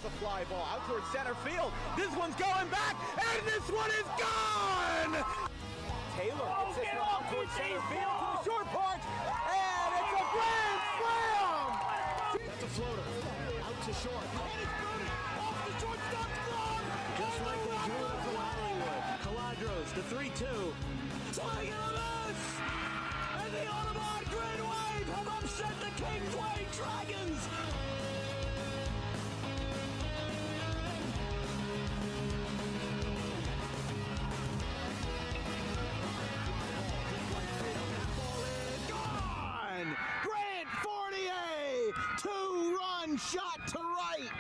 a fly ball out towards center field. This one's going back, and this one is gone! Taylor gets this one out towards center field to the short porch, and it's a grand slam! That's a floater, out to short. And it's good, off the shortstop's glove! Just like we drew it from Hollywood. Caladros, the 3-2. Swing and a miss! And the Audubon Green Wave have upset the Kingsway Dragons! Grant Fournier, 2-run shot to right.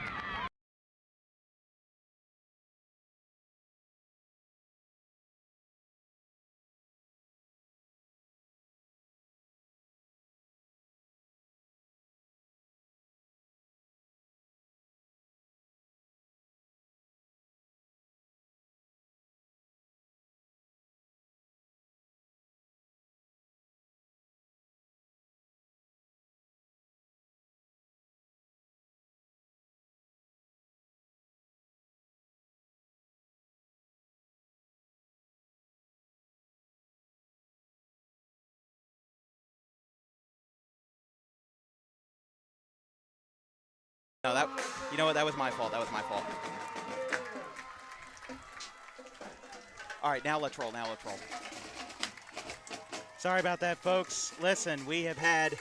No, you know what? That was my fault. That was my fault. All right, now let's roll. Sorry about that, folks. Listen, we have had.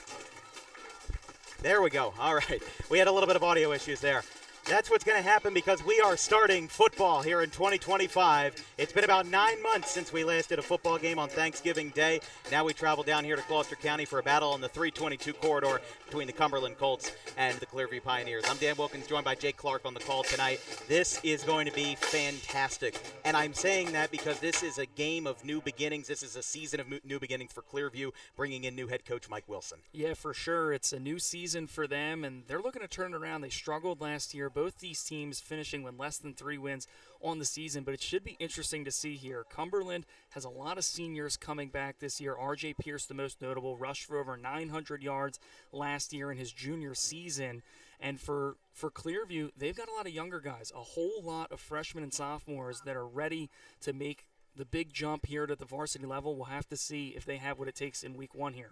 There we go. All right. We had a little bit of audio issues there. That's what's going to happen because we are starting football here in 2025. It's been about 9 months since we last did a football game on Thanksgiving Day. Now we travel down here to Gloucester County for a battle on the 322 corridor between the Cumberland Colts and the Clearview Pioneers. I'm Dan Wilkins, joined by Jake Clark on the call tonight. This is going to be fantastic, and I'm saying that because this is a game of new beginnings. This is a season of new beginnings for Clearview, bringing in new head coach Mike Wilson. Yeah, for sure. It's a new season for them, and they're looking to turn it around. They struggled last year. Both these teams finishing with less than 3 wins on the season, but it should be interesting to see here. Cumberland has a lot of seniors coming back this year. R.J. Pierce, the most notable, rushed for over 900 yards last year in his junior season. And for Clearview, they've got a lot of younger guys, a whole lot of freshmen and sophomores that are ready to make the big jump here to the varsity level. We'll have to see if they have what it takes in week 1 here.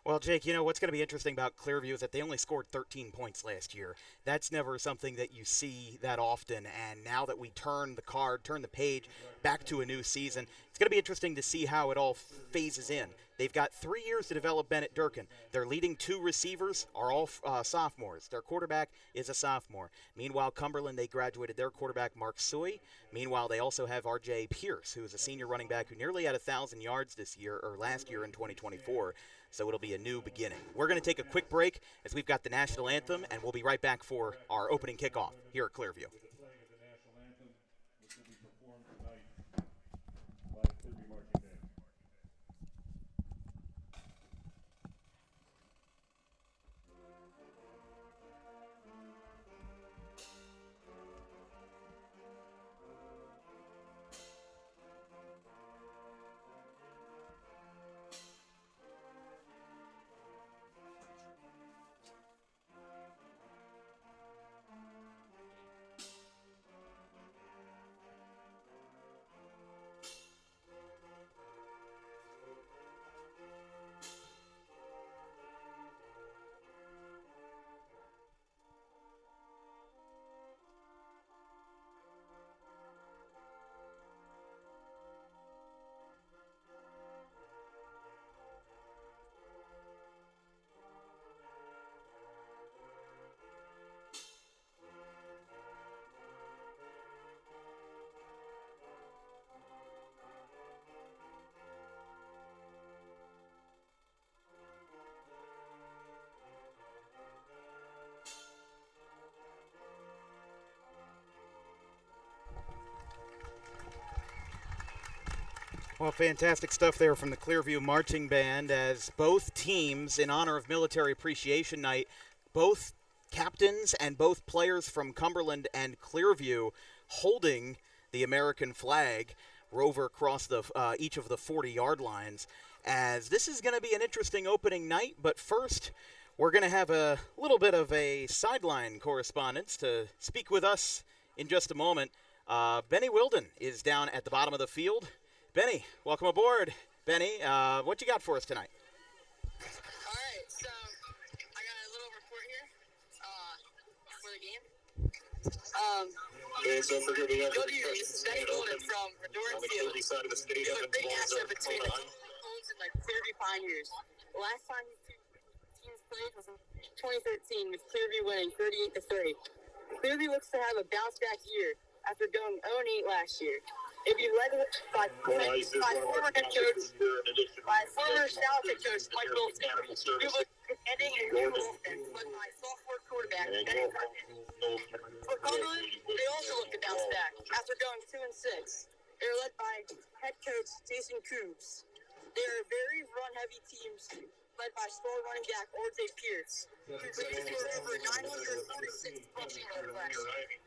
Well, Jake, you know, what's going to be interesting about Clearview is that they only scored 13 points last year. That's never something that you see that often, and now that we turn the page back to a new season, it's going to be interesting to see how it all phases in. They've got 3 years to develop Bennett Durkin. Their leading 2 receivers are all sophomores. Their quarterback is a sophomore. Meanwhile, Cumberland, they graduated their quarterback, Mark Suey. Meanwhile, they also have R.J. Pierce, who is a senior running back who nearly had 1,000 yards this year, or last year in 2024. So it'll be a new beginning. We're going to take a quick break as we've got the national anthem, and we'll be right back for our opening kickoff here at Clearview. Well, fantastic stuff there from the Clearview Marching Band as both teams, in honor of Military Appreciation Night, both captains and both players from Cumberland and Clearview holding the American flag rover across each of the 40-yard lines. As this is going to be an interesting opening night, but first We're going to have a little bit of a sideline correspondence to speak with us in just a moment. Benny Wilden is down at the bottom of the field. Benny, welcome aboard. Benny, what you got for us tonight? All right, so I got a little report here for the game. This is Benny Wilden from Redoran Field. There's a big matchup between the Colts and Clearview Pioneers. The last time these two teams played was in 2013 with Clearview winning 38-30. Clearview looks to have a bounce back year after going 0-8 last year. If you led by former head coach, South head coach Mike Wilson, we were ending a new offense led by sophomore quarterback Benny Wilden. For Cumberland, they also look to bounce back after going 2-6. They are led by head coach Jason Coobs. They are very run-heavy teams led by star running back R.J. Pierce, who scored over 946 rushing yards last year.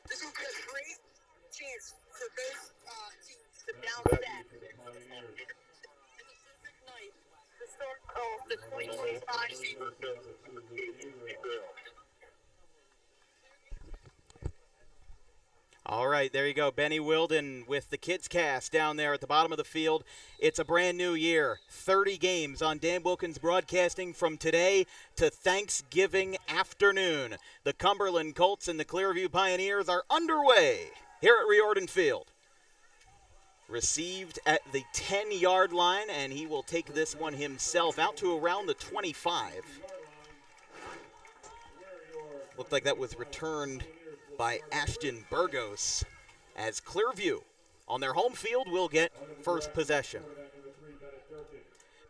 This will be a great chance for both teams to bounce back. It's a perfect night to start off the 2025 season. All right, there you go. Benny Wilden with the Kids Cast down there at the bottom of the field. It's a brand new year. 30 games on Dan Wilkins Broadcasting from today to Thanksgiving afternoon. The Cumberland Colts and the Clearview Pioneers are underway here at Riordan Field. Received at the 10-yard line, and he will take this one himself out to around the 25. Looked like that was returned by Ashton Burgos, as Clearview on their home field will get first possession.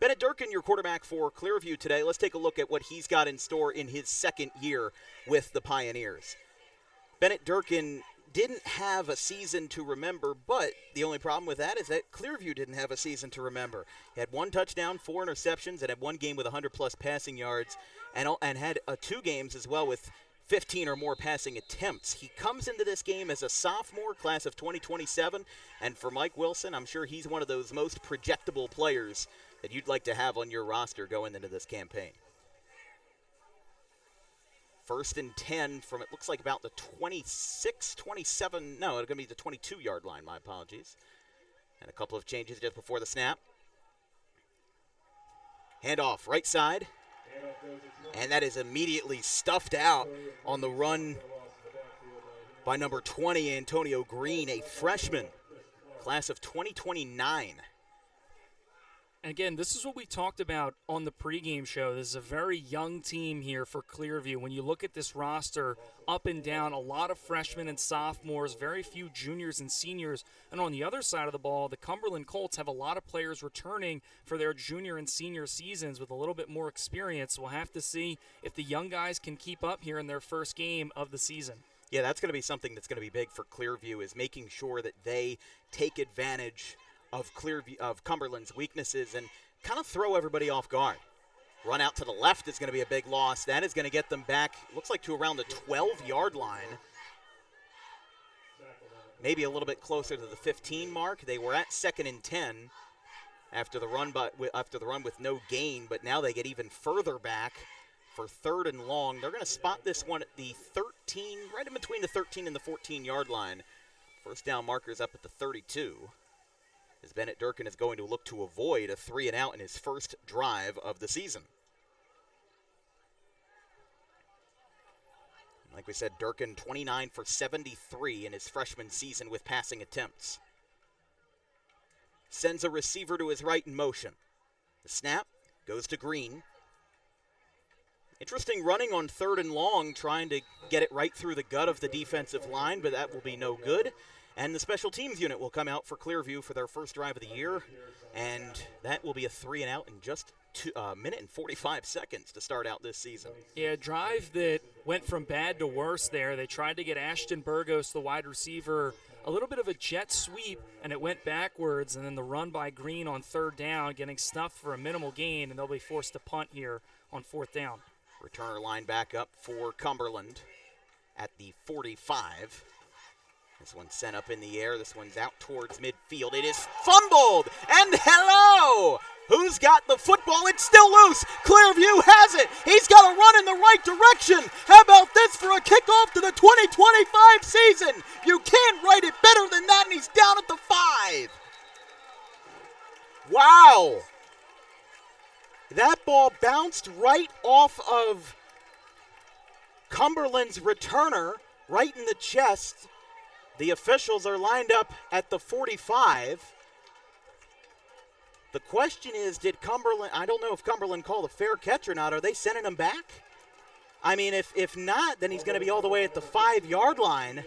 Bennett Durkin, your quarterback for Clearview today. Let's take a look at what he's got in store in his second year with the Pioneers. Bennett Durkin didn't have a season to remember, but the only problem with that is that Clearview didn't have a season to remember. He had 1 touchdown, 4 interceptions, and had 1 game with 100-plus passing yards, and had 2 games as well with 15 or more passing attempts. He comes into this game as a sophomore, class of 2027, and for Mike Wilson, I'm sure he's one of those most projectable players that you'd like to have on your roster going into this campaign. 1st and 10 from, it looks like about the 26, 27, no, it's going to be the 22-yard line, my apologies. And a couple of changes just before the snap. Handoff, right side. And that is immediately stuffed out on the run by number 20, Antonio Green, a freshman, class of 2029. And again, this is what we talked about on the pregame show. This is a very young team here for Clearview. When you look at this roster, up and down, a lot of freshmen and sophomores, very few juniors and seniors. And on the other side of the ball, the Cumberland Colts have a lot of players returning for their junior and senior seasons with a little bit more experience. We'll have to see if the young guys can keep up here in their first game of the season. Yeah, that's going to be something that's going to be big for Clearview, is making sure that they take advantage of Cumberland's weaknesses and kind of throw everybody off guard. Run out to the left is going to be a big loss. That is going to get them back, looks like, to around the 12-yard line. Maybe a little bit closer to the 15 mark. They were at 2nd and 10 after the run with no gain, but now they get even further back for 3rd and long. They're going to spot this one at the 13, right in between the 13 and the 14-yard line. First down markers up at the 32. As Bennett Durkin is going to look to avoid a 3-and-out in his first drive of the season. Like we said, Durkin 29 for 73 in his freshman season with passing attempts. Sends a receiver to his right in motion. The snap goes to Green. Interesting running on 3rd and long, trying to get it right through the gut of the defensive line, but that will be no good. And the special teams unit will come out for Clearview for their first drive of the year, and that will be a 3-and-out in just a minute and 45 seconds to start out this season. Yeah, a drive that went from bad to worse there. They tried to get Ashton Burgos, the wide receiver, a little bit of a jet sweep, and it went backwards, and then the run by Green on 3rd down, getting stuffed for a minimal gain, and they'll be forced to punt here on 4th down. Returner line back up for Cumberland at the 45. This one's sent up in the air. This one's out towards midfield. It is fumbled. And hello! Who's got the football? It's still loose. Clearview has it. He's got to run in the right direction. How about this for a kickoff to the 2025 season? You can't write it better than that, and he's down at the 5. Wow. That ball bounced right off of Cumberland's returner, right in the chest. The officials are lined up at the 45. The question is, did Cumberland, I don't know if Cumberland called a fair catch or not. Are they sending him back? I mean, if not, then he's going to be all the way at the 5-yard line.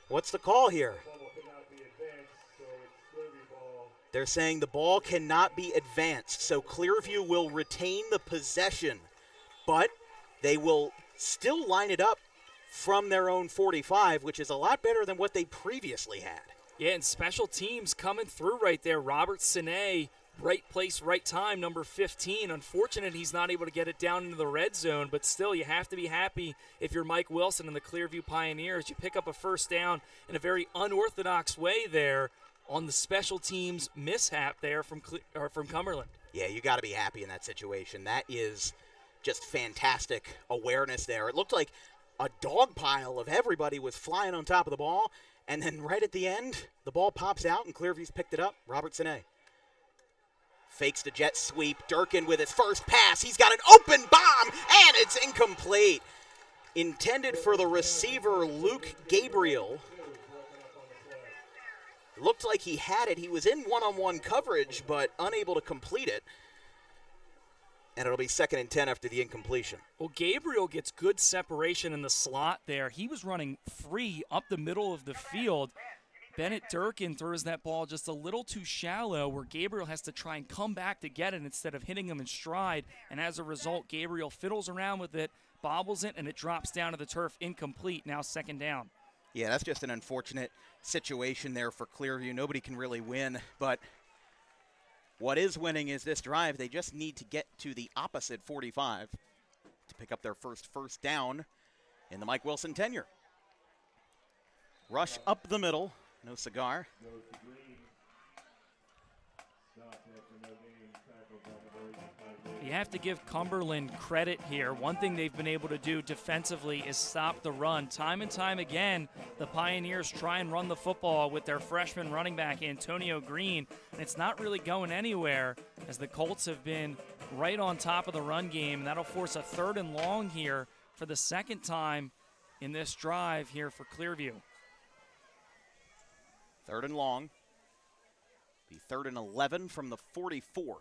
What's the call here? They're saying the ball cannot be advanced, so Clearview will retain the possession, but they will still line it up from their own 45, which is a lot better than what they previously had. Yeah, and special teams coming through right there. Robert Sine, right place, right time, number 15. Unfortunate he's not able to get it down into the red zone, but still you have to be happy if you're Mike Wilson and the Clearview Pioneers. You pick up a first down in a very unorthodox way there on the special teams mishap there from Cumberland. Yeah, you got to be happy in that situation. That is just fantastic awareness there. It looked like a dog pile of everybody was flying on top of the ball. And then right at the end, the ball pops out, and Clearview's picked it up. Robert Sine fakes the jet sweep. Durkin with his first pass. He's got an open bomb, and it's incomplete. Intended for the receiver, Luke Gabriel. Looked like he had it. He was in one-on-one coverage, but unable to complete it. And it'll be 2nd and 10 after the incompletion. Well, Gabriel gets good separation in the slot there. He was running free up the middle of the field. Bennett Durkin throws that ball just a little too shallow, where Gabriel has to try and come back to get it instead of hitting him in stride. And as a result, Gabriel fiddles around with it, bobbles it, and it drops down to the turf incomplete. Now 2nd down. Yeah, that's just an unfortunate situation there for Clearview. Nobody can really win, but what is winning is this drive. They just need to get to the opposite 45 to pick up their first down in the Mike Wilson tenure. Rush up the middle. No cigar. You have to give Cumberland credit here. One thing they've been able to do defensively is stop the run. Time and time again, the Pioneers try and run the football with their freshman running back, Antonio Green, and it's not really going anywhere as the Colts have been right on top of the run game. That'll force a 3rd and long here for the 2nd time in this drive here for Clearview. 3rd and long. Be 3rd and 11 from the 44.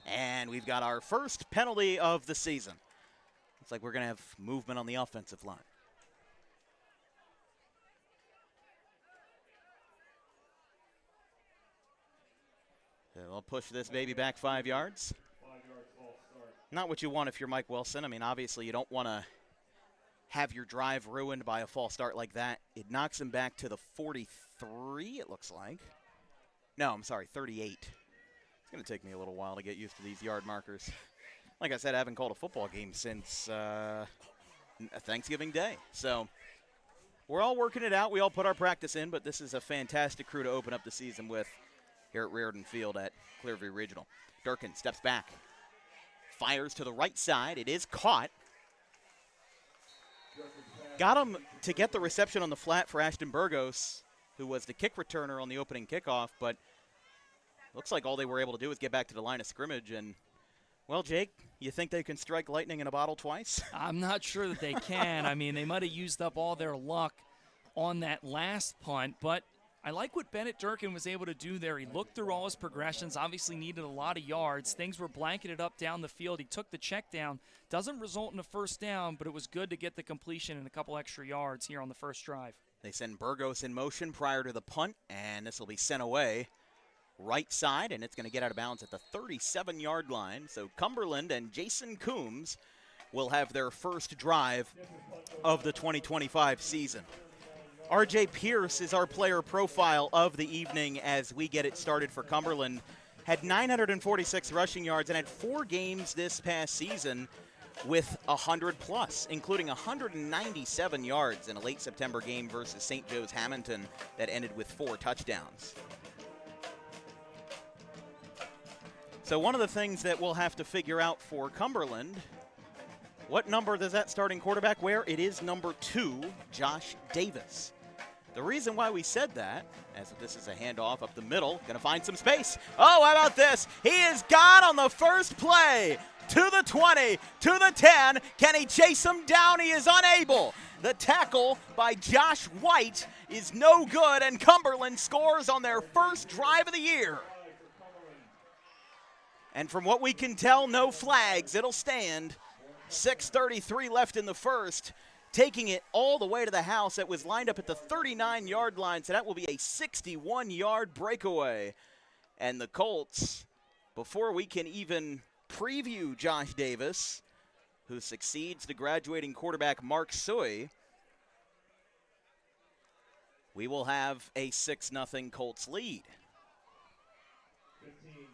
And we've got our first penalty of the season. Looks like we're going to have movement on the offensive line. So we'll push this baby back 5 yards. Not what you want if you're Mike Wilson. I mean, obviously you don't want to have your drive ruined by a false start like that. It knocks him back to the 43, it looks like. No, I'm sorry, 38. It's going to take me a little while to get used to these yard markers. Like I said, I haven't called a football game since Thanksgiving Day. So we're all working it out. We all put our practice in, but this is a fantastic crew to open up the season with here at Reardon Field at Clearview Regional. Durkin steps back, fires to the right side. It is caught. Got him to get the reception on the flat for Ashton Burgos, who was the kick returner on the opening kickoff, but looks like all they were able to do was get back to the line of scrimmage. And, well, Jake, you think they can strike lightning in a bottle twice? I'm not sure that they can. I mean, they might have used up all their luck on that last punt, but I like what Bennett Durkin was able to do there. He looked through all his progressions, obviously needed a lot of yards. Things were blanketed up down the field. He took the check down. Doesn't result in a first down, but it was good to get the completion and a couple extra yards here on the first drive. They send Burgos in motion prior to the punt, and this will be sent away right side, and it's going to get out of bounds at the 37-yard line. So Cumberland and Jason Coombs will have their first drive of the 2025 season. RJ Pierce is our player profile of the evening as we get it started for Cumberland. Had 946 rushing yards and had 4 games this past season with 100+, including 197 yards in a late September game versus St. Joe's Hamilton that ended with 4 touchdowns. So one of the things that we'll have to figure out for Cumberland, what number does that starting quarterback wear? It is number 2, Josh Davis. The reason why we said that, as this is a handoff up the middle, going to find some space. Oh, how about this? He is gone on the first play. To the 20, to the 10. Can he chase him down? He is unable. The tackle by Josh White is no good, and Cumberland scores on their first drive of the year. And from what we can tell, no flags. It'll stand. 6:33 left in the first. Taking it all the way to the house. It was lined up at the 39-yard line, so that will be a 61-yard breakaway. And the Colts, before we can even preview Josh Davis, who succeeds the graduating quarterback Mark Suy, we will have a 6-0 Colts lead.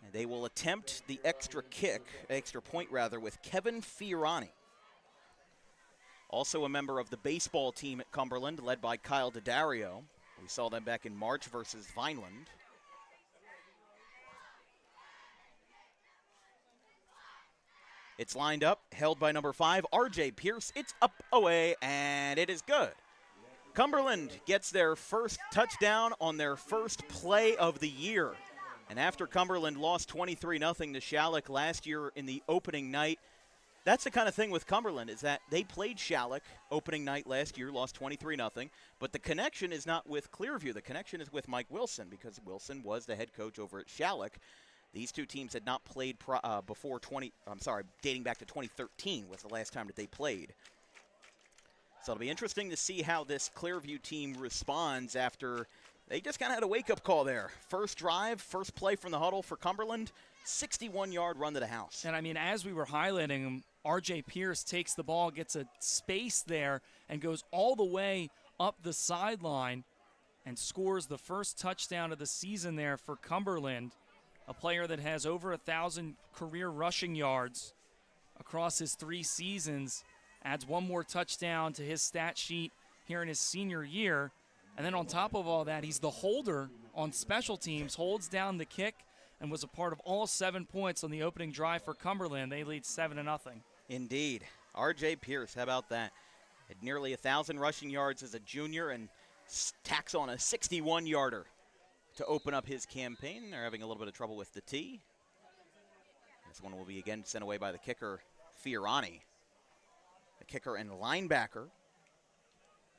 And they will attempt the extra point with Kevin Fiorani. Also a member of the baseball team at Cumberland, led by Kyle Daddario. We saw them back in March versus Vineland. It's lined up, held by number 5, R.J. Pierce. It's up, away, and it is good. Cumberland gets their first touchdown on their first play of the year. And after Cumberland lost 23-0 to Shalleck last year in the opening night, that's the kind of thing with Cumberland, is that they played Shalleck opening night last year, lost 23-0, but the connection is not with Clearview. The connection is with Mike Wilson, because Wilson was the head coach over at Shalleck. These two teams had not played dating back to 2013 was the last time that they played. So it'll be interesting to see how this Clearview team responds after they just kind of had a wake-up call there. First drive, first play from the huddle for Cumberland, 61-yard run to the house. And, I mean, as we were highlighting him, R.J. Pierce takes the ball, gets a space there, and goes all the way up the sideline and scores the first touchdown of the season there for Cumberland. A player that has over 1,000 career rushing yards across his 3 seasons, adds 1 more touchdown to his stat sheet here in his senior year. And then on top of all that, he's the holder on special teams, holds down the kick, and was a part of all 7 points on the opening drive for Cumberland. They lead 7-0. Indeed. R.J. Pierce, how about that? Had nearly 1,000 rushing yards as a junior and tacks on a 61-yarder. To open up his campaign. They're having a little bit of trouble with the tee. This one will be again sent away by the kicker, Fiorani. The kicker and linebacker,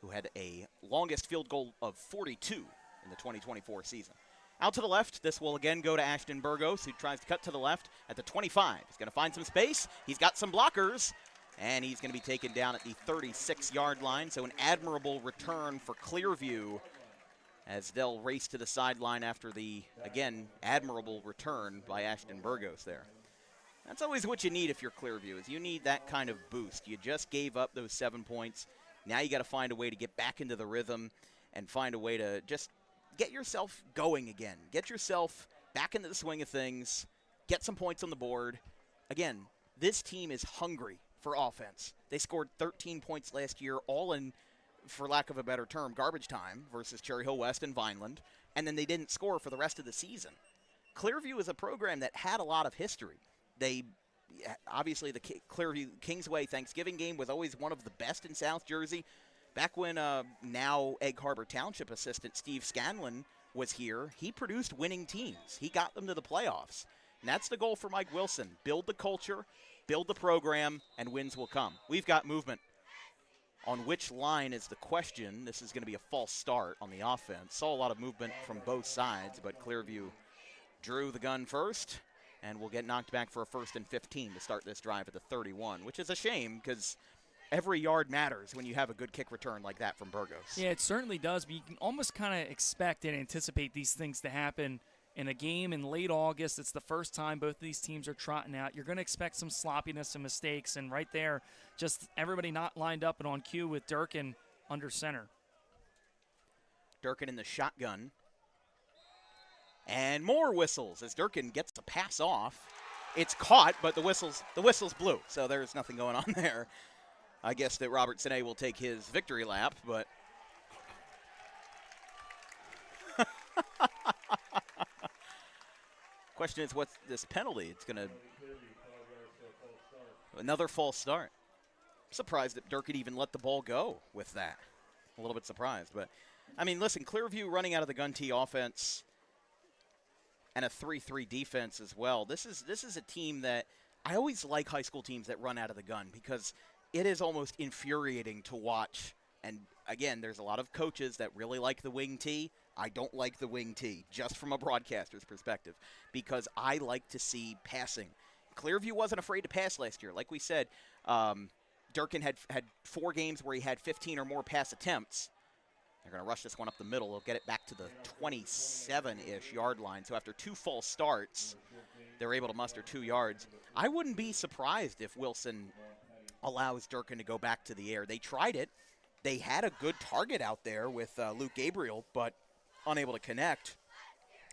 who had a longest field goal of 42 in the 2024 season. Out to the left, this will again go to Ashton Burgos, who tries to cut to the left at the 25. He's going to find some space. He's got some blockers, and he's going to be taken down at the 36-yard line. So an admirable return for Clearview, as they'll race to the sideline after the, again, admirable return by Ashton Burgos there. That's always what you need if you're Clearview, is you need that kind of boost. You just gave up those 7 points. Now you got to find a way to get back into the rhythm and find a way to just get yourself going again. Get yourself back into the swing of things. Get some points on the board. Again, this team is hungry for offense. They scored 13 points last year, all in, for lack of a better term, garbage time versus Cherry Hill West and Vineland, and then they didn't score for the rest of the season. Clearview is a program that had a lot of history. They, obviously, the Clearview Kingsway Thanksgiving game was always one of the best in South Jersey. Back when now Egg Harbor Township assistant Steve Scanlon was here, he produced winning teams. He got them to the playoffs. And that's the goal for Mike Wilson. Build the culture, build the program, and wins will come. We've got movement. On which line is the question. This is going to be a false start on the offense. Saw a lot of movement from both sides, but Clearview drew the gun first and will get knocked back for a 1st and 15 to start this drive at the 31, which is a shame because every yard matters when you have a good kick return like that from Burgos. Yeah, it certainly does, but you can almost kind of expect and anticipate these things to happen in a game in late August. It's the first time both of these teams are trotting out. You're going to expect some sloppiness and mistakes, and right there, just everybody not lined up and on cue with Durkin under center. Durkin in the shotgun. And more whistles as Durkin gets the pass off. It's caught, but the whistle's blew, so there's nothing going on there. I guess that Robert Sine will take his victory lap, but question is, what's this penalty? It's going to another false start. I'm surprised that Durkin even let the ball go with that. A little bit surprised, but I mean, listen, Clearview running out of the gun tee offense and a 3-3 defense as well. This is a team that I always like high school teams that run out of the gun because it is almost infuriating to watch. And again, there's a lot of coaches that really like the wing tee. I don't like the wing tee, just from a broadcaster's perspective, because I like to see passing. Clearview wasn't afraid to pass last year. Like we said, Durkin had 4 games where he had 15 or more pass attempts. They're going to rush this one up the middle. They'll get it back to the 27-ish yard line. So after 2 false starts, they're able to muster 2 yards. I wouldn't be surprised if Wilson allows Durkin to go back to the air. They tried it. They had a good target out there with Luke Gabriel, but unable to connect.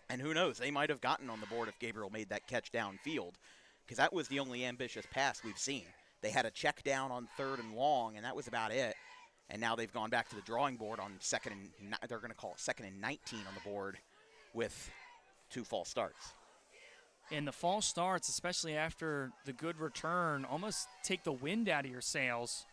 And who knows, they might have gotten on the board if Gabriel made that catch downfield, because that was the only ambitious pass we've seen. They had a check down on 3rd and long, and that was about it. And now they've gone back to the drawing board on they're going to call it 2nd and 19 on the board with 2 false starts. And the false starts, especially after the good return, almost take the wind out of your sails.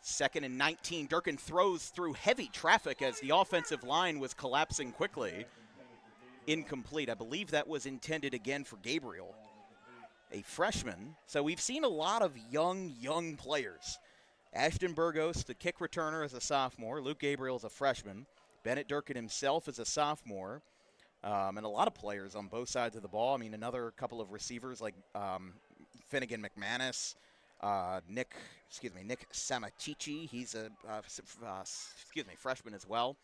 Second and 19. Durkin throws through heavy traffic as the offensive line was collapsing quickly. Incomplete. I believe that was intended again for Gabriel, a freshman. So we've seen a lot of young players. Ashton Burgos, the kick returner, is a sophomore. Luke Gabriel is a freshman. Bennett Durkin himself is a sophomore. And a lot of players on both sides of the ball. I mean, another couple of receivers like Finnegan McManus, Nick Samachichi. He's a freshman as well.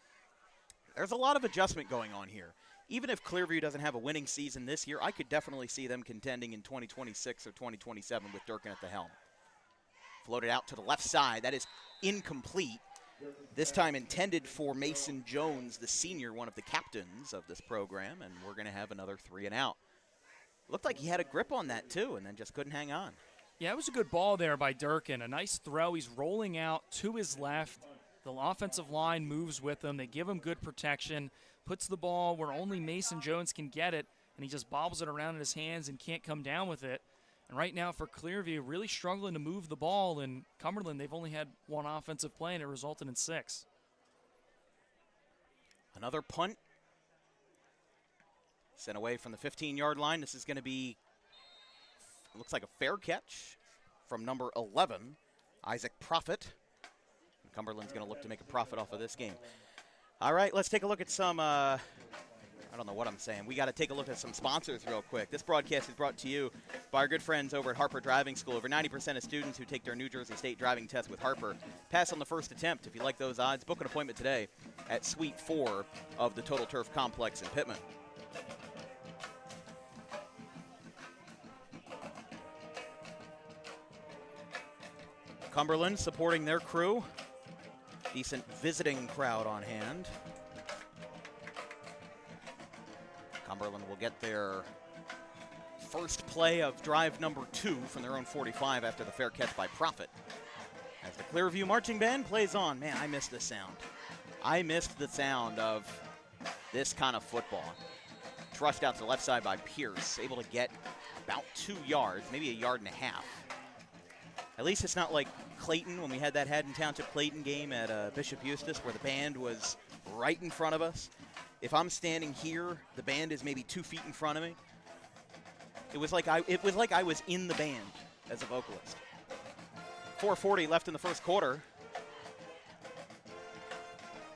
There's a lot of adjustment going on here. Even if Clearview doesn't have a winning season this year, I could definitely see them contending in 2026 or 2027 with Durkin at the helm. Floated out to the left side. That is incomplete. This time intended for Mason Jones, the senior, one of the captains of this program, and we're going to have another 3 and out. Looked like he had a grip on that too, and then just couldn't hang on. Yeah, it was a good ball there by Durkin. A nice throw. He's rolling out to his left. The offensive line moves with him. They give him good protection. Puts the ball where only Mason Jones can get it, and he just bobbles it around in his hands and can't come down with it. And right now for Clearview, really struggling to move the ball. And Cumberland, they've only had 1 offensive play, and it resulted in 6. Another punt. Sent away from the 15-yard line. This is going to be, looks like a fair catch from number 11, Isaac Profit. And Cumberland's going to look to make a profit off of this game. All right, let's take a look at some, I don't know what I'm saying. We got to take a look at some sponsors real quick. This broadcast is brought to you by our good friends over at Harper Driving School. Over 90% of students who take their New Jersey State driving test with Harper pass on the first attempt. If you like those odds, book an appointment today at Suite 4 of the Total Turf Complex in Pittman. Cumberland supporting their crew. Decent visiting crowd on hand. Cumberland will get their first play of drive number 2 from their own 45 after the fair catch by Profit. As the Clearview Marching Band plays on. Man, I missed the sound. I missed the sound of this kind of football. Thrust out to the left side by Pierce. Able to get about 2 yards, maybe 1.5 yards. At least it's not like Clayton, when we had that Haddon Township Clayton game at Bishop Eustis, where the band was right in front of us. If I'm standing here, the band is maybe 2 feet in front of me. It was like I was in the band as a vocalist. 4:40 left in the first quarter.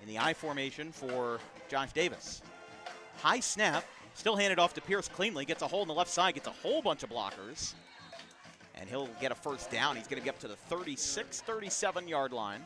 In the I formation for Josh Davis. High snap, still handed off to Pierce cleanly. Gets a hole in the left side, gets a whole bunch of blockers. And he'll get a first down. He's going to get up to the 36, 37-yard line.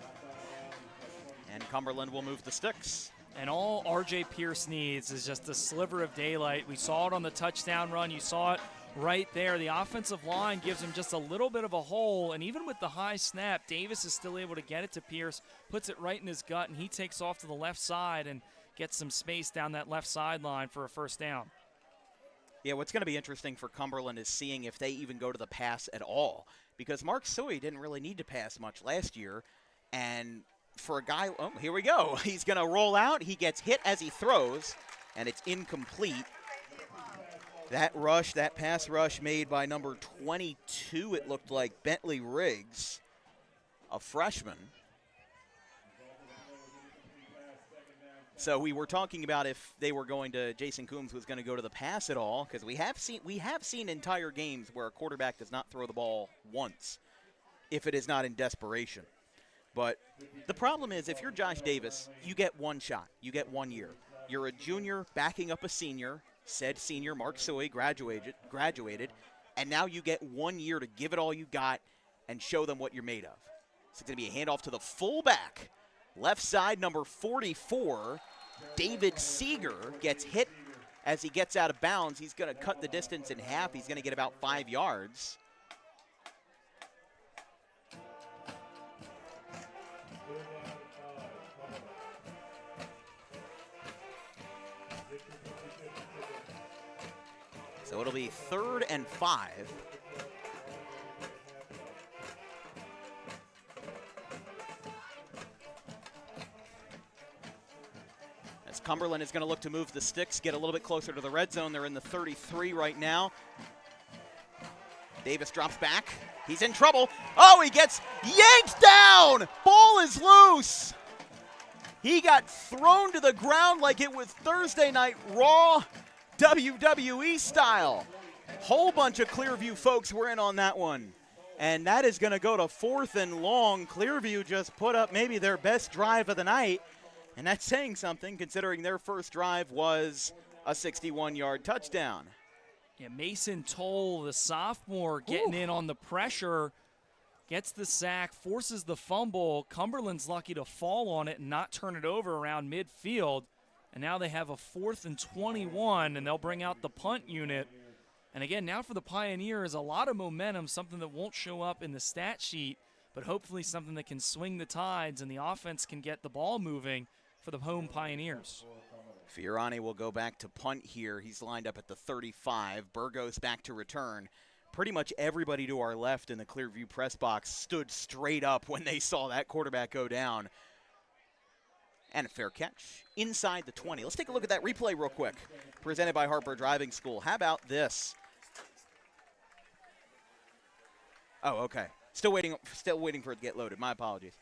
And Cumberland will move the sticks. And all R.J. Pierce needs is just a sliver of daylight. We saw it on the touchdown run. You saw it right there. The offensive line gives him just a little bit of a hole. And even with the high snap, Davis is still able to get it to Pierce, puts it right in his gut, and he takes off to the left side. And get some space down that left sideline for a first down. Yeah, what's going to be interesting for Cumberland is seeing if they even go to the pass at all, because Mark Suey didn't really need to pass much last year, and for a guy, oh, here we go. He's going to roll out. He gets hit as he throws, and it's incomplete. That pass rush made by number 22, it looked like, Bentley Riggs, a freshman. So we were talking about if they were going to, Jason Coombs was going to go to the pass at all, because we have seen entire games where a quarterback does not throw the ball once, if it is not in desperation. But the problem is, if you're Josh Davis, you get one shot. You get 1 year. You're a junior backing up a senior. Said senior, Mark Suey, graduated, and now you get 1 year to give it all you got and show them what you're made of. So it's going to be a handoff to the fullback. Left side, number 44, David Seeger, gets hit as he gets out of bounds. He's going to cut the distance in half. He's going to get about 5 yards. So it'll be 3rd and 5. As Cumberland is going to look to move the sticks, get a little bit closer to the red zone. They're in the 33 right now. Davis drops back. He's in trouble. Oh, he gets yanked down. Ball is loose. He got thrown to the ground like it was Thursday Night Raw. WWE style. Whole bunch of Clearview folks were in on that one. And that is going to go to 4th and long. Clearview just put up maybe their best drive of the night. And that's saying something, considering their first drive was a 61-yard touchdown. Yeah, Mason Toll, the sophomore, getting in on the pressure, gets the sack, forces the fumble. Cumberland's lucky to fall on it and not turn it over around midfield. And now they have a 4th and 21, and they'll bring out the punt unit. And again, now for the Pioneers, a lot of momentum, something that won't show up in the stat sheet, but hopefully something that can swing the tides and the offense can get the ball moving for the home Pioneers. Fiorani will go back to punt here. He's lined up at the 35. Burgos back to return. Pretty much everybody to our left in the Clearview press box stood straight up when they saw that quarterback go down. And a fair catch inside the 20. Let's take a look at that replay real quick. Presented by Harper Driving School. How about this? Oh, okay. Still waiting for it to get loaded. My apologies.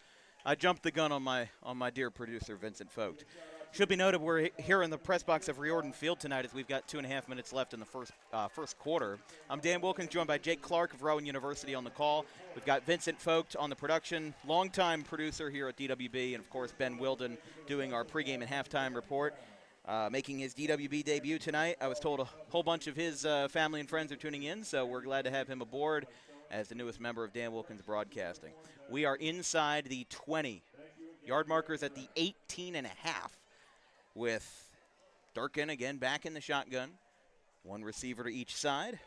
I jumped the gun on my dear producer, Vincent Vogt. Should be noted we're here in the press box of Riordan Field tonight as we've got 2.5 minutes left in the first quarter. I'm Dan Wilkins, joined by Jake Clark of Rowan University on the call. We've got Vincent Vogt on the production, longtime producer here at DWB, and of course Ben Wilden doing our pregame and halftime report. Making his DWB debut tonight. I was told a whole bunch of his family and friends are tuning in, so we're glad to have him aboard as the newest member of Dan Wilkins Broadcasting. We are inside the 20. Yard markers at the 18.5. With Durkin again back in the shotgun. One receiver to each side.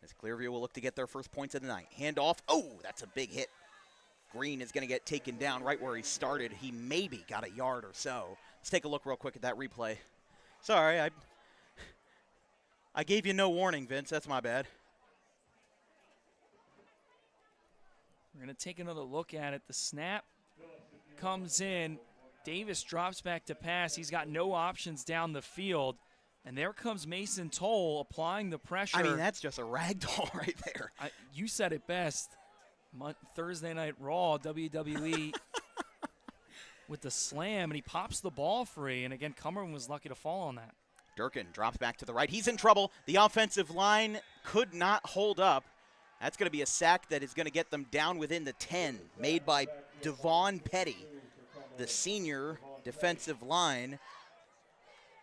As Clearview will look to get their first points of the night. Handoff. Oh, that's a big hit. Green is going to get taken down right where he started. He maybe got a yard or so. Let's take a look real quick at that replay. Sorry, I gave you no warning, Vince. That's my bad. We're going to take another look at it. The snap comes in. Davis drops back to pass. He's got no options down the field. And there comes Mason Toll applying the pressure. I mean, that's just a ragdoll right there. You said it best. Thursday Night Raw, WWE, with the slam, and he pops the ball free. And again, Cumberland was lucky to fall on that. Durkin drops back to the right. He's in trouble. The offensive line could not hold up. That's going to be a sack that is going to get them down within the 10, made by Devon Petty, the senior defensive line,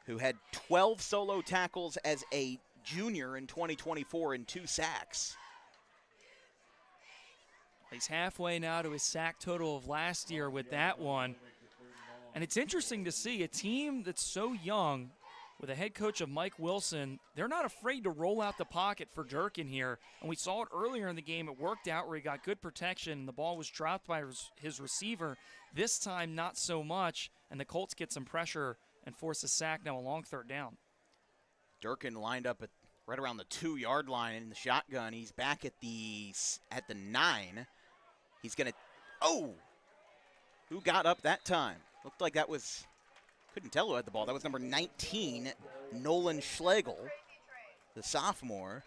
who had 12 solo tackles as a junior in 2024 and 2 sacks. He's halfway now to his sack total of last year with that one. And it's interesting to see a team that's so young with the head coach of Mike Wilson, they're not afraid to roll out the pocket for Durkin here. And we saw it earlier in the game. It worked out where he got good protection, and the ball was dropped by his receiver. This time, not so much, and the Colts get some pressure and force a sack now, a long third down. Durkin lined up at right around the 2-yard line in the shotgun. He's back at the 9. He's going to – oh! Who got up that time? Looked like that was – couldn't tell who had the ball. That was number 19, Nolan Schlegel, the sophomore.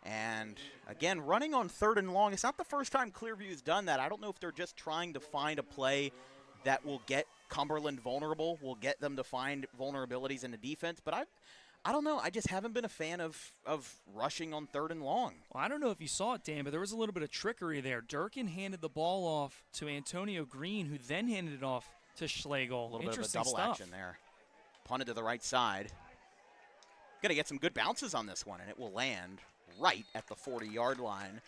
And, again, running on 3rd and long. It's not the first time Clearview's done that. I don't know if they're just trying to find a play that will get Cumberland vulnerable, will get them to find vulnerabilities in the defense. But I don't know. I just haven't been a fan of rushing on 3rd and long. Well, I don't know if you saw it, Dan, but there was a little bit of trickery there. Durkin handed the ball off to Antonio Green, who then handed it off to Schlegel. A little bit of a double action there. Punted to the right side. Going to get some good bounces on this one, and it will land right at the 40-yard line.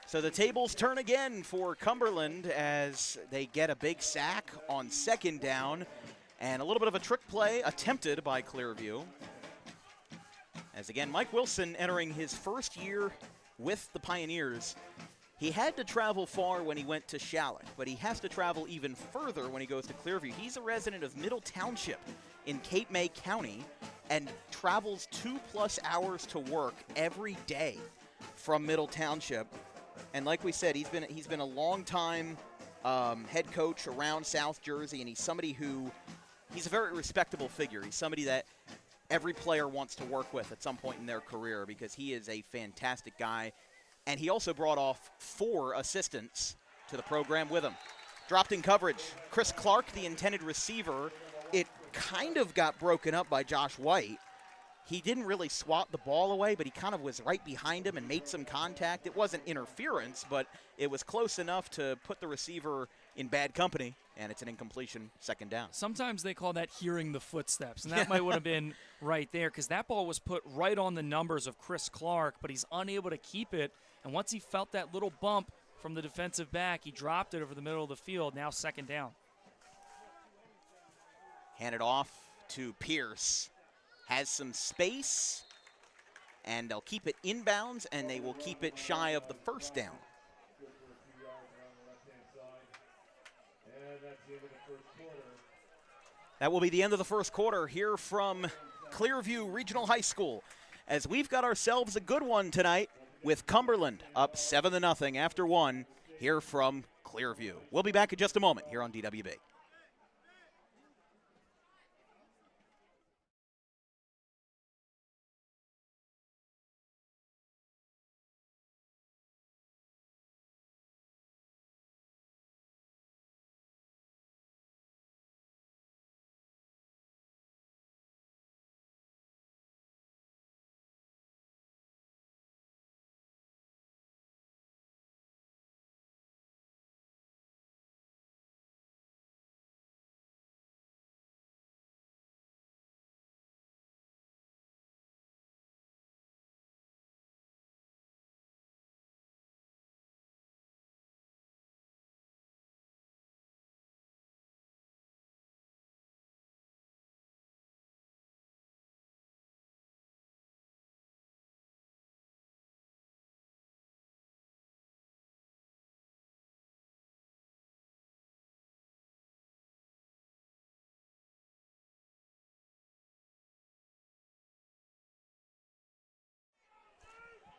So the tables turn again for Cumberland as they get a big sack on 2nd down, and a little bit of a trick play attempted by Clearview. As again, Mike Wilson entering his first year with the Pioneers. He had to travel far when he went to Shalleck, but he has to travel even further when he goes to Clearview. He's a resident of Middle Township in Cape May County and travels 2+ hours to work every day from Middle Township. And like we said, he's been a long-time head coach around South Jersey, and he's a very respectable figure. He's somebody that every player wants to work with at some point in their career because he is a fantastic guy. And he also brought off 4 assistants to the program with him. Dropped in coverage. Chris Clark, the intended receiver, it kind of got broken up by Josh White. He didn't really swat the ball away, but he kind of was right behind him and made some contact. It wasn't interference, but it was close enough to put the receiver in bad company, and it's an incompletion, 2nd down. Sometimes they call that hearing the footsteps, and that might would have been right there because that ball was put right on the numbers of Chris Clark, but he's unable to keep it. And once he felt that little bump from the defensive back, he dropped it over the middle of the field, now 2nd down. Handed off to Pierce. Has some space, and they'll keep it inbounds, and they will keep it shy of the 1st down. That will be the end of the first quarter here from Clearview Regional High School, as we've got ourselves a good one tonight with Cumberland up 7-0 after 1 here from Clearview. We'll be back in just a moment here on DWB.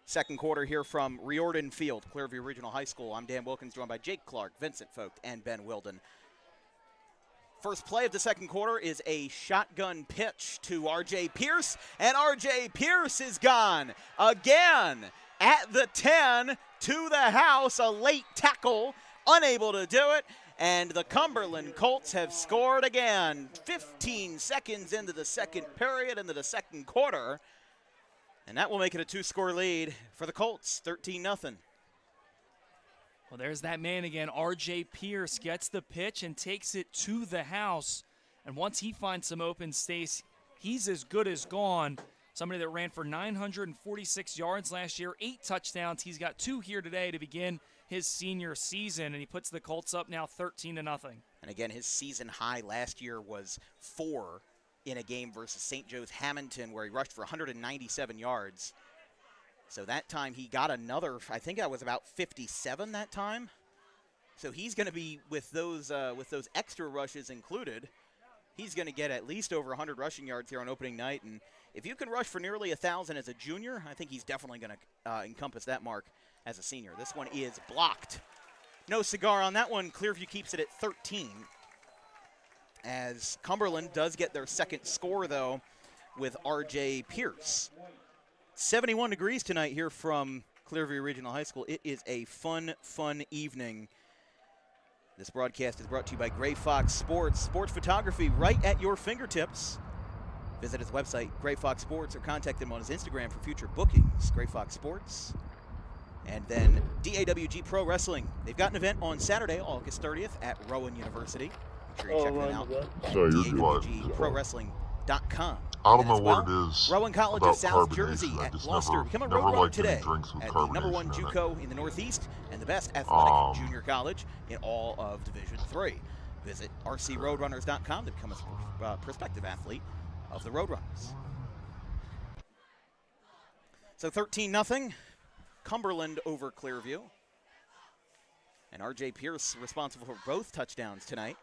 Second quarter here from Riordan Field, Clearview Regional High School. I'm Dan Wilkins, joined by Jake Clark, Vincent Vogt, and Ben Wilden. First play of the second quarter is a shotgun pitch to R.J. Pierce, and R.J. Pierce is gone again at the 10 to the house. A late tackle, unable to do it, and the Cumberland Colts have scored again. 15 seconds into the second period, into the second quarter. And that will make it a 2-score lead for the Colts, 13-0. Well, there's that man again. R.J. Pierce gets the pitch and takes it to the house. And once he finds some open space, he's as good as gone. Somebody that ran for 946 yards last year, 8 touchdowns. He's got 2 here today to begin his senior season, and he puts the Colts up now 13-0. And again, his season high last year was 4 in a game versus St. Joe's Hamilton where he rushed for 197 yards. So that time he got another, I think that was about 57 that time. So he's going to be, with those extra rushes included, he's going to get at least over 100 rushing yards here on opening night. And if you can rush for nearly 1,000 as a junior, I think he's definitely going to encompass that mark as a senior. This one is blocked. No cigar on that one. Clearview keeps it at 13. As Cumberland does get their second score, though, with R.J. Pierce. 71 degrees tonight here from Clearview Regional High School. It is a fun evening. This broadcast is brought to you by Gray Fox Sports. Sports photography right at your fingertips. Visit his website, Gray Fox Sports, or contact him on his Instagram for future bookings. Gray Fox Sports. And then DAWG Pro Wrestling. They've got an event on Saturday, August 30th at Rowan University. Make sure you check them out at DAWGProWrestling.com. I don't know what it is Rowan College about of South carbonation. Jersey I at just Gloucester. Become a never road runner liked any today drinks with at the number one carbonation in it. JUCO in the Northeast and the best athletic junior college in all of Division III. Visit rcroadrunners.com to become a prospective athlete of the Roadrunners. So 13-0, Cumberland over Clearview. And R.J. Pierce responsible for both touchdowns tonight.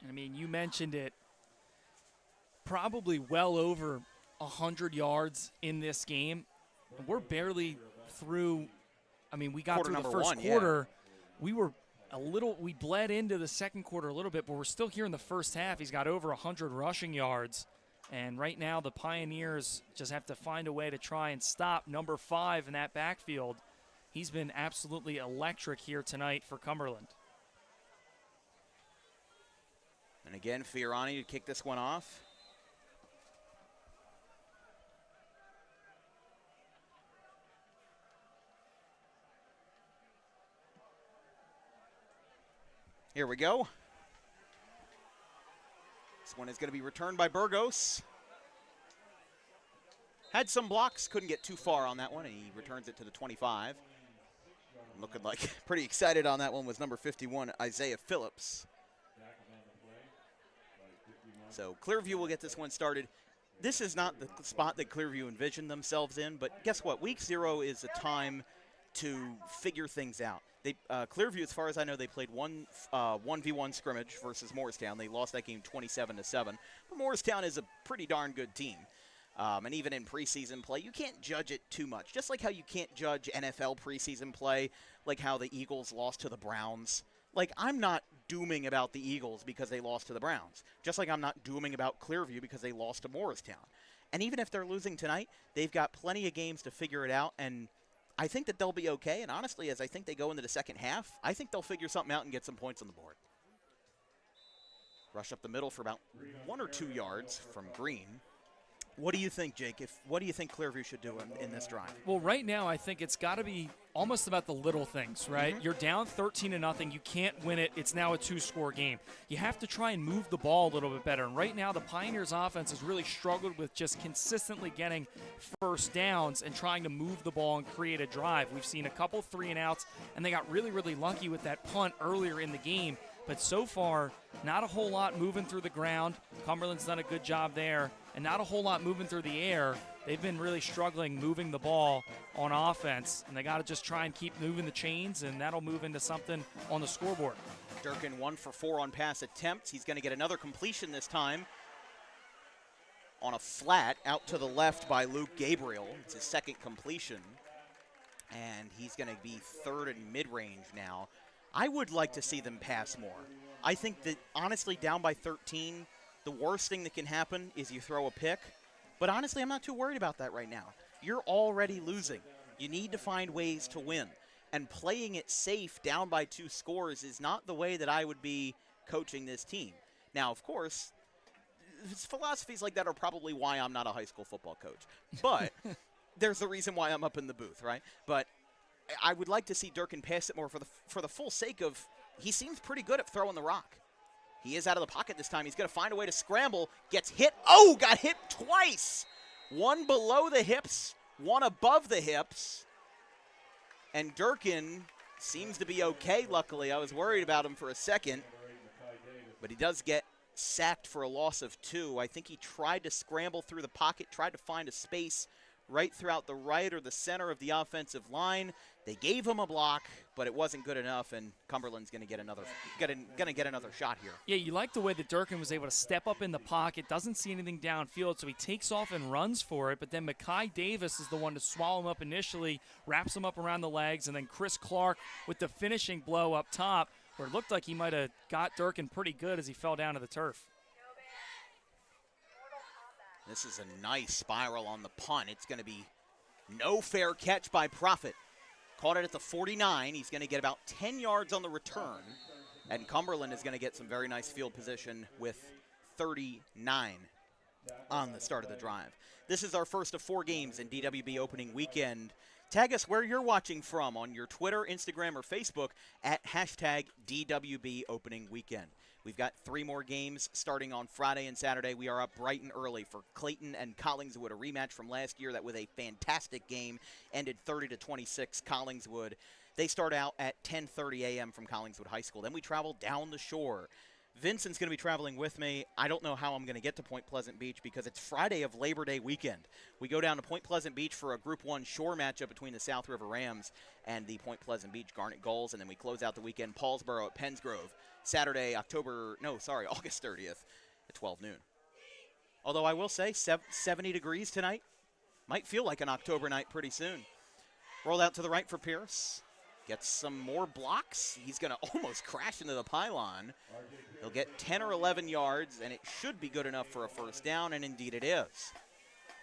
I mean, you mentioned it, probably well over 100 yards in this game. And we're barely through. I mean, we got through the first quarter. Yeah. We bled into the second quarter a little bit, but we're still here in the first half. He's got over 100 rushing yards. And right now the Pioneers just have to find a way to try and stop number 5 in that backfield. He's been absolutely electric here tonight for Cumberland. And again, Fiorani to kick this one off. Here we go. This one is going to be returned by Burgos. Had some blocks, couldn't get too far on that one, and he returns it to the 25. Looking like pretty excited on that one was number 51, Isaiah Phillips. So Clearview will get this one started. This is not the spot that Clearview envisioned themselves in, but guess what? Week 0 is a time to figure things out. Clearview, as far as I know, they played 1v1 scrimmage versus Morristown. They lost that game 27-7. But Morristown is a pretty darn good team. And even in preseason play, you can't judge it too much. Just like how you can't judge NFL preseason play, like how the Eagles lost to the Browns. Like, I'm not dooming about the Eagles because they lost to the Browns. Just like I'm not dooming about Clearview because they lost to Morristown. And even if they're losing tonight, they've got plenty of games to figure it out, and I think that they'll be okay. And honestly, as I think they go into the second half, I think they'll figure something out and get some points on the board. Rush up the middle for about 1 or 2 yards from Green. What do you think, Jake? What do you think Clearview should do in this drive? Well, right now I think it's got to be almost about the little things, right? Mm-hmm. You're down 13-0. You can't win it. It's now a 2-score game. You have to try and move the ball a little bit better. And right now the Pioneers offense has really struggled with just consistently getting first downs and trying to move the ball and create a drive. We've seen a couple 3-and-outs, and they got really, really lucky with that punt earlier in the game. But so far, not a whole lot moving through the ground. Cumberland's done a good job there. And not a whole lot moving through the air. They've been really struggling moving the ball on offense. And they got to just try and keep moving the chains, and that'll move into something on the scoreboard. Durkin 1 for 4 on pass attempts. He's going to get another completion this time on a flat out to the left by Luke Gabriel. It's his second completion. And he's going to be third and mid-range now. I would like to see them pass more. I think that, honestly, down by 13, the worst thing that can happen is you throw a pick. But honestly, I'm not too worried about that right now. You're already losing. You need to find ways to win. And playing it safe down by 2 scores is not the way that I would be coaching this team. Now, of course, philosophies like that are probably why I'm not a high school football coach. But there's a reason why I'm up in the booth, right? But I would like to see Durkin pass it more for the full sake of, he seems pretty good at throwing the rock. He is out of the pocket this time. He's going to find a way to scramble. Gets hit. Oh, got hit twice. One below the hips, one above the hips. And Durkin seems to be okay, luckily. I was worried about him for a second, but he does get sacked for a loss of 2. I think he tried to scramble through the pocket, tried to find a space right throughout the right or the center of the offensive line. They gave him a block, but it wasn't good enough, and Cumberland's going to get another shot here. Yeah, you like the way that Durkin was able to step up in the pocket, doesn't see anything downfield, so he takes off and runs for it, but then Mekhi Davis is the one to swallow him up initially, wraps him up around the legs, and then Chris Clark with the finishing blow up top, where it looked like he might have got Durkin pretty good as he fell down to the turf. This is a nice spiral on the punt. It's going to be no fair catch by Profit. Caught it at the 49. He's going to get about 10 yards on the return. And Cumberland is going to get some very nice field position with 39 on the start of the drive. This is our first of 4 games in DWB opening weekend. Tag us where you're watching from on your Twitter, Instagram, or Facebook at hashtag DWB opening weekend. We've got 3 more games starting on Friday and Saturday. We are up bright and early for Clayton and Collingswood, a rematch from last year that was a fantastic game, ended 30-26 Collingswood. They start out at 10:30 a.m. from Collingswood High School. Then we travel down the shore. Vincent's going to be traveling with me. I don't know how I'm going to get to Point Pleasant Beach because it's Friday of Labor Day weekend. We go down to Point Pleasant Beach for a Group 1 shore matchup between the South River Rams and the Point Pleasant Beach Garnet Gulls, and then we close out the weekend Paulsboro at Pennsgrove, Saturday, August 30th at 12 noon. Although I will say 70 degrees tonight. Might feel like an October night pretty soon. Roll out to the right for Pierce. Gets some more blocks. He's going to almost crash into the pylon. He'll get 10 or 11 yards, and it should be good enough for a first down, and indeed it is.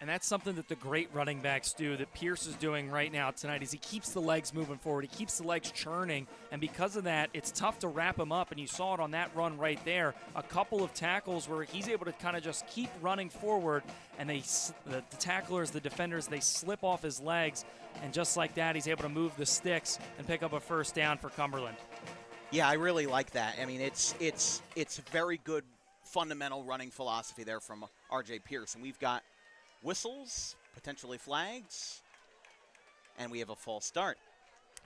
And that's something that the great running backs do, that Pierce is doing right now tonight, is he keeps the legs moving forward. He keeps the legs churning, and because of that, it's tough to wrap him up, and you saw it on that run right there. A couple of tackles where he's able to kind of just keep running forward, and the tacklers, the defenders, they slip off his legs, and just like that, he's able to move the sticks and pick up a first down for Cumberland. Yeah, I really like that. I mean, it's very good fundamental running philosophy there from R.J. Pierce, and we've got whistles, potentially flags, and we have a false start.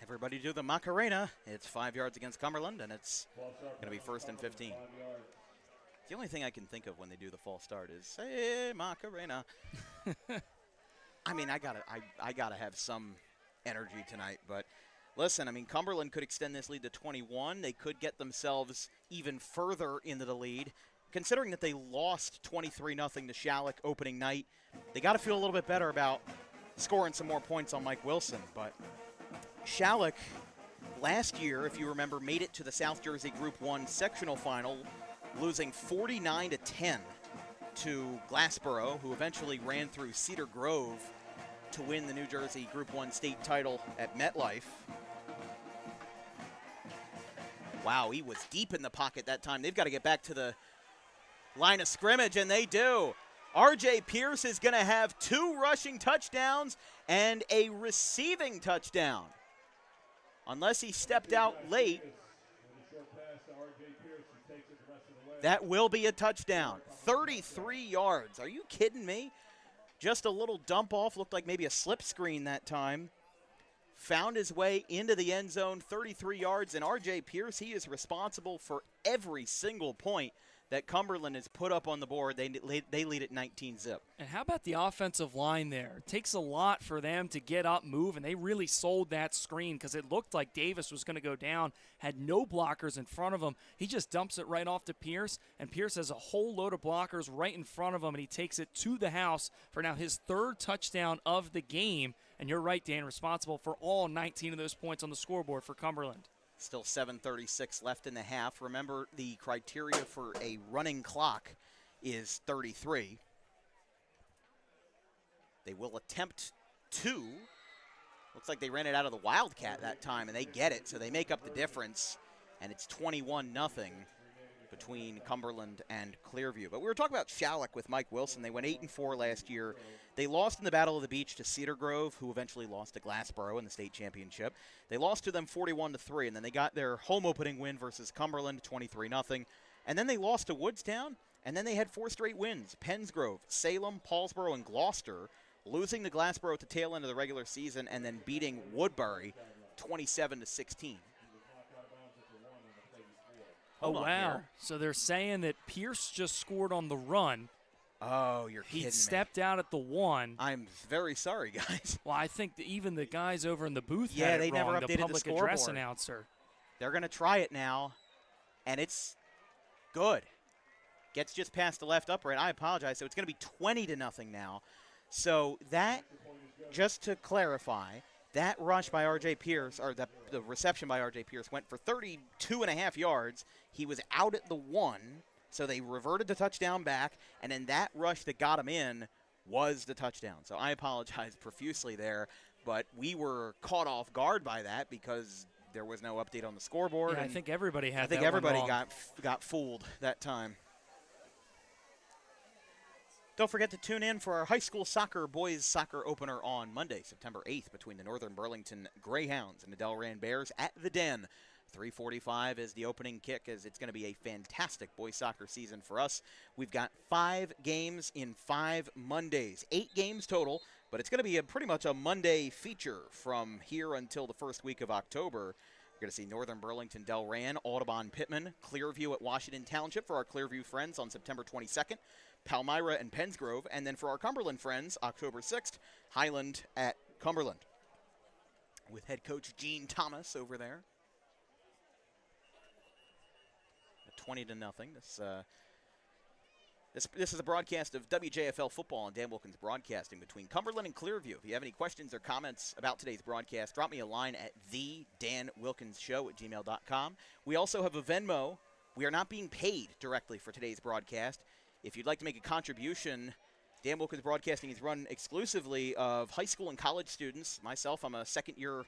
Everybody do the Macarena. It's 5 yards against Cumberland, and it's going to be 1st and 15. The only thing I can think of when they do the false start is, hey, Macarena. I mean, I gotta have some energy tonight, but listen, I mean, Cumberland could extend this lead to 21. They could get themselves even further into the lead. Considering that they lost 23-0 to Shalleck opening night, they got to feel a little bit better about scoring some more points on Mike Wilson. But Shalleck, last year, if you remember, made it to the South Jersey Group 1 sectional final, losing 49-10 to Glassboro, who eventually ran through Cedar Grove to win the New Jersey Group 1 state title at MetLife. Wow, he was deep in the pocket that time. They've got to get back to the line of scrimmage, and they do. R.J. Pierce is going to have 2 rushing touchdowns and a receiving touchdown. Unless he stepped out late, that will be a touchdown. 33 yards. Are you kidding me? Just a little dump off. Looked like maybe a slip screen that time. Found his way into the end zone, 33 yards. And R.J. Pierce, he is responsible for every single point that Cumberland has put up on the board. They lead at 19-zip. And how about the offensive line there? It takes a lot for them to get up, move, and they really sold that screen because it looked like Davis was going to go down, had no blockers in front of him. He just dumps it right off to Pierce, and Pierce has a whole load of blockers right in front of him, and he takes it to the house for now his 3rd touchdown of the game. And you're right, Dan, responsible for all 19 of those points on the scoreboard for Cumberland. Still 7:36 left in the half. Remember, the criteria for a running clock is 33. They will attempt 2. Looks like they ran it out of the Wildcat that time, and they get it, so they make up the difference, and it's 21-0 between Cumberland and Clearview. But we were talking about Shalleck with Mike Wilson. They went 8-4 last year. They lost in the Battle of the Beach to Cedar Grove, who eventually lost to Glassboro in the state championship. They lost to them 41-3, and then they got their home opening win versus Cumberland, 23-0. And then they lost to Woodstown, and then they had 4 straight wins: Pennsgrove, Salem, Paulsboro, and Gloucester, losing to Glassboro at the tail end of the regular season and then beating Woodbury 27-16. Oh, Hold on wow. here. So they're saying that Pierce just scored on the run. Oh, you're kidding me. He stepped out at the 1. I'm very sorry, guys. Well, I think that even the guys over in the booth Yeah, had they it never wrong, updated the the public address scoreboard. announcer. They're going to try it now, and it's good. Gets just past the left upright. I apologize. So it's going to be 20-0 now. So that, just to clarify, that rush by R.J. Pierce, or the reception by R.J. Pierce, went for 32.5 yards. He was out at the 1, so they reverted the touchdown back, and then that rush that got him in was the touchdown. So I apologize profusely there, but we were caught off guard by that because there was no update on the scoreboard. Yeah, I think everybody had I think that everybody one wrong. got fooled that time. Don't forget to tune in for our high school soccer boys soccer opener on Monday, September 8th, between the Northern Burlington Greyhounds and the Delran Bears at the Den. 3:45 is the opening kick, as it's going to be a fantastic boys soccer season for us. We've got 5 games in 5 Mondays, 8 games total, but it's going to be pretty much a Monday feature from here until the first week of October. You're going to see Northern Burlington, Delran, Audubon, Pittman, Clearview at Washington Township for our Clearview friends on September 22nd. Palmyra and Pennsgrove, and then for our Cumberland friends, October 6th, Highland at Cumberland, with head coach Gene Thomas over there. 20-0. This is a broadcast of WJFL football on Dan Wilkins Broadcasting between Cumberland and Clearview. If you have any questions or comments about today's broadcast, drop me a line at thedanwilkinsshow@gmail.com. We also have a Venmo. We are not being paid directly for today's broadcast. If you'd like to make a contribution, Dan Wilkins Broadcasting is run exclusively of high school and college students. Myself, I'm a second-year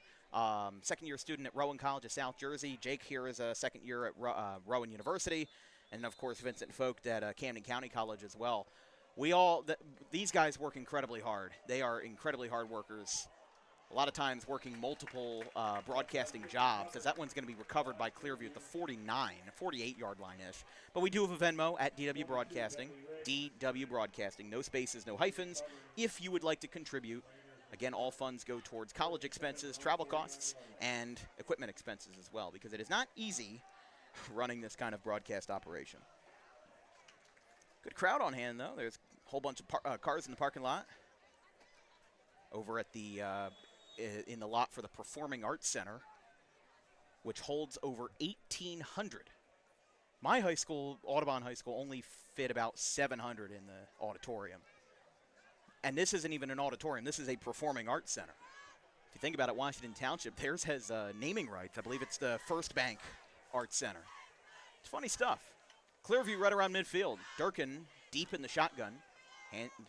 student at Rowan College of South Jersey. Jake here is a second year at Rowan University. And, of course, Vincent Folk at Camden County College as well. These guys work incredibly hard. They are incredibly hard workers. A lot of times working multiple broadcasting jobs, as that one's going to be recovered by Clearview at the 48-yard line-ish. But we do have a Venmo at DW Broadcasting, DW Broadcasting. No spaces, no hyphens. If you would like to contribute, again, all funds go towards college expenses, travel costs, and equipment expenses as well, because it is not easy running this kind of broadcast operation. Good crowd on hand, though. There's a whole bunch of cars in the parking lot. Over at the in the lot for the Performing Arts Center, which holds over 1,800. My high school, Audubon High School, only fit about 700 in the auditorium. And this isn't even an auditorium. This is a Performing Arts Center. If you think about it, Washington Township, theirs has naming rights. I believe it's the First Bank Arts Center. It's funny stuff. Clearview right around midfield. Durkin deep in the shotgun.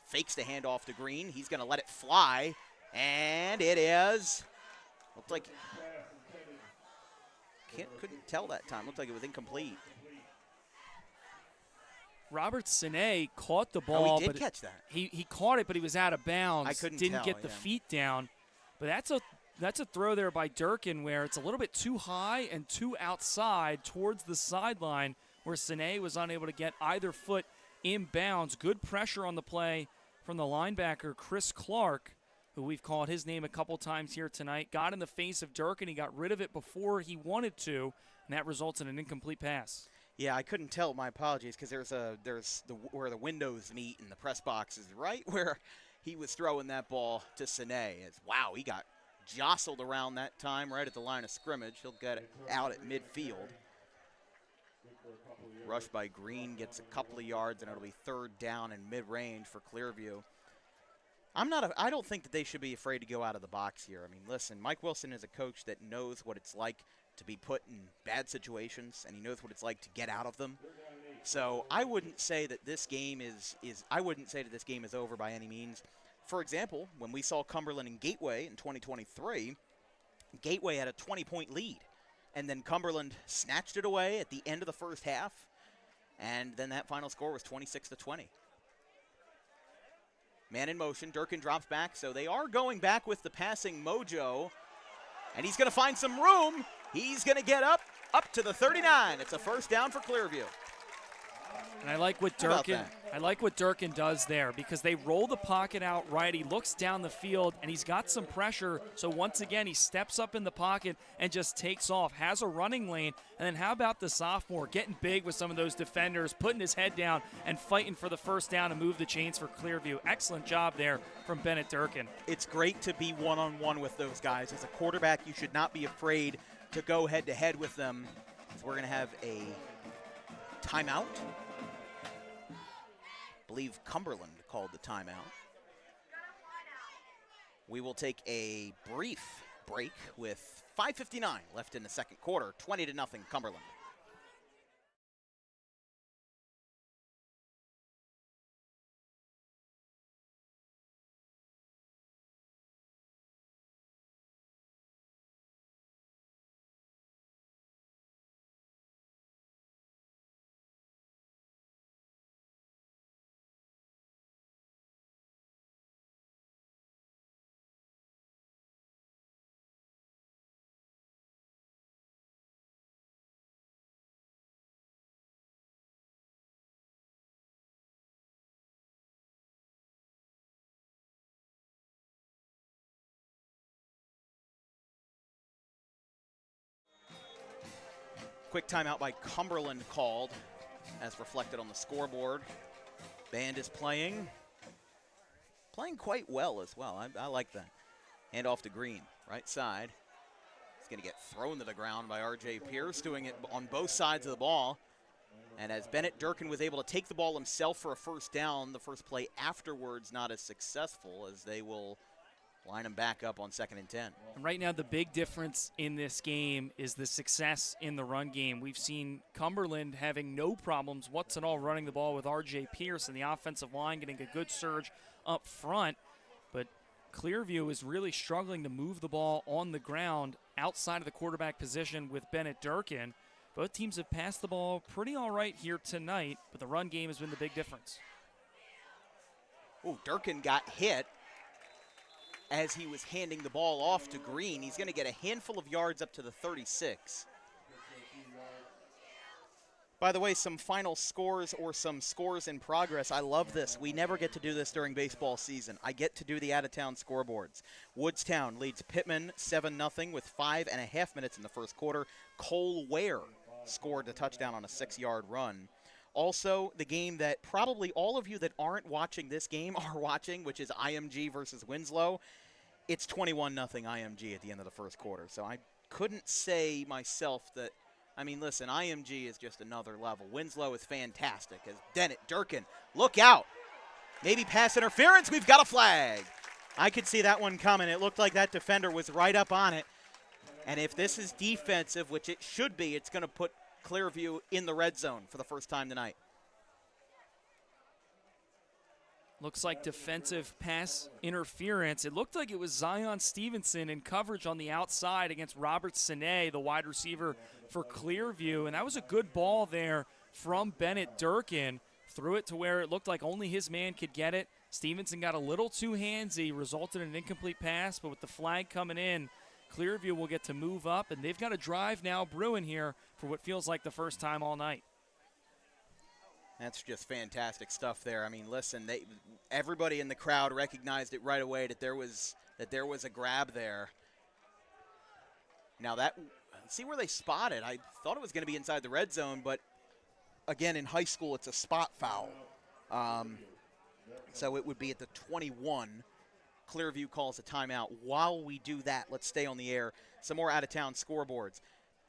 Fakes the handoff to Green. He's going to let it fly. And it is. Looked like. Couldn't tell that time. Looked like it was incomplete. Robert Sine caught the ball. Oh, he did catch that. He caught it, but he was out of bounds. I couldn't Didn't tell, get the yeah. feet down. But that's a throw there by Durkin where it's a little bit too high and too outside towards the sideline where Sine was unable to get either foot in bounds. Good pressure on the play from the linebacker, Chris Clark, who we've called his name a couple times here tonight. Got in the face of Durkin. He got rid of it before he wanted to, and that results in an incomplete pass. Yeah, I couldn't tell. My apologies, because there's where the windows meet and the press box is right where he was throwing that ball to Sine. Wow, he got jostled around that time right at the line of scrimmage. He'll get it out at midfield. Rush by Green gets a couple of yards, and it'll be 3rd down and mid-range for Clearview. I don't think that they should be afraid to go out of the box here. I mean, listen, Mike Wilson is a coach that knows what it's like to be put in bad situations, and he knows what it's like to get out of them. So I wouldn't say that this game is over by any means. For example, when we saw Cumberland and Gateway in 2023, Gateway had a 20-point lead, and then Cumberland snatched it away at the end of the first half, and then that final score was 26-20. Man in motion, Durkin drops back, so they are going back with the passing mojo, and he's going to find some room. He's going to get up to the 39. It's a 1st down for Clearview. And I like what How about Durkin. that? I like what Durkin does there because they roll the pocket out right. He looks down the field, and he's got some pressure. So once again, he steps up in the pocket and just takes off, has a running lane. And then how about the sophomore getting big with some of those defenders, putting his head down and fighting for the first down and move the chains for Clearview. Excellent job there from Bennett Durkin. It's great to be one-on-one with those guys. As a quarterback, you should not be afraid to go head-to-head with them. So we're going to have a timeout. I believe Cumberland called the timeout. We will take a brief break with 5:59 left in the second quarter, 20-0 Cumberland. Quick timeout by Cumberland called, as reflected on the scoreboard. Band is playing quite well as well. I like that. Hand off to Green, right side. He's going to get thrown to the ground by R.J. Pierce, doing it on both sides of the ball. And as Bennett Durkin was able to take the ball himself for a first down, the first play afterwards not as successful, as they will line him back up on 2nd and 10. Right now, the big difference in this game is the success in the run game. We've seen Cumberland having no problems what's and all running the ball with R.J. Pierce and the offensive line getting a good surge up front. But Clearview is really struggling to move the ball on the ground outside of the quarterback position with Bennett Durkin. Both teams have passed the ball pretty all right here tonight, but the run game has been the big difference. Oh, Durkin got hit as he was handing the ball off to Green. He's going to get a handful of yards up to the 36. By the way, some final scores or some scores in progress. I love this. We never get to do this during baseball season. I get to do the out-of-town scoreboards. Woodstown leads Pittman 7-0 with 5.5 minutes in the first quarter. Cole Ware scored a touchdown on a 6-yard run. Also, the game that probably all of you that aren't watching this game are watching, which is IMG versus Winslow. It's 21-0 IMG at the end of the first quarter. So I couldn't say myself that, I mean, listen, IMG is just another level. Winslow is fantastic. As Bennett Durkin, look out. Maybe pass interference. We've got a flag. I could see that one coming. It looked like that defender was right up on it. And if this is defensive, which it should be, it's going to put Clearview in the red zone for the first time tonight. Looks like defensive pass interference. It looked like it was Zion Stevenson in coverage on the outside against Robert Sine, the wide receiver for Clearview. And that was a good ball there from Bennett Durkin. Threw it to where it looked like only his man could get it. Stevenson got a little too handsy, resulted in an incomplete pass, but with the flag coming in, Clearview will get to move up, and they've got a drive now brewing here for what feels like the first time all night. That's just fantastic stuff there. I mean, listen, everybody in the crowd recognized it right away that there was a grab there. Now see where they spot it. I thought it was going to be inside the red zone, but again, in high school, it's a spot foul. So it would be at the 21. Clearview calls a timeout. While we do that, let's stay on the air. Some more out-of-town scoreboards.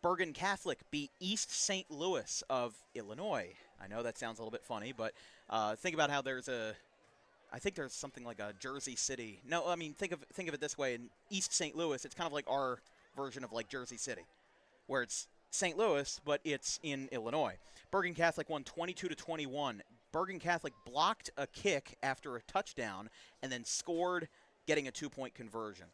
Bergen Catholic beat East St. Louis of Illinois. I know that sounds a little bit funny, but think about how I think there's something like a Jersey City. No, I mean, think of it this way. In East St. Louis, it's kind of like our version of like Jersey City, where it's St. Louis, but it's in Illinois. Bergen Catholic won 22-21. Bergen Catholic blocked a kick after a touchdown and then scored, getting a 2-point conversion.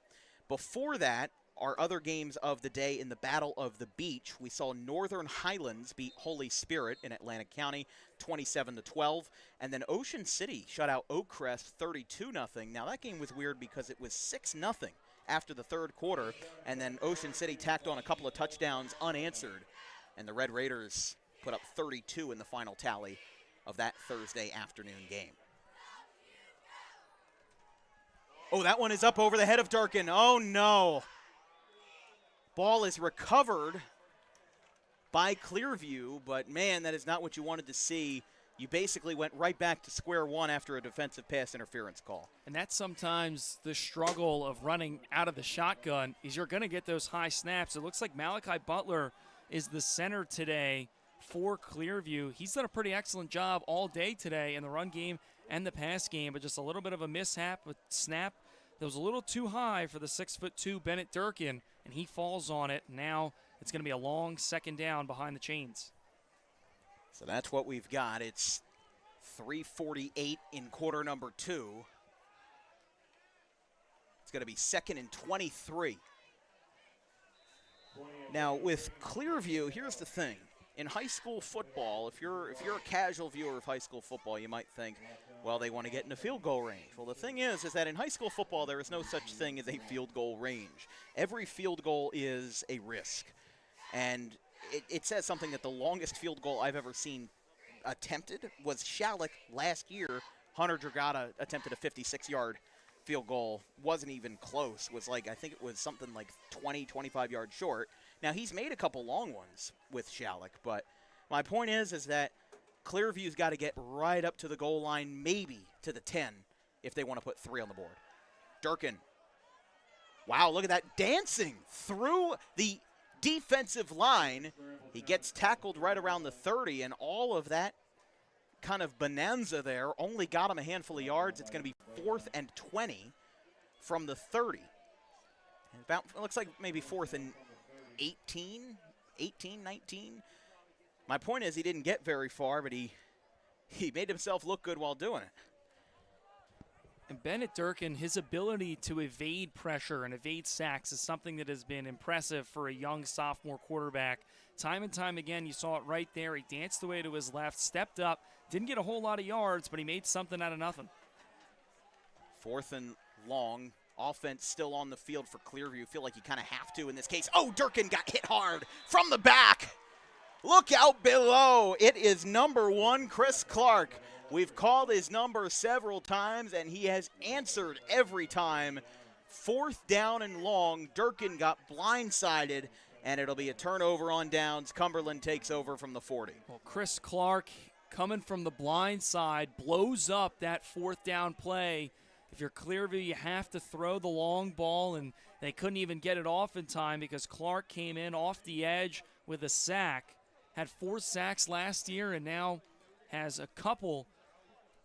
Before that, our other games of the day in the Battle of the Beach, we saw Northern Highlands beat Holy Spirit in Atlantic County 27-12, and then Ocean City shut out Oak Crest 32-0. Now that game was weird because it was 6-0 after the third quarter, and then Ocean City tacked on a couple of touchdowns unanswered, and the Red Raiders put up 32 in the final tally of that Thursday afternoon game. Oh, that one is up over the head of Durkin. Oh, no. Ball is recovered by Clearview, but, man, that is not what you wanted to see. You basically went right back to square one after a defensive pass interference call. And that's sometimes the struggle of running out of the shotgun is you're going to get those high snaps. It looks like Malachi Butler is the center today for Clearview. He's done a pretty excellent job all day today in the run game and the pass game, but just a little bit of a mishap with snap that was a little too high for the 6'2" Bennett Durkin, and he falls on it. Now it's going to be a long second down behind the chains. So that's what we've got. It's 3:48 in quarter number 2. It's going to be 2nd and 23. Now with Clearview, here's the thing. In high school football, if you're a casual viewer of high school football, you might think, well, they want to get into field goal range. Well, the thing is that in high school football, there is no such thing as a field goal range. Every field goal is a risk. And it says something that the longest field goal I've ever seen attempted was Shalleck last year. Hunter Dragata attempted a 56-yard field goal. Wasn't even close. Was like, I think it was something like 20, 25 yards short. Now, he's made a couple long ones with Shalleck, but my point is that Clearview's got to get right up to the goal line, maybe to the 10, if they want to put 3 on the board. Durkin. Wow, look at that, dancing through the defensive line. He gets tackled right around the 30, and all of that kind of bonanza there only got him a handful of yards. It's going to be 4th and 20 from the 30. And about, it looks like maybe 4th and 18, 19. My point is he didn't get very far, but he made himself look good while doing it. And Bennett Durkin, his ability to evade pressure and evade sacks is something that has been impressive for a young sophomore quarterback. Time and time again, you saw it right there. He danced away to his left, stepped up, didn't get a whole lot of yards, but he made something out of nothing. 4th and long. Offense still on the field for Clearview. Feel like you kind of have to in this case. Oh, Durkin got hit hard from the back. Look out below. It is number 1, Chris Clark. We've called his number several times, and he has answered every time. 4th down and long. Durkin got blindsided, and it'll be a turnover on downs. Cumberland takes over from the 40. Well, Chris Clark, coming from the blind side, blows up that 4th down play. If you're Clearview, you have to throw the long ball, and they couldn't even get it off in time because Clark came in off the edge with a sack. Had 4 sacks last year and now has a couple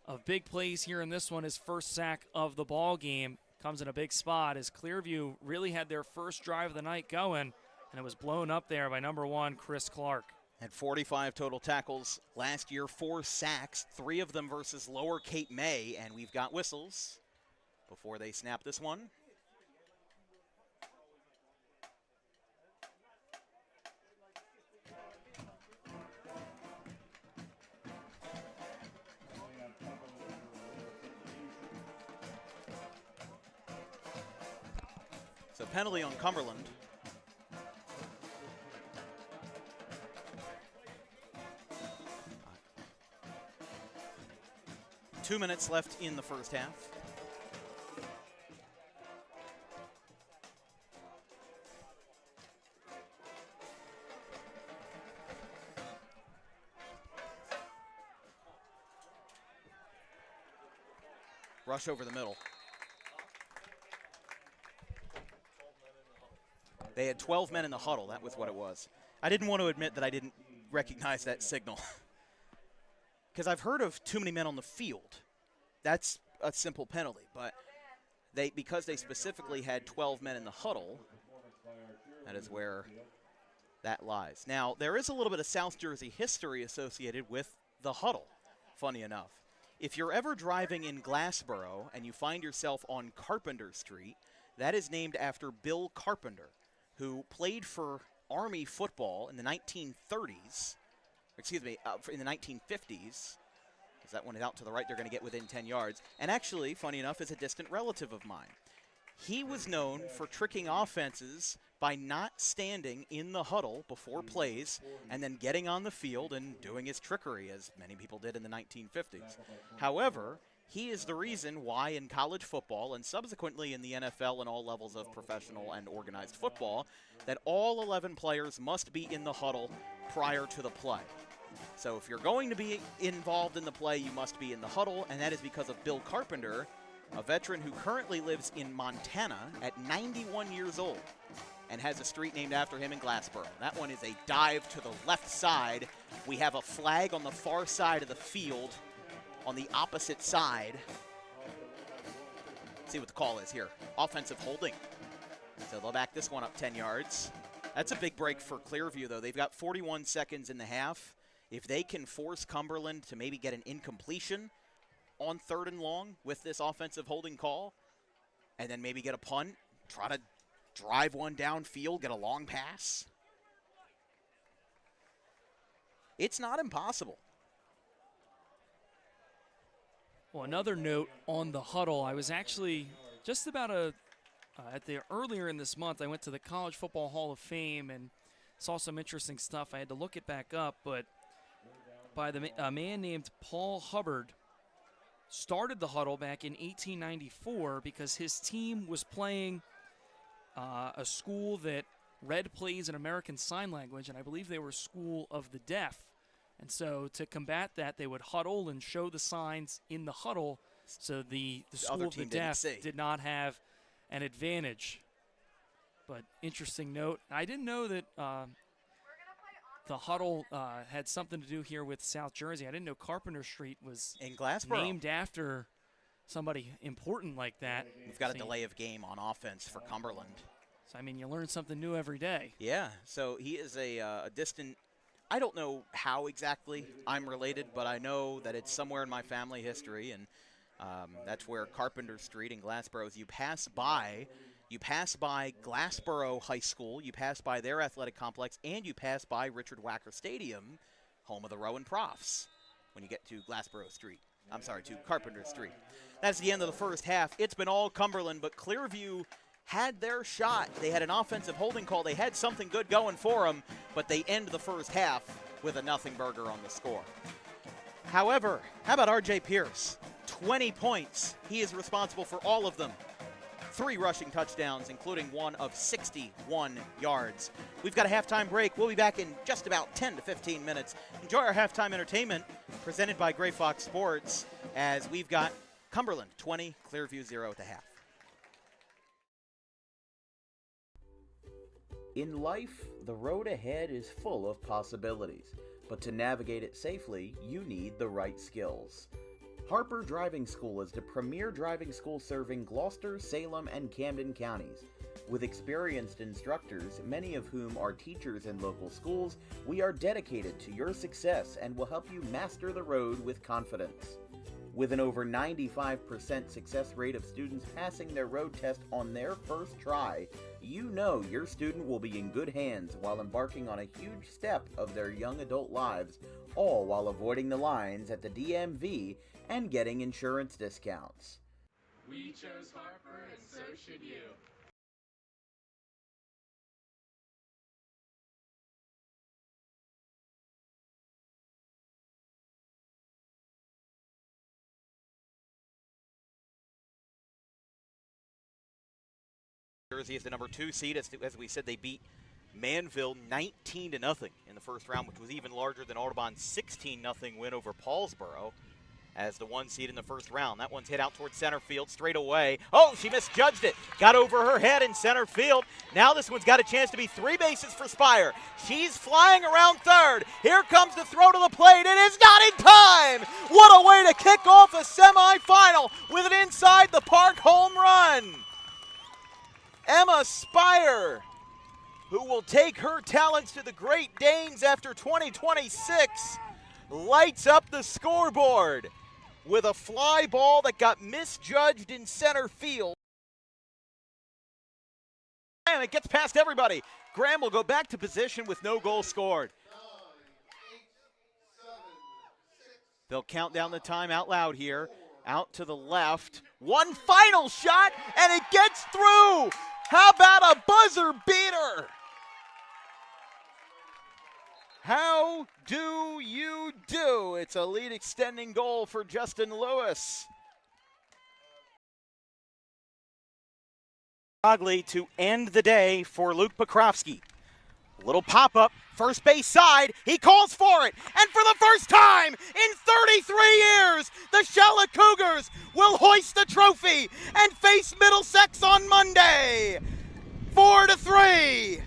of big plays here in this one. His first sack of the ball game comes in a big spot as Clearview really had their first drive of the night going, and it was blown up there by number 1, Chris Clark. Had 45 total tackles last year, 4 sacks, 3 of them versus Lower Cape May, and we've got whistles before they snap this one. So penalty on Cumberland. Two minutes left in the first half. Rush over the middle. They had 12 men in the huddle. That was what it was. I didn't want to admit that I didn't recognize that signal. Because I've heard of too many men on the field. That's a simple penalty. But because they specifically had 12 men in the huddle, that is where that lies. Now, there is a little bit of South Jersey history associated with the huddle, funny enough. If you're ever driving in Glassboro and you find yourself on Carpenter Street, that is named after Bill Carpenter, who played for Army football in the 1930s, in the 1950s, because that one is out to the right, they're going to get within 10 yards, and actually, funny enough, is a distant relative of mine. he was known for tricking offenses by not standing in the huddle before plays and then getting on the field and doing his trickery, as many people did in the 1950s. However, he is the reason why in college football and subsequently in the NFL and all levels of professional and organized football that all 11 players must be in the huddle prior to the play. So if you're going to be involved in the play, you must be in the huddle, and that is because of Bill Carpenter, a veteran who currently lives in Montana at 91 years old and has a street named after him in Glassboro. That one is a dive to the left side. We have a flag on the far side of the field on the opposite side. Let's see what the call is here. Offensive holding. So they'll back this one up 10 yards. That's a big break for Clearview, though. They've got 41 seconds in the half. If they can force Cumberland to maybe get an incompletion on 3rd and long with this offensive holding call, and then maybe get a punt, try to drive one downfield, get a long pass, it's not impossible. Well, another note on the huddle, I was actually just about earlier in this month, I went to the College Football Hall of Fame and saw some interesting stuff. I had to look it back up, but by a man named Paul Hubbard started the huddle back in 1894 because his team was playing a school that read plays in American Sign Language, and I believe they were School of the Deaf. And so to combat that, they would huddle and show the signs in the huddle so the School of the Deaf did not have an advantage. But interesting note. I didn't know that the huddle had something to do here with South Jersey. I didn't know Carpenter Street was in Glassboro named after somebody important like that. We've got a delay of game on offense for Cumberland. So, I mean, you learn something new every day. Yeah, so he is a distant, I don't know how exactly I'm related, but I know that it's somewhere in my family history, and that's where Carpenter Street in Glassboro is. You pass by Glassboro High School, you pass by their athletic complex, and you pass by Richard Wacker Stadium, home of the Rowan Profs, when you get to to Carpenter Street. That's the end of the first half. It's been all Cumberland, but Clearview had their shot. They had an offensive holding call. They had something good going for them, but they end the first half with a nothing burger on the score. However, how about R.J. Pierce? 20 points. He is responsible for all of them. 3 rushing touchdowns, including one of 61 yards. We've got a halftime break. We'll be back in just about 10 to 15 minutes. Enjoy our halftime entertainment presented by Gray Fox Sports as we've got Cumberland 20, Clearview 0 at the half. In life, the road ahead is full of possibilities, but to navigate it safely, you need the right skills. Harper Driving School is the premier driving school serving Gloucester, Salem, and Camden counties. With experienced instructors, many of whom are teachers in local schools, we are dedicated to your success and will help you master the road with confidence. With an over 95% success rate of students passing their road test on their first try, you know your student will be in good hands while embarking on a huge step of their young adult lives, all while avoiding the lines at the DMV and getting insurance discounts. We chose Harper, and so should you. Jersey is the number 2 seed. As we said, they beat Manville 19-0 in the first round, which was even larger than Audubon's 16-0 win over Paulsboro as the 1 seed in the first round. That one's hit out towards center field straight away. Oh, she misjudged it. Got over her head in center field. Now this one's got a chance to be 3 bases for Spire. She's flying around third. Here comes the throw to the plate. It is not in time. What a way to kick off a semifinal with an inside the park home run. Emma Spire, who will take her talents to the Great Danes after 2026, lights up the scoreboard with a fly ball that got misjudged in center field. And it gets past everybody. Graham will go back to position with no goal scored. They'll count down the time out loud here. Out to the left. One final shot, and it gets through. How about a buzzer beater? How do you do? It's a lead extending goal for Justin Lewis. Ogley to end the day for Luke Pokrovsky. Little pop-up, first base side, he calls for it, and for the first time in 33 years, the Charlotte Cougars will hoist the trophy and face Middlesex on Monday. 4-3,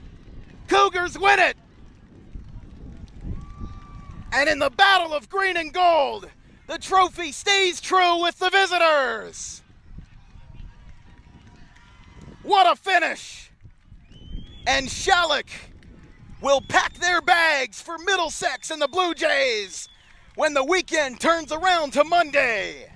Cougars win it. And in the battle of green and gold, the trophy stays true with the visitors. What a finish! And Shalleck will pack their bags for Middlesex and the Blue Jays when the weekend turns around to Monday.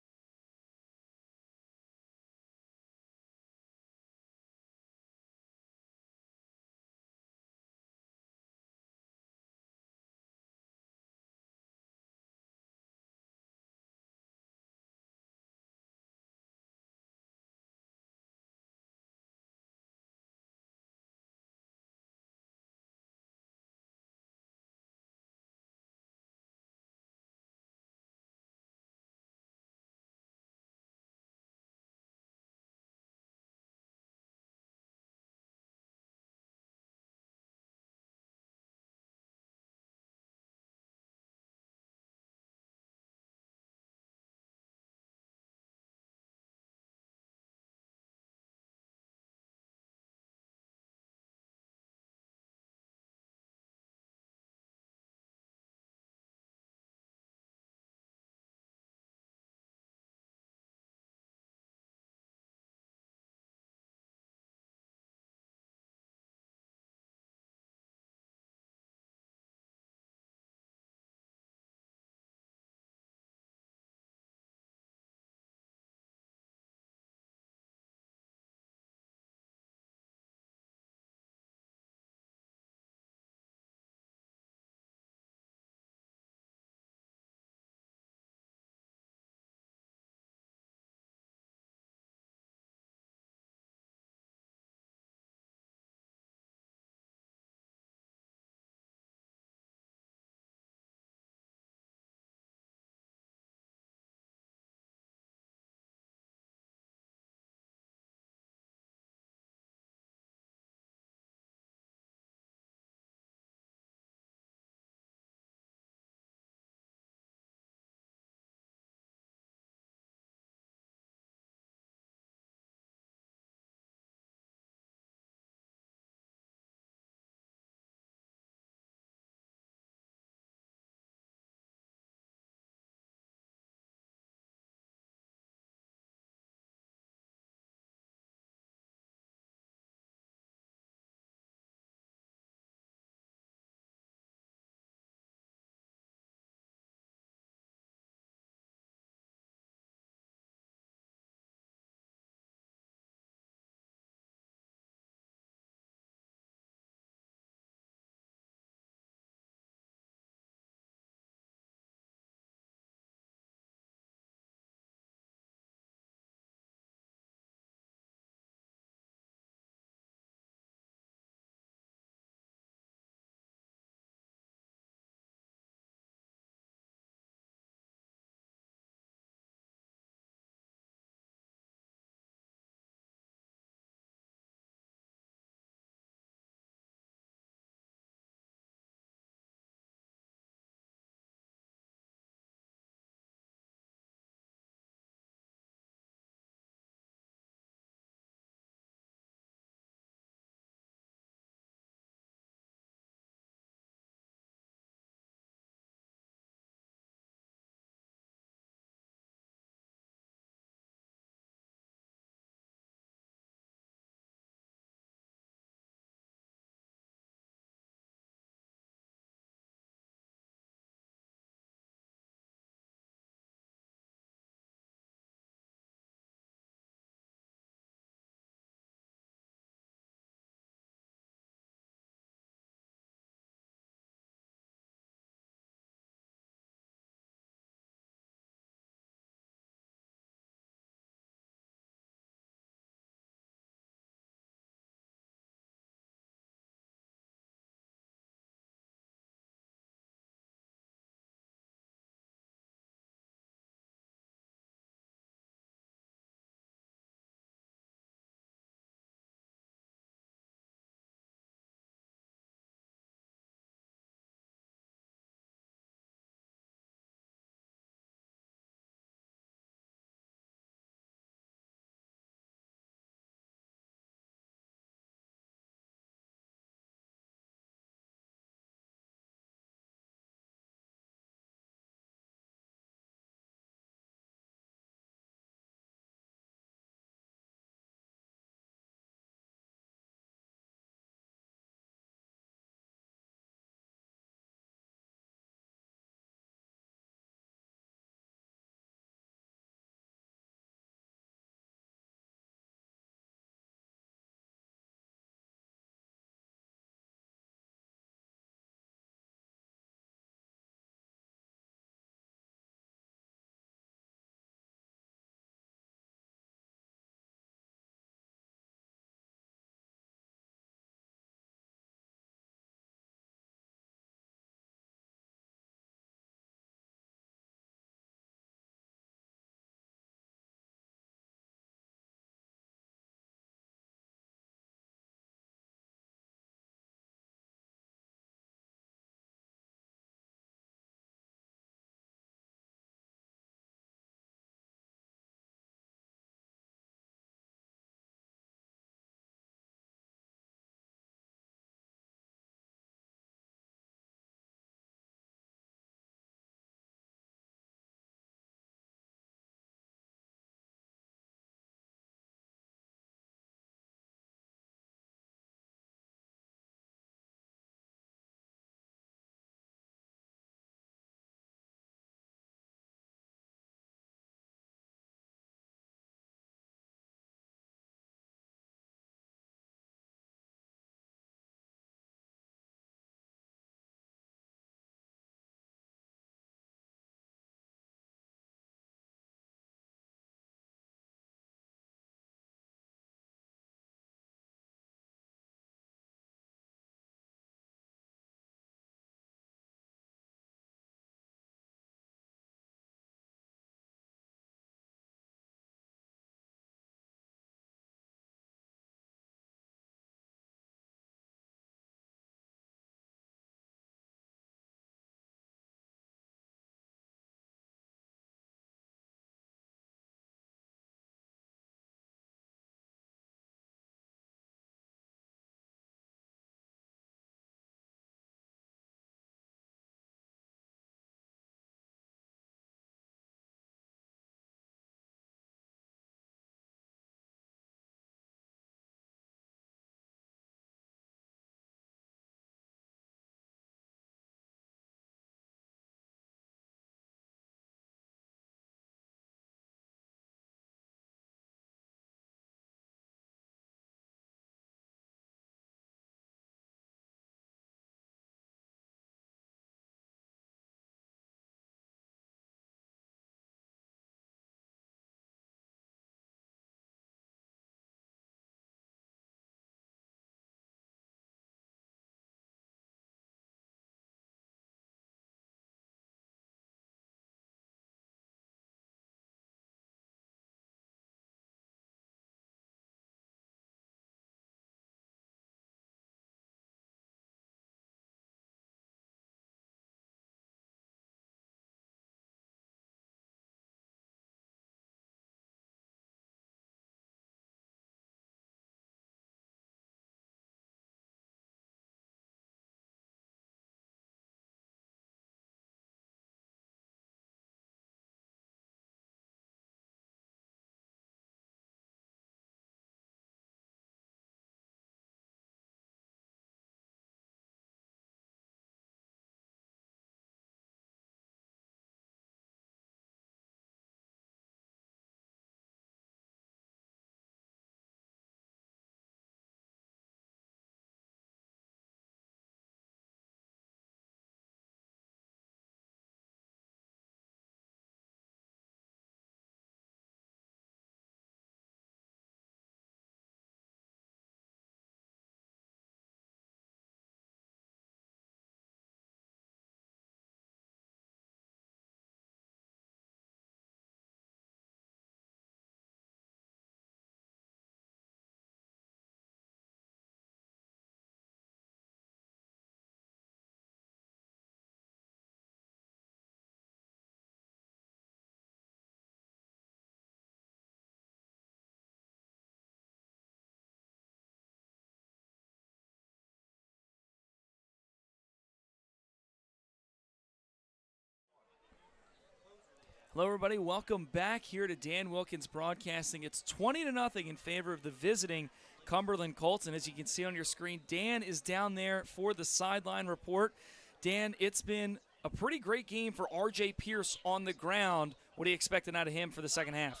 Hello, everybody. Welcome back here to Dan Wilkins Broadcasting. It's 20-0 in favor of the visiting Cumberland Colts, and as you can see on your screen, Dan is down there for the sideline report. Dan, it's been a pretty great game for R.J. Pierce on the ground. What are you expecting out of him for the second half?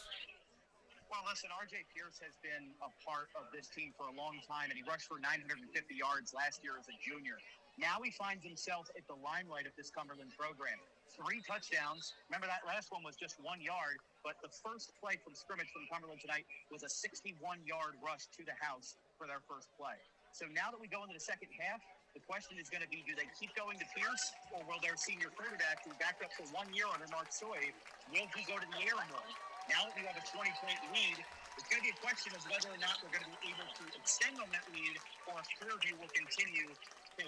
Well, listen, R.J. Pierce has been a part of this team for a long time, and he rushed for 950 yards last year as a junior. Now he finds himself at the limelight of this Cumberland program. 3 touchdowns. Remember, that last one was just 1 yard, but the first play from scrimmage from Cumberland tonight was a 61-yard rush to the house for their first play. So now that we go into the second half, the question is going to be, do they keep going to Pierce, or will their senior quarterback, who backed up for 1 year under Mark Soy, will he go to the air more? Now that we have a 20-point lead, it's going to be a question of whether or not we're going to be able to extend on that lead, or if Clearview will continue to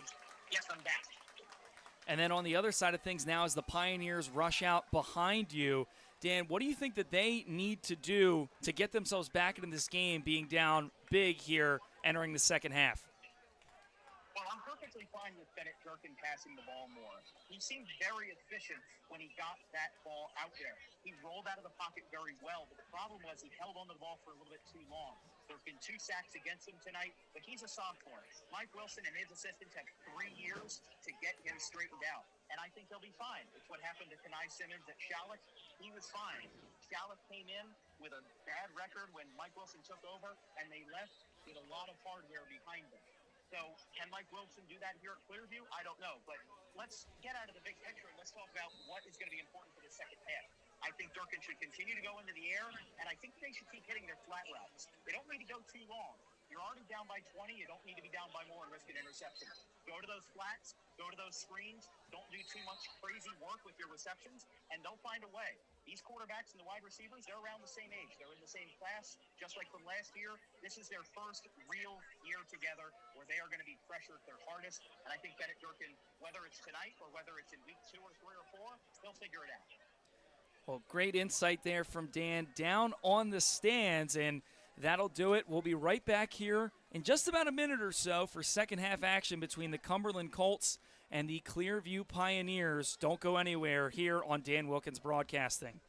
get them back. And then on the other side of things now, as the Pioneers rush out behind you, Dan, what do you think that they need to do to get themselves back into this game, being down big here entering the second half? Well, I'm perfectly fine with Bennett Durkin passing the ball more. He seemed very efficient when he got that ball out there. He rolled out of the pocket very well, but the problem was he held onto the ball for a little bit too long. There have been 2 sacks against him tonight, but he's a sophomore. Mike Wilson and his assistants have 3 years to get him straightened out, and I think he'll be fine. It's what happened to Kenai Simmons at Shalleck. He was fine. Shalleck came in with a bad record when Mike Wilson took over, and they left with a lot of hardware behind them. So can Mike Wilson do that here at Clearview? I don't know, but let's get out of the big picture and let's talk about what is going to be important for the second half. I think Durkin should continue to go into the air, and I think they should keep hitting their flat routes. They don't need to go too long. You're already down by 20. You don't need to be down by more and risk an interception. Go to those flats. Go to those screens. Don't do too much crazy work with your receptions, and they'll find a way. These quarterbacks and the wide receivers, they're around the same age. They're in the same class, just like from last year. This is their first real year together where they are going to be pressured their hardest, and I think Bennett Durkin, whether it's tonight or whether it's in week 2 or 3 or 4, they'll figure it out. Well, great insight there from Dan down on the stands, and that'll do it. We'll be right back here in just about a minute or so for second half action between the Cumberland Colts and the Clearview Pioneers. Don't go anywhere here on Dan Wilkins Broadcasting.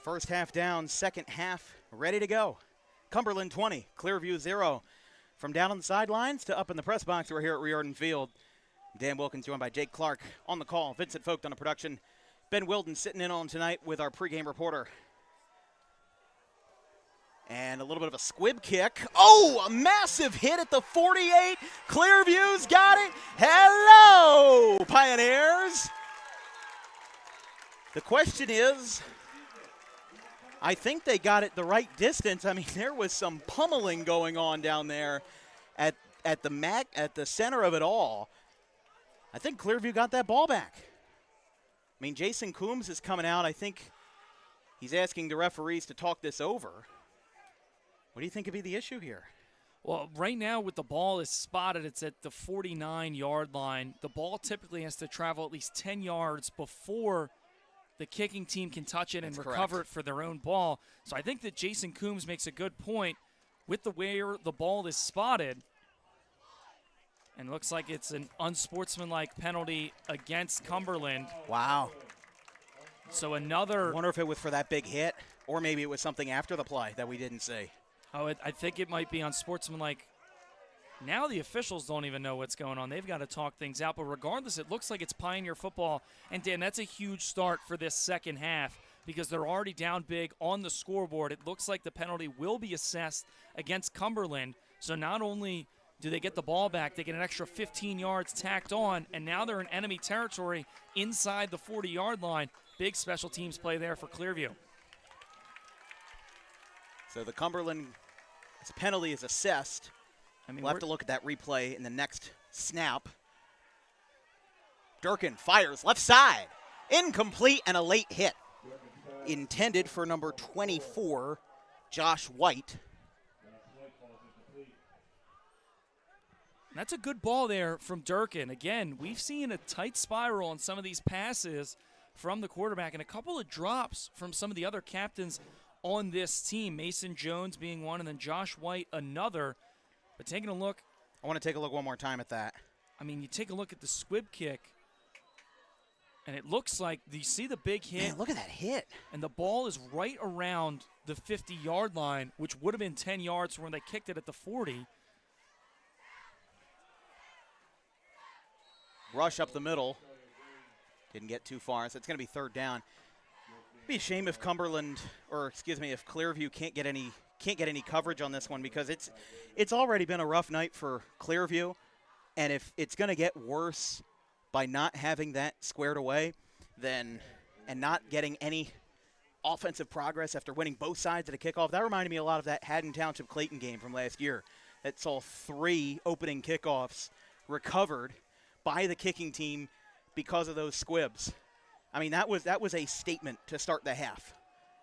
First half down, second half ready to go. Cumberland 20, Clearview 0. From down on the sidelines to up in the press box, we're here at Riordan Field. Dan Wilkins joined by Jake Clark on the call. Vincent Vogt on the production. Ben Wilden sitting in on tonight with our pregame reporter. And a little bit of a squib kick. Oh, a massive hit at the 48. Clearview's got it. Hello, Pioneers. The question is, I think they got it the right distance. I mean, there was some pummeling going on down there at the center of it all. I think Clearview got that ball back. I mean, Jason Coombs is coming out. I think he's asking the referees to talk this over. What do you think could be the issue here? Well, right now with the ball is spotted, it's at the 49-yard line. The ball typically has to travel at least 10 yards before the kicking team can touch it and recover it for their own ball. So I think that Jason Coombs makes a good point with the where the ball is spotted. And looks like it's an unsportsmanlike penalty against Cumberland. Wow. So another. I wonder if it was for that big hit, or maybe it was something after the play that we didn't see. Oh, I think it might be unsportsmanlike. Now the officials don't even know what's going on. They've got to talk things out. But regardless, it looks like it's Pioneer football. And, Dan, that's a huge start for this second half because they're already down big on the scoreboard. It looks like the penalty will be assessed against Cumberland. So not only do they get the ball back, they get an extra 15 yards tacked on, and now they're in enemy territory inside the 40-yard line. Big special teams play there for Clearview. So the Cumberland penalty is assessed. We'll have to look at that replay in the next snap. Durkin fires left side. Incomplete and a late hit. Intended for number 24, Josh White. That's a good ball there from Durkin. Again, we've seen a tight spiral on some of these passes from the quarterback and a couple of drops from some of the other captains on this team. Mason Jones being one and then Josh White another. But taking a look. I want to take a look one more time at that. I mean, you take a look at the squib kick, and it looks like, do you see the big hit? Man, look at that hit. And the ball is right around the 50-yard line, which would have been 10 yards from when they kicked it at the 40. Rush up the middle. Didn't get too far, so it's going to be third down. It'd be a shame if if Clearview can't get any coverage on this one because it's already been a rough night for Clearview, and if it's going to get worse by not having that squared away, and not getting any offensive progress after winning both sides of the kickoff, that reminded me a lot of that Haddon Township Clayton game from last year. That saw 3 opening kickoffs recovered by the kicking team because of those squibs. I mean, that was a statement to start the half,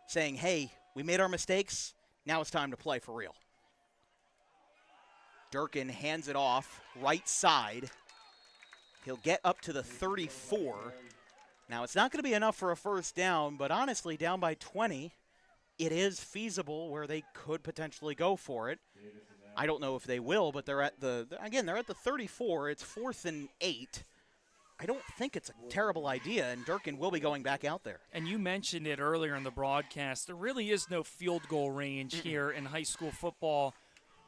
saying, hey, we made our mistakes, now it's time to play for real. Durkin hands it off, right side. He'll get up to the 34. Now, it's not going to be enough for a first down, but honestly, down by 20, it is feasible where they could potentially go for it. I don't know if they will, but they're at the 34. It's 4th and 8. I don't think it's a terrible idea, and Durkin will be going back out there. And you mentioned it earlier in the broadcast. There really is no field goal range here in high school football.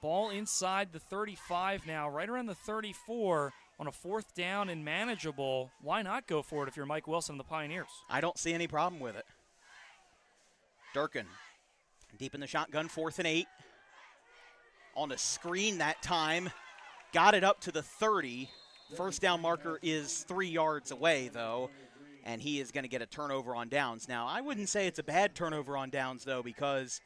Ball inside the 35 now, right around the 34 on a 4th down and manageable. Why not go for it if you're Mike Wilson and the Pioneers? I don't see any problem with it. Durkin deep in the shotgun, 4th and 8. On a screen that time, got it up to the 30. First down marker is 3 yards away, though, and he is going to get a turnover on downs. Now, I wouldn't say it's a bad turnover on downs, though, because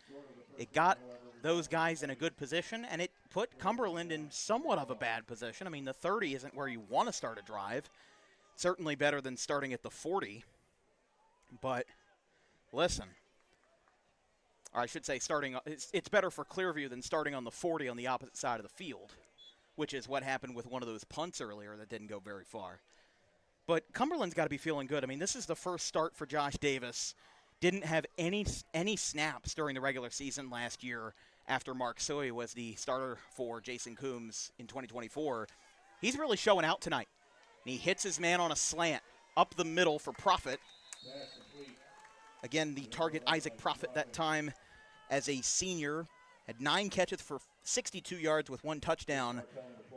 it got those guys in a good position, and it put Cumberland in somewhat of a bad position. I mean, the 30 isn't where you want to start a drive. Certainly better than starting at the 40. But, listen, or I should say it's better for Clearview than starting on the 40 on the opposite side of the field, which is what happened with one of those punts earlier that didn't go very far. But Cumberland's got to be feeling good. I mean, this is the first start for Josh Davis. Didn't have any snaps during the regular season last year after Mark Soy was the starter for Jason Coombs in 2024. He's really showing out tonight. And he hits his man on a slant up the middle for Profit. Again, the target Isaac Profit that time as a senior. Had 9 catches for 62 yards with 1 touchdown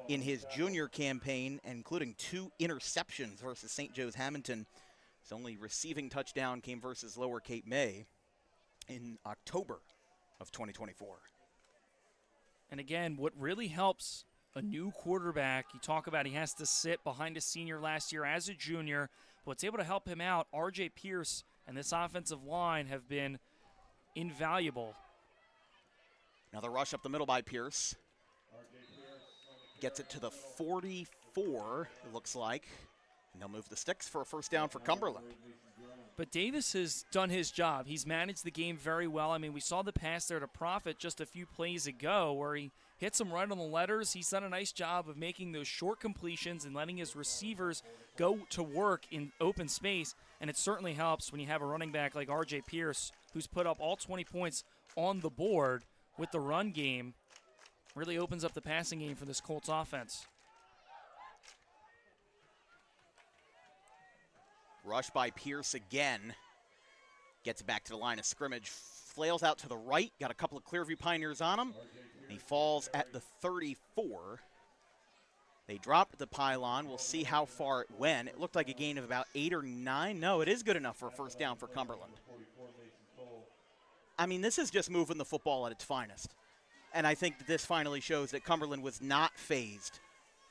in his junior campaign, including 2 interceptions versus St. Joe's Hamilton. His only receiving touchdown came versus Lower Cape May in October of 2024. And again, what really helps a new quarterback, you talk about he has to sit behind a senior last year as a junior, but what's able to help him out, R.J. Pierce and this offensive line have been invaluable. Another rush up the middle by Pierce. Gets it to the 44, it looks like. And they'll move the sticks for a first down for Cumberland. But Davis has done his job. He's managed the game very well. I mean, we saw the pass there to Profit just a few plays ago where he hits him right on the letters. He's done a nice job of making those short completions and letting his receivers go to work in open space. And it certainly helps when you have a running back like R.J. Pierce, who's put up all 20 points on the board with the run game. Really opens up the passing game for this Colts offense. Rush by Pierce again. Gets it back to the line of scrimmage. Flails out to the right. Got a couple of Clearview Pioneers on him. And he falls at the 34. They dropped the pylon. We'll see how far it went. It looked like a gain of about 8 or 9. No, it is good enough for a first down for Cumberland. I mean, this is just moving the football at its finest. And I think that this finally shows that Cumberland was not fazed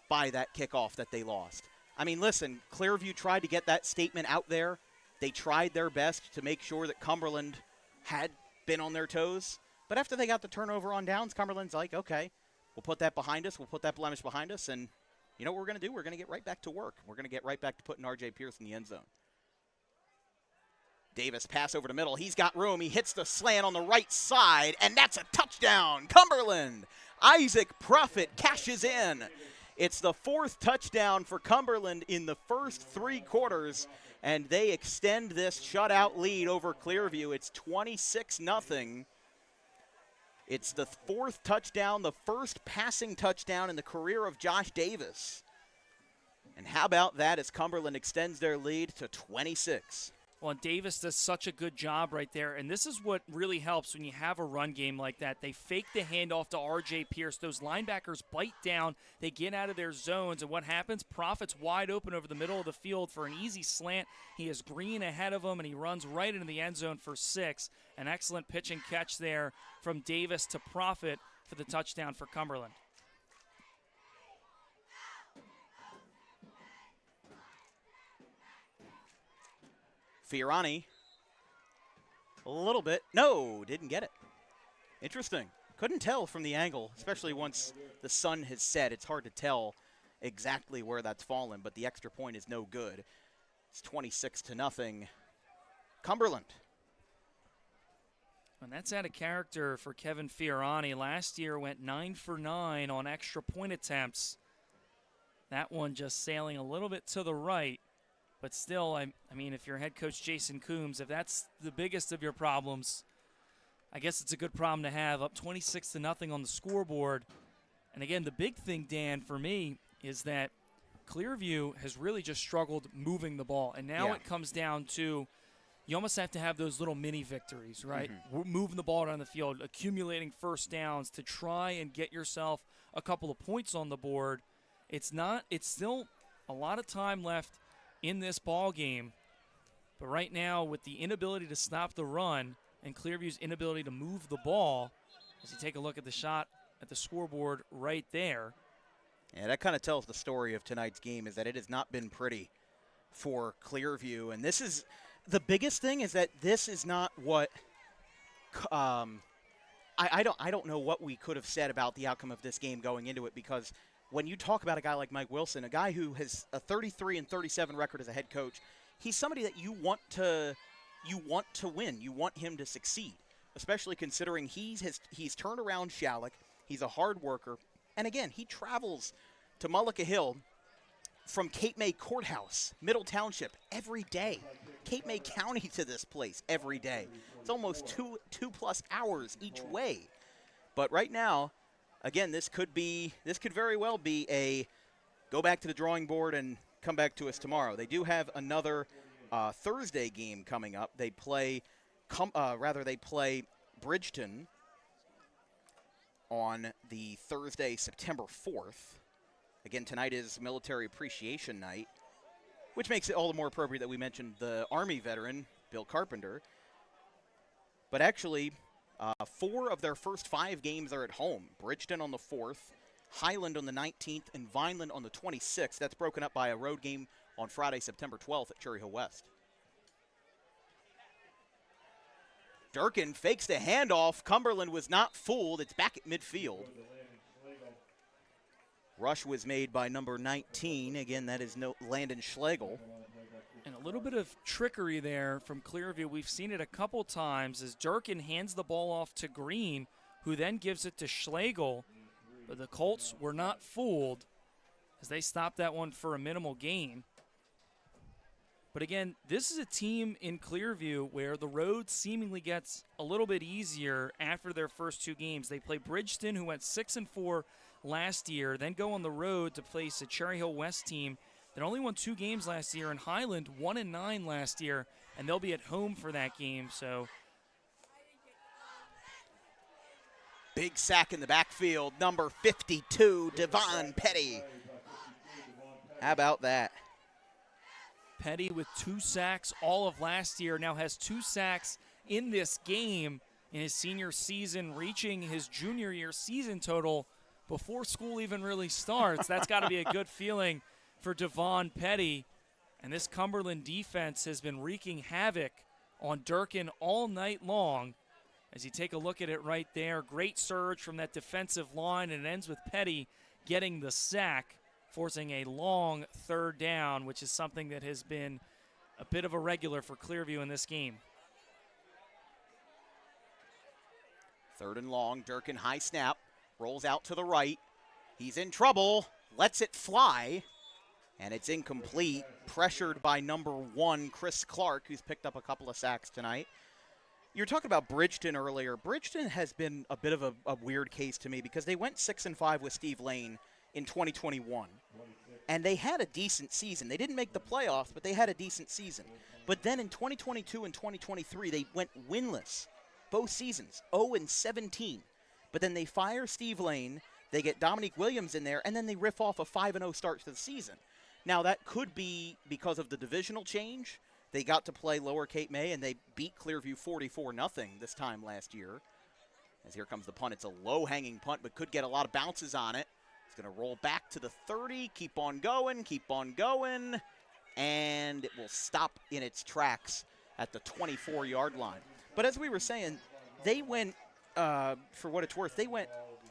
by that kickoff that they lost. I mean, listen, Clearview tried to get that statement out there. They tried their best to make sure that Cumberland had been on their toes. But after they got the turnover on downs, Cumberland's like, okay, we'll put that behind us. We'll put that blemish behind us. And you know what we're going to do? We're going to get right back to work. We're going to get right back to putting R.J. Pierce in the end zone. Davis pass over the middle. He's got room. He hits the slant on the right side, and that's a touchdown. Cumberland. Isaac Prophet cashes in. It's the 4th touchdown for Cumberland in the first 3 quarters, and they extend this shutout lead over Clearview. It's 26-0. It's the 4th touchdown, the first passing touchdown in the career of Josh Davis. And how about that as Cumberland extends their lead to 26? Well, Davis does such a good job right there, and this is what really helps when you have a run game like that. They fake the handoff to R.J. Pierce. Those linebackers bite down. They get out of their zones, and what happens? Prophet's wide open over the middle of the field for an easy slant. He has Green ahead of him, and he runs right into the end zone for 6. An excellent pitch and catch there from Davis to Prophet for the touchdown for Cumberland. Fiorani, a little bit. No, didn't get it. Interesting. Couldn't tell from the angle, especially once the sun has set. It's hard to tell exactly where that's fallen, but the extra point is no good. It's 26-0. Cumberland. And that's out of character for Kevin Fiorani. Last year went 9 for 9 on extra point attempts. That one just sailing a little bit to the right. But still, I mean, if you're head coach Jason Coombs, if that's the biggest of your problems, I guess it's a good problem to have. Up 26-0 on the scoreboard. And again, the big thing, Dan, for me, is that Clearview has really just struggled moving the ball. And now it comes down to you almost have to have those little mini victories, right? Mm-hmm. Moving the ball down the field, accumulating first downs to try and get yourself a couple of points on the board. It's still a lot of time left in this ball game, but right now with the inability to stop the run and Clearview's inability to move the ball, as you take a look at the shot at the scoreboard right there. Yeah, that kind of tells the story of tonight's game, is that it has not been pretty for Clearview, and this is the biggest thing, is that this is not what I don't know what we could have said about the outcome of this game going into it, because when you talk about a guy like Mike Wilson, a guy who has a 33-37 record as a head coach, he's somebody that you want to win. You want him to succeed, especially considering he's turned around Shalleck. He's a hard worker. And again, he travels to Mullica Hill from Cape May Courthouse, Middle Township, every day. Cape May County to this place every day. It's almost two plus hours each way. But right now, again, this could very well be a go back to the drawing board and come back to us tomorrow. They do have another Thursday game coming up. They play Bridgeton on the Thursday, September 4th. Again, tonight is Military Appreciation Night, which makes it all the more appropriate that we mentioned the Army veteran, Bill Carpenter. But actually, 4 of their first 5 games are at home. Bridgeton on the 4th, Highland on the 19th, and Vineland on the 26th. That's broken up by a road game on Friday, September 12th at Cherry Hill West. Durkin fakes the handoff. Cumberland was not fooled. It's back at midfield. Rush was made by number 19. Again, that is Landon Schlegel. And a little bit of trickery there from Clearview. We've seen it a couple times as Durkin hands the ball off to Green, who then gives it to Schlegel. But the Colts were not fooled as they stopped that one for a minimal gain. But again, this is a team in Clearview where the road seemingly gets a little bit easier after their first 2 games. They play Bridgeton, who went 6-4 last year, then go on the road to face a Cherry Hill West team that only won 2 games last year, and Highland 1-9 last year, and they'll be at home for that game. So big sack in the backfield, number 52, Devon Petty. How about that? Petty with 2 sacks all of last year, now has 2 sacks in this game in his senior season, reaching his junior year season total before school even really starts. That's got to be a good feeling for Devon Petty. And this Cumberland defense has been wreaking havoc on Durkin all night long. As you take a look at it right there, great surge from that defensive line, and it ends with Petty getting the sack, forcing a long 3rd down, which is something that has been a bit of a regular for Clearview in this game. 3rd and long, Durkin high snap, rolls out to the right. He's in trouble, lets it fly, and it's incomplete. Pressured by number 1, Chris Clark, who's picked up a couple of sacks tonight. You were talking about Bridgeton earlier. Bridgeton has been a bit of a weird case to me because they went 6-5 with Steve Lane in 2021. And they had a decent season. They didn't make the playoffs, but they had a decent season. But then in 2022 and 2023, they went winless both seasons, 0-17. But then they fire Steve Lane, they get Dominique Williams in there, and then they riff off a 5-0 start to the season. Now, that could be because of the divisional change. They got to play Lower Cape May, and they beat Clearview 44-0 this time last year. As here comes the punt. It's a low-hanging punt, but could get a lot of bounces on it. It's going to roll back to the 30, keep on going, and it will stop in its tracks at the 24-yard line. But as we were saying, they went, for what it's worth, they went,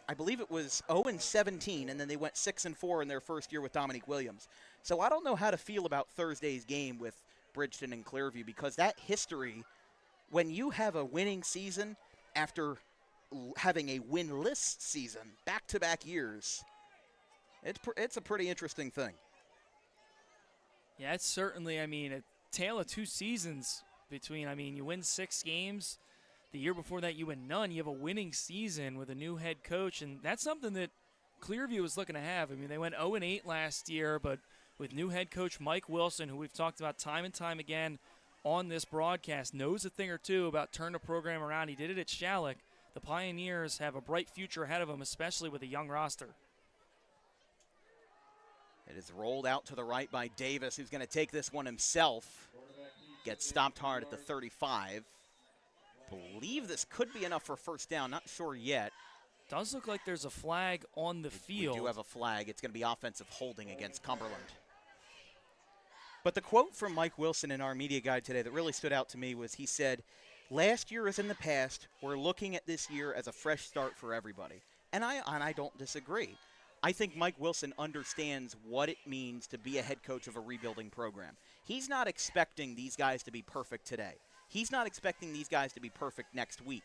I believe it was 0-17, and then they went 6-4 in their first year with Dominique Williams. So I don't know how to feel about Thursday's game with Bridgeton and Clearview, because that history, when you have a winning season after having a winless season back-to-back years, it's a pretty interesting thing. Yeah, it's certainly, a tale of 2 seasons between, you win 6 games. The year before that, you win none. You have a winning season with a new head coach, and that's something that Clearview is looking to have. They went 0-8 last year, but with new head coach Mike Wilson, who we've talked about time and time again on this broadcast, knows a thing or two about turning the program around. He did it at Shalleck. The Pioneers have a bright future ahead of them, especially with a young roster. It is rolled out to the right by Davis, who's going to take this one himself. Gets stopped hard at the 35. Believe this could be enough for 1st down. Not sure yet. Does look like there's a flag on the field. We do have a flag. It's going to be offensive holding against Cumberland. But the quote from Mike Wilson in our media guide today that really stood out to me was he said, "Last year as in the past, we're looking at this year as a fresh start for everybody." And I don't disagree. I think Mike Wilson understands what it means to be a head coach of a rebuilding program. He's not expecting these guys to be perfect today. He's not expecting these guys to be perfect next week.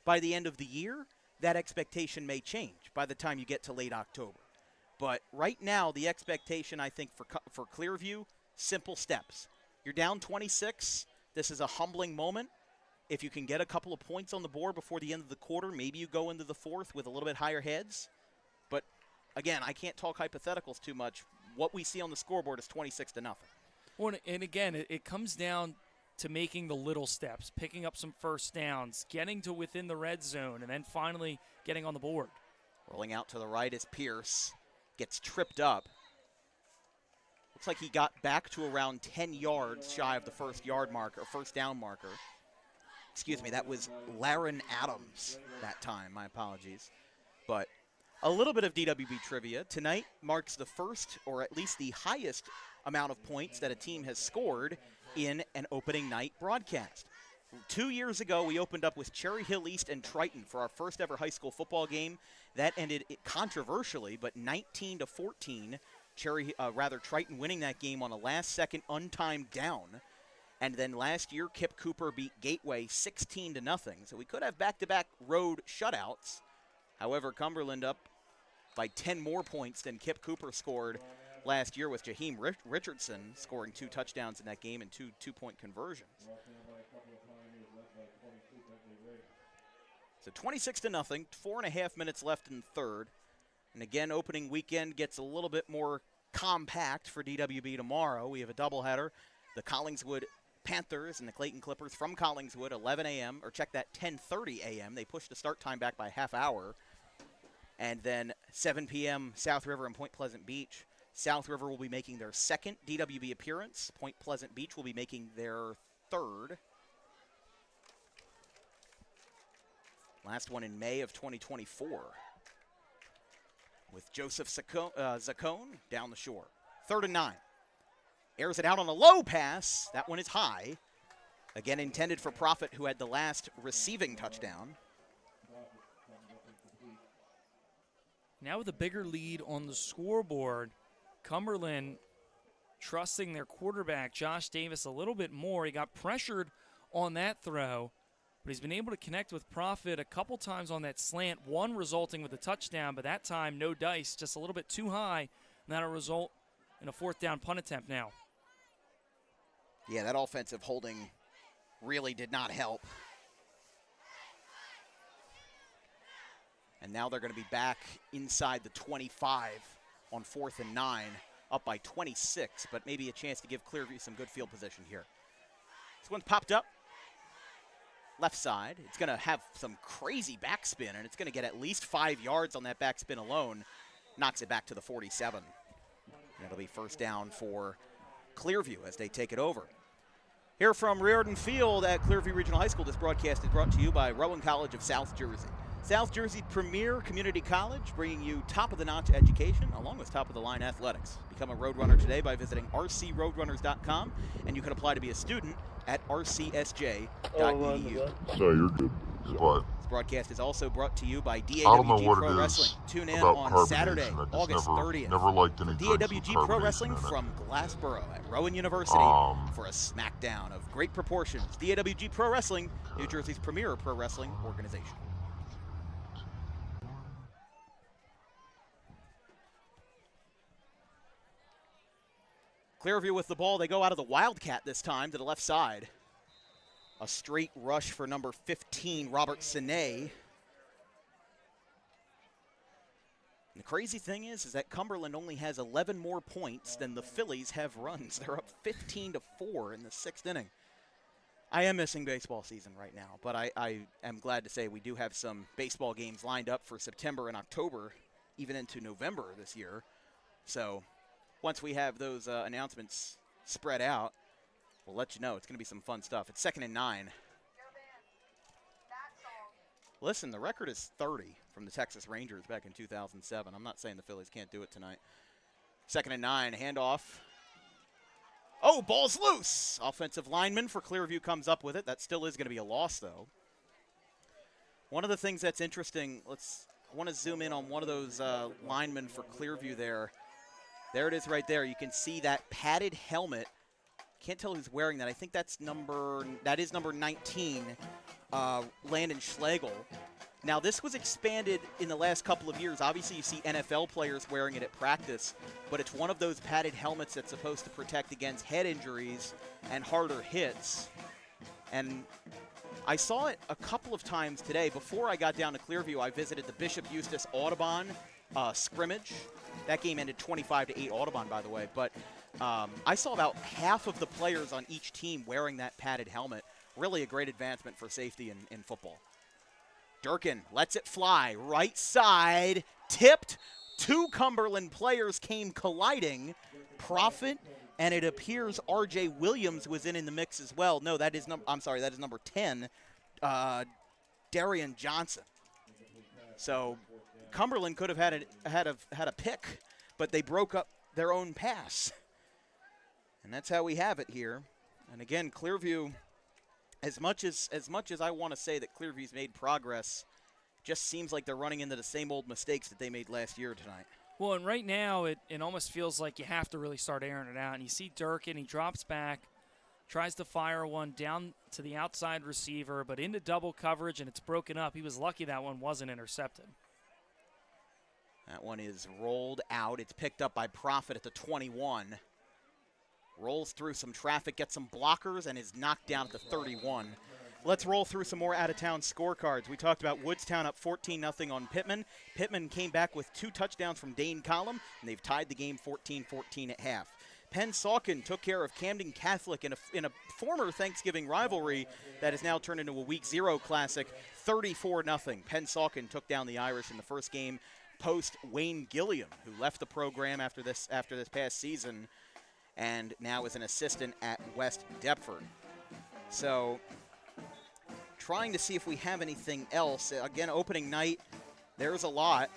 By the end of the year, that expectation may change by the time you get to late October. But right now, the expectation, I think, for Clearview, simple steps. You're down 26. This is a humbling moment. If you can get a couple of points on the board before the end of the quarter, maybe you go into the 4th with a little bit higher heads. But, again, I can't talk hypotheticals too much. What we see on the scoreboard is 26-0. Well, and again, it comes down to making the little steps, picking up some 1st downs, getting to within the red zone, and then finally getting on the board. Rolling out to the right is Pierce. Gets tripped up. Looks like he got back to around 10 yards shy of the 1st down marker. Excuse me, that was Laren Adams that time. My apologies. But a little bit of DWB trivia. Tonight marks the first, or at least the highest, amount of points that a team has scored in an opening night broadcast. 2 years ago, we opened up with Cherry Hill East and Triton for our first ever high school football game. That ended controversially, but 19-14. Triton winning that game on a last-second untimed down. And then last year, Kip Cooper beat Gateway 16-0. So we could have back-to-back road shutouts. However, Cumberland up by 10 more points than Kip Cooper scored last year, with Jaheim Richardson scoring 2 touchdowns in that game and 2 two-point conversions. So 26-0, 4.5 minutes left in the 3rd. And again, opening weekend gets a little bit more compact for DWB tomorrow. We have a doubleheader. The Collingswood Panthers and the Clayton Clippers from Collingswood, 11 a.m., or check that, 10:30 a.m. They pushed the start time back by a half hour. And then 7 p.m., South River and Point Pleasant Beach. South River will be making their second DWB appearance. Point Pleasant Beach will be making their third. Last one in May of 2024. With Joseph Zacone down the shore. 3rd and 9. Airs it out on a low pass. That one is high. Again, intended for Profit, who had the last receiving touchdown. Now with a bigger lead on the scoreboard, Cumberland trusting their quarterback, Josh Davis, a little bit more. He got pressured on that throw, but he's been able to connect with Profit a couple times on that slant, one resulting with a touchdown, but that time no dice, just a little bit too high, and that'll result in a 4th down punt attempt now. Yeah, that offensive holding really did not help. And now they're going to be back inside the 25 on 4th and 9, up by 26, but maybe a chance to give Clearview some good field position here. This one's popped up. Left side. It's going to have some crazy backspin, and it's going to get at least 5 yards on that backspin alone. Knocks it back to the 47. And it'll be 1st down for Clearview as they take it over. Here from Riordan Field at Clearview Regional High School, this broadcast is brought to you by Rowan College of South Jersey. South Jersey premier community college, bringing you top-of-the-notch education along with top-of-the-line athletics. Become a Roadrunner today by visiting rcroadrunners.com, and you can apply to be a student at rcsj.edu. No, you're good. But This broadcast is also brought to you by I don't know DAWG what Pro it Wrestling. is Tune in about on Saturday, carbonation. I just August 30th. never liked any drinks with DAWG Pro carbonation Wrestling in it. from Glassboro at Rowan University for a smackdown of great proportions. DAWG Pro Wrestling, New Jersey's premier pro wrestling organization. Clearview with the ball. They go out of the Wildcat this time to the left side. A straight rush for number 15, Robert Sine. The crazy thing is that Cumberland only has 11 more points than the Phillies have runs. They're up 15-4 in the 6th inning. I am missing baseball season right now, but I am glad to say we do have some baseball games lined up for September and October, even into November this year. So once we have those announcements spread out, we'll let you know. It's going to be some fun stuff. It's 2nd and 9. Listen, the record is 30 from the Texas Rangers back in 2007. I'm not saying the Phillies can't do it tonight. 2nd and 9, handoff. Oh, ball's loose. Offensive lineman for Clearview comes up with it. That still is going to be a loss, though. One of the things that's interesting, I want to zoom in on one of those linemen for Clearview there. There it is right there. You can see that padded helmet. Can't tell who's wearing that. I think that is number 19, Landon Schlegel. Now, this was expanded in the last couple of years. Obviously, you see NFL players wearing it at practice, but it's one of those padded helmets that's supposed to protect against head injuries and harder hits. And I saw it a couple of times today. Before I got down to Clearview, I visited the Bishop Eustace Audubon scrimmage. That game ended 25-8 Audubon, by the way. But I saw about half of the players on each team wearing that padded helmet. Really a great advancement for safety in football. Durkin lets it fly. Right side, tipped. 2 Cumberland players came colliding. Profit, and it appears R.J. Williams was in the mix as well. No, that is number 10, Darian Johnson. So Cumberland could have had a pick, but they broke up their own pass. And that's how we have it here. And again, Clearview, as much as I want to say that Clearview's made progress, just seems like they're running into the same old mistakes that they made last year tonight. Well, and right now it almost feels like you have to really start airing it out. And you see Durkin, he drops back, tries to fire one down to the outside receiver, but into double coverage, and it's broken up. He was lucky that one wasn't intercepted. That one is rolled out. It's picked up by Profit at the 21. Rolls through some traffic, gets some blockers, and is knocked down at the 31. Let's roll through some more out-of-town scorecards. We talked about Woodstown up 14-0 on Pittman. Pittman came back with 2 touchdowns from Dane Collum, and they've tied the game 14-14 at half. Penn Saucon took care of Camden Catholic in a former Thanksgiving rivalry that has now turned into a Week 0 classic, 34-0. Penn Saucon took down the Irish in the first game post Wayne Gilliam, who left the program after this past season and now is an assistant at West Deptford. So trying to see if we have anything else. Again, opening night, there's a lot.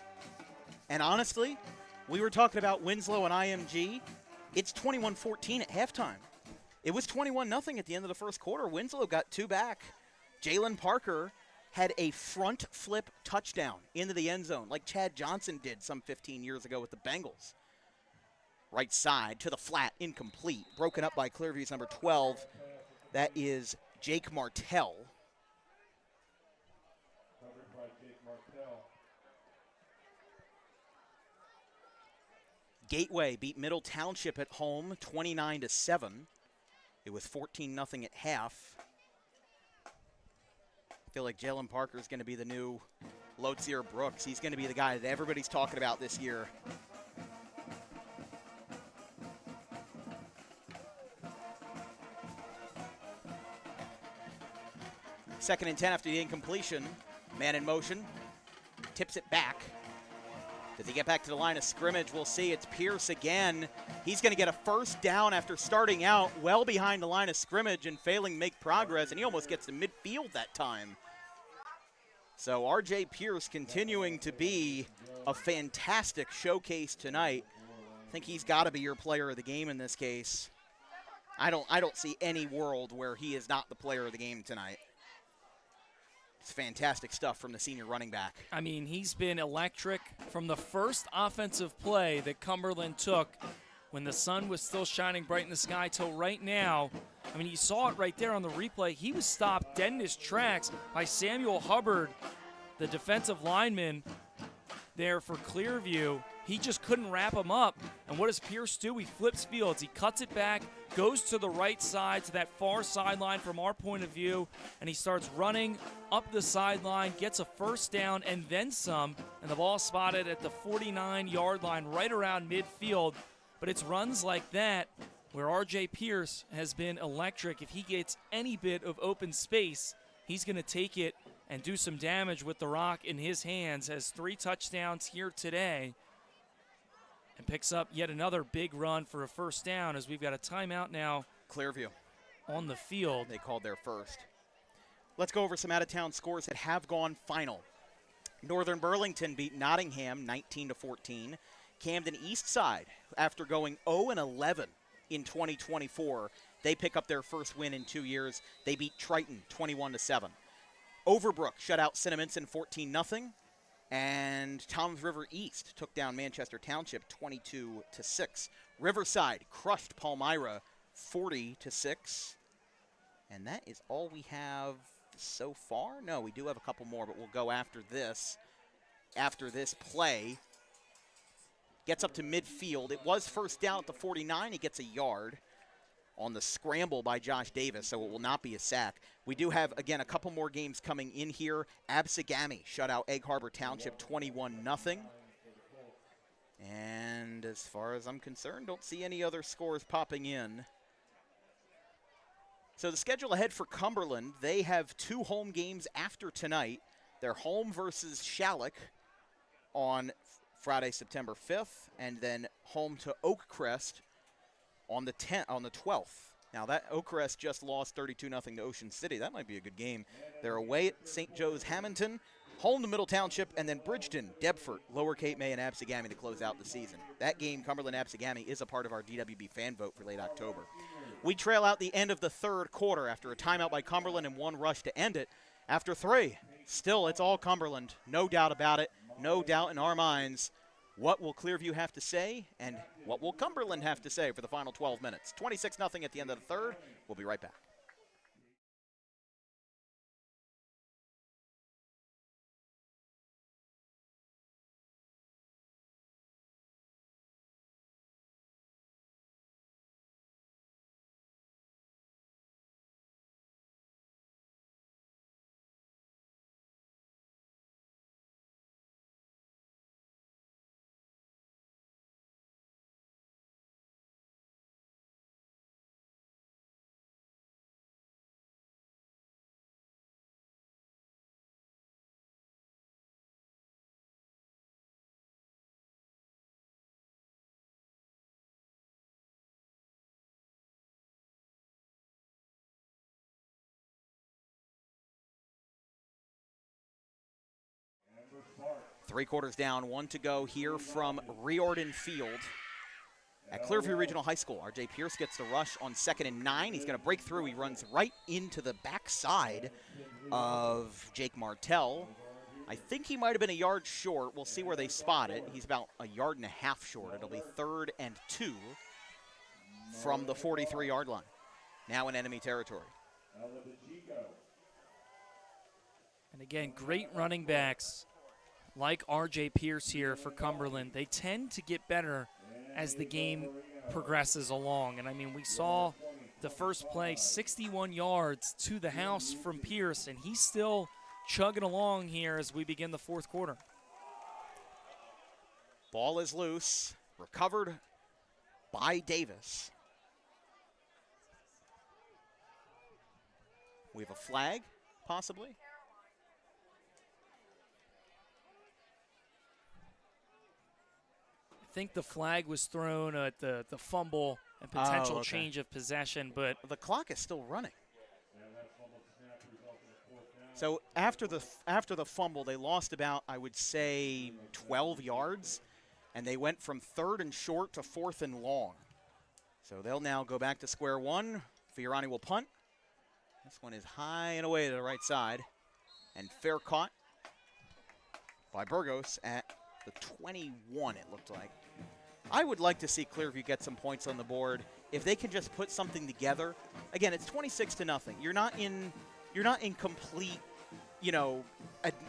And honestly, we were talking about Winslow and IMG. It's 21-14 at halftime. It was 21-0 at the end of the first quarter. Winslow got 2 back. Jalen Parker had a front flip touchdown into the end zone like Chad Johnson did some 15 years ago with the Bengals. Right side to the flat, incomplete. Broken up by Clearview's number 12. That is Jake Martell. Gateway beat Middle Township at home 29-7. It was 14-0 at half. I feel like Jalen Parker is going to be the new Lotsier Brooks. He's going to be the guy that everybody's talking about this year. Second and 10 after the incompletion. Man in motion. Tips it back. Does he get back to the line of scrimmage? We'll see. It's Pierce again. He's going to get a first down after starting out well behind the line of scrimmage and failing to make progress, and he almost gets to midfield that time. So R.J. Pierce continuing to be a fantastic showcase tonight. I think he's got to be your player of the game in this case. I don't see any world where he is not the player of the game tonight. It's fantastic stuff from the senior running back. I mean, he's been electric from the first offensive play that Cumberland took when the sun was still shining bright in the sky till right now. I mean, you saw it right there on the replay. He was stopped dead in his tracks by Samuel Hubbard, the defensive lineman there for Clearview. He just couldn't wrap him up. And what does Pierce do? He flips fields. He cuts it back, goes to the right side, to that far sideline from our point of view, and he starts running up the sideline, gets a first down and then some, and the ball spotted at the 49-yard line right around midfield. But it's runs like that where R.J. Pierce has been electric. If he gets any bit of open space, he's going to take it and do some damage with the rock in his hands. Has 3 touchdowns here today and picks up yet another big run for a first down as we've got a timeout now. Clearview on the field. They called their first. Let's go over some out-of-town scores that have gone final. Northern Burlington beat Nottingham 19-14. Camden Eastside, after going 0-11 in 2024, they pick up their first win in 2 years. They beat Triton 21-7. Overbrook shut out Cinnaminson 14-0. And Toms River East took down Manchester Township 22-6. Riverside crushed Palmyra 40-6. And that is all we have so far. No, we do have a couple more, but we'll go after this. After this play, gets up to midfield. It was first down at the 49. He gets a yard on the scramble by Josh Davis, so it will not be a sack. We do have, again, a couple more games coming in here. Absegami shut out Egg Harbor Township 21-0. And as far as I'm concerned, don't see any other scores popping in. So the schedule ahead for Cumberland, they have 2 home games after tonight. They're home versus Shalleck on Friday, September 5th, and then home to Oakcrest on the 12th. Now that Oakcrest just lost 32-0 to Ocean City. That might be a good game. They're away at St. Joe's Hamilton, home to Middle Township, and then Bridgeton, Deptford, Lower Cape May, and Absegami to close out the season. That game, Cumberland-Absegami, is a part of our DWB fan vote for late October. We trail out the end of the third quarter after a timeout by Cumberland and 1 rush to end it. After 3, still it's all Cumberland. No doubt about it. No doubt in our minds. What will Clearview have to say, and what will Cumberland have to say for the final 12 minutes? 26-0 at the end of the third. We'll be right back. 3 quarters down, 1 to go here from Riordan Field at Clearview Regional High School. R.J. Pierce gets the rush on 2nd and 9. He's going to break through. He runs right into the backside of Jake Martell. I think he might have been a yard short. We'll see where they spot it. He's about a yard and a half short. It'll be 3rd and 2 from the 43-yard line. Now in enemy territory. And again, great running backs like R.J. Pierce here for Cumberland. They tend to get better as the game progresses along. And, I mean, we saw the first play, 61 yards to the house from Pierce, and he's still chugging along here as we begin the 4th quarter. Ball is loose, recovered by Davis. We have a flag, possibly. I think the flag was thrown at the fumble and potential change of possession, but the clock is still running. So after the fumble, they lost about, I would say, 12 yards, and they went from 3rd and short to 4th and long. So they'll now go back to square one. Fiorani will punt. This one is high and away to the right side, and fair caught by Burgos at the 21, it looked like. I would like to see Clearview get some points on the board. If they can just put something together. Again, it's 26-0. You're not in complete,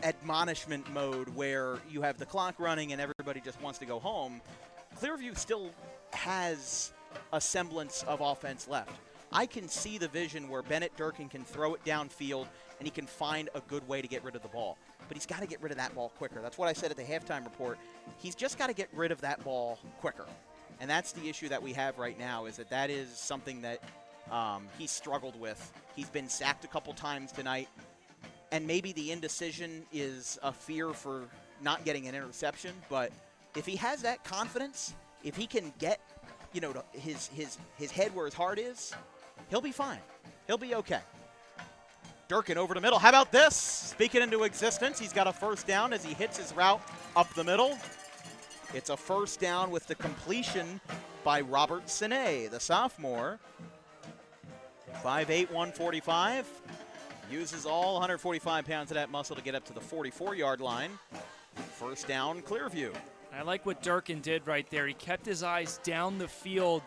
admonishment mode where you have the clock running and everybody just wants to go home. Clearview still has a semblance of offense left. I can see the vision where Bennett Durkin can throw it downfield and he can find a good way to get rid of the ball. But he's got to get rid of that ball quicker. That's what I said at the halftime report. He's just got to get rid of that ball quicker. And that's the issue that we have right now, is that is something that he's struggled with. He's been sacked a couple times tonight. And maybe the indecision is a fear for not getting an interception. But if he has that confidence, if he can get his head where his heart is, he'll be fine. He'll be okay. Durkin over the middle. How about this? Speak it into existence. He's got a first down as he hits his route up the middle. It's a first down with the completion by Robert Sine, the sophomore. 5'8", 145. Uses all 145 pounds of that muscle to get up to the 44-yard line. First down, Clearview. I like what Durkin did right there. He kept his eyes down the field,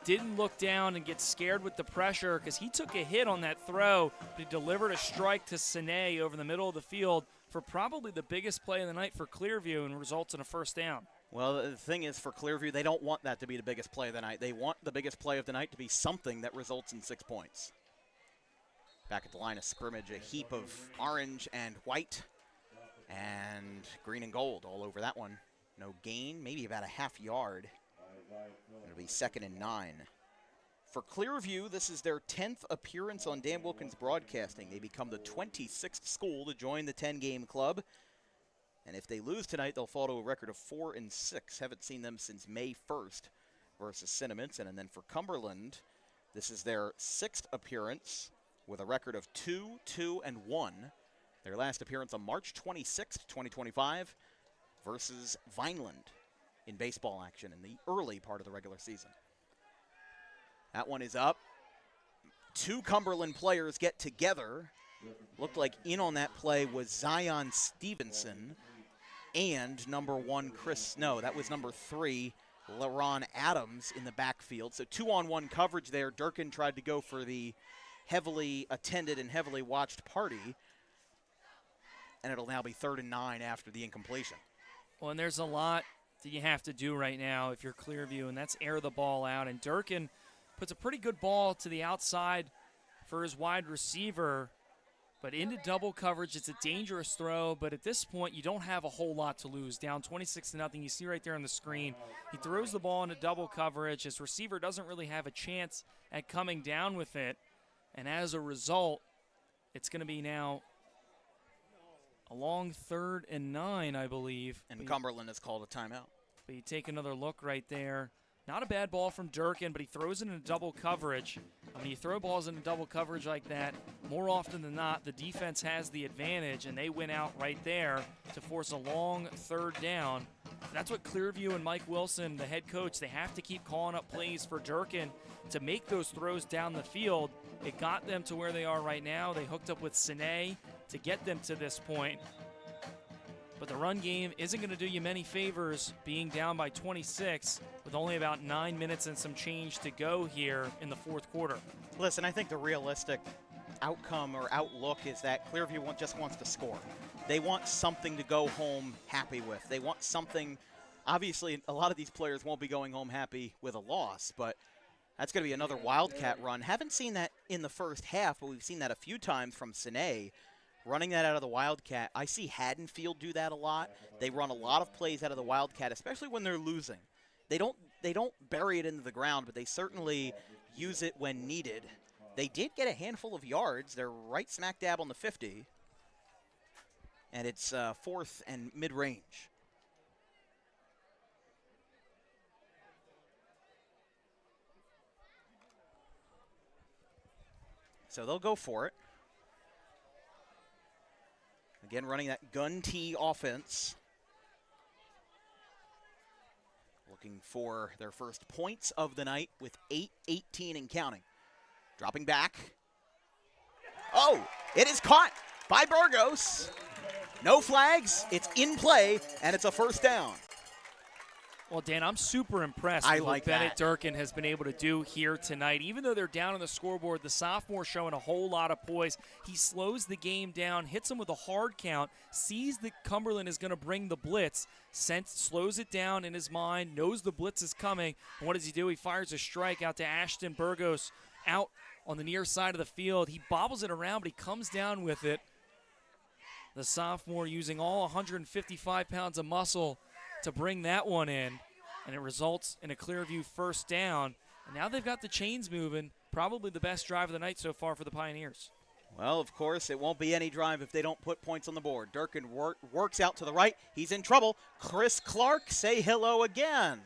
didn't look down and get scared with the pressure because he took a hit on that throw, but he delivered a strike to Sine over the middle of the field for probably the biggest play of the night for Clearview and results in a first down. Well, the thing is, for Clearview, they don't want that to be the biggest play of the night. They want the biggest play of the night to be something that results in 6 points. Back at the line of scrimmage, a heap of orange and white and green and gold all over that one. No gain, maybe about a half yard. It'll be 2nd and 9. For Clearview, this is their 10th appearance on Dan Wilkins Broadcasting. They become the 26th school to join the 10-game club. And if they lose tonight, they'll fall to a record of 4-6. Haven't seen them since May 1st versus Cinnaminson. And then for Cumberland, this is their 6th appearance with a record of 2-2-1. Their last appearance on March 26th, 2025 versus Vineland in baseball action in the early part of the regular season. That one is up. 2 Cumberland players get together. Looked like in on that play was Zion Stevenson and number 1 Chris Snow. That was number 3 LaRon Adams in the backfield. So 2-on-1 coverage there. Durkin tried to go for the heavily attended and heavily watched party. And it'll now be 3rd and 9 after the incompletion. Well, and there's a lot that you have to do right now if you're Clearview, and that's air the ball out. And Durkin puts a pretty good ball to the outside for his wide receiver, but into double coverage. It's a dangerous throw, but at this point, you don't have a whole lot to lose. Down 26-0. You see right there on the screen. He throws the ball into double coverage. His receiver doesn't really have a chance at coming down with it, and as a result, it's going to be now a long 3rd and 9, I believe. And Cumberland has called a timeout. But you take another look right there. Not a bad ball from Durkin, but he throws it in double coverage. When you throw balls in double coverage like that, more often than not, the defense has the advantage, and they went out right there to force a long third down. That's what Clearview and Mike Wilson, the head coach, they have to keep calling up plays for Durkin to make those throws down the field. It got them to where they are right now. They hooked up with Sine to get them to this point. But the run game isn't going to do you many favors being down by 26 with only about 9 minutes and some change to go here in the fourth quarter. Listen, I think the realistic outcome or outlook is that Clearview just wants to score. They want something to go home happy with. They want something. Obviously, a lot of these players won't be going home happy with a loss, but that's going to be another Wildcat run. Haven't seen that in the first half, but we've seen that a few times from Sine. Running that out of the Wildcat. I see Haddonfield do that a lot. They run a lot of plays out of the Wildcat, especially when they're losing. They don't bury it into the ground, but they certainly use it when needed. They did get a handful of yards. They're right smack dab on the 50. And it's fourth and mid-range. So they'll go for it. Again, running that gun tee offense. Looking for their first points of the night with 8:18 and counting. Dropping back. Oh, it is caught by Burgos. No flags. It's in play, and it's a first down. Well, Dan, I'm super impressed with what Bennett Durkin has been able to do here tonight. Even though they're down on the scoreboard, the sophomore showing a whole lot of poise. He slows the game down, hits him with a hard count, sees that Cumberland is going to bring the blitz, slows it down in his mind, knows the blitz is coming. And what does he do? He fires a strike out to Ashton Burgos out on the near side of the field. He bobbles it around, but he comes down with it. The sophomore using all 155 pounds of muscle to bring that one in, and it results in a Clearview first down. And now they've got the chains moving, probably the best drive of the night so far for the Pioneers. Well, of course, it won't be any drive if they don't put points on the board. Durkin works out to the right. He's in trouble. Chris Clark, say hello again.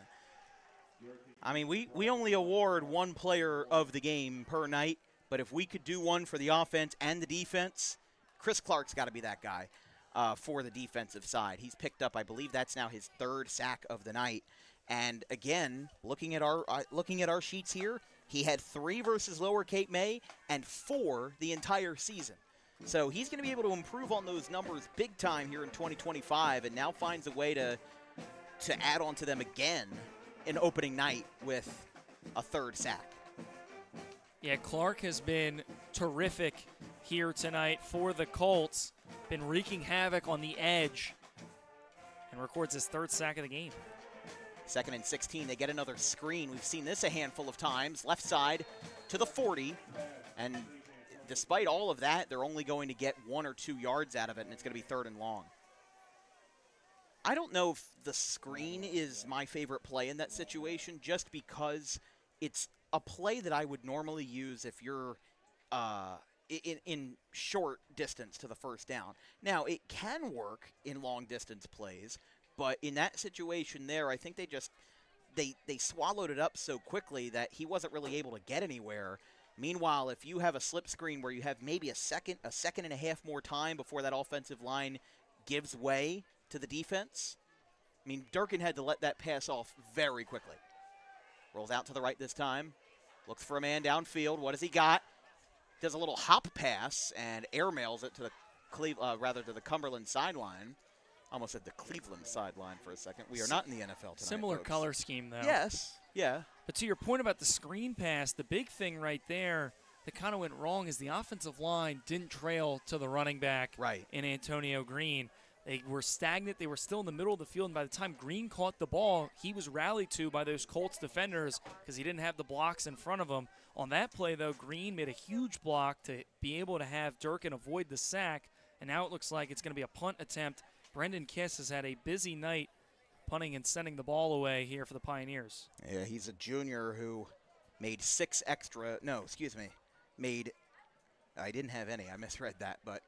I mean, we only award one player of the game per night, but if we could do one for the offense and the defense, Chris Clark's got to be that guy. For the defensive side. He's picked up, I believe that's now his third sack of the night. And again, looking at our sheets here, he had 3 versus Lower Cape May and 4 the entire season. So he's going to be able to improve on those numbers big time here in 2025, and now finds a way to add on to them again in opening night with a 3rd sack. Yeah, Clark has been terrific here tonight for the Colts. Been wreaking havoc on the edge and records his 3rd sack of the game. 2nd and 16. They get another screen. We've seen this a handful of times. Left side to the 40. And despite all of that, they're only going to get 1 or 2 yards out of it, and it's going to be 3rd and long. I don't know if the screen is my favorite play in that situation, just because it's a play that I would normally use if you're in short distance to the first down. Now, it can work in long distance plays, but in that situation there, I think they swallowed it up so quickly that he wasn't really able to get anywhere. Meanwhile, if you have a slip screen where you have maybe a second and a half more time before that offensive line gives way to the defense, I mean, Durkin had to let that pass off very quickly. Rolls out to the right this time. Looks for a man downfield. What has he got? Does a little hop pass and airmails it to the Cumberland sideline. Almost said the Cleveland sideline for a second. We are not in the NFL tonight. Similar folks. color scheme, though. Yes, yeah. But to your point about the screen pass, the big thing right there that kind of went wrong is the offensive line didn't trail to the running back in Antonio Green. They were stagnant. They were still in the middle of the field, and by the time Green caught the ball, he was rallied to by those Colts defenders because he didn't have the blocks in front of him. On that play, though, Green made a huge block to be able to have Durkin avoid the sack, and now it looks like it's going to be a punt attempt. Brendan Kiss has had a busy night punting and sending the ball away here for the Pioneers. Yeah, he's a junior who made I didn't have any. I misread that, but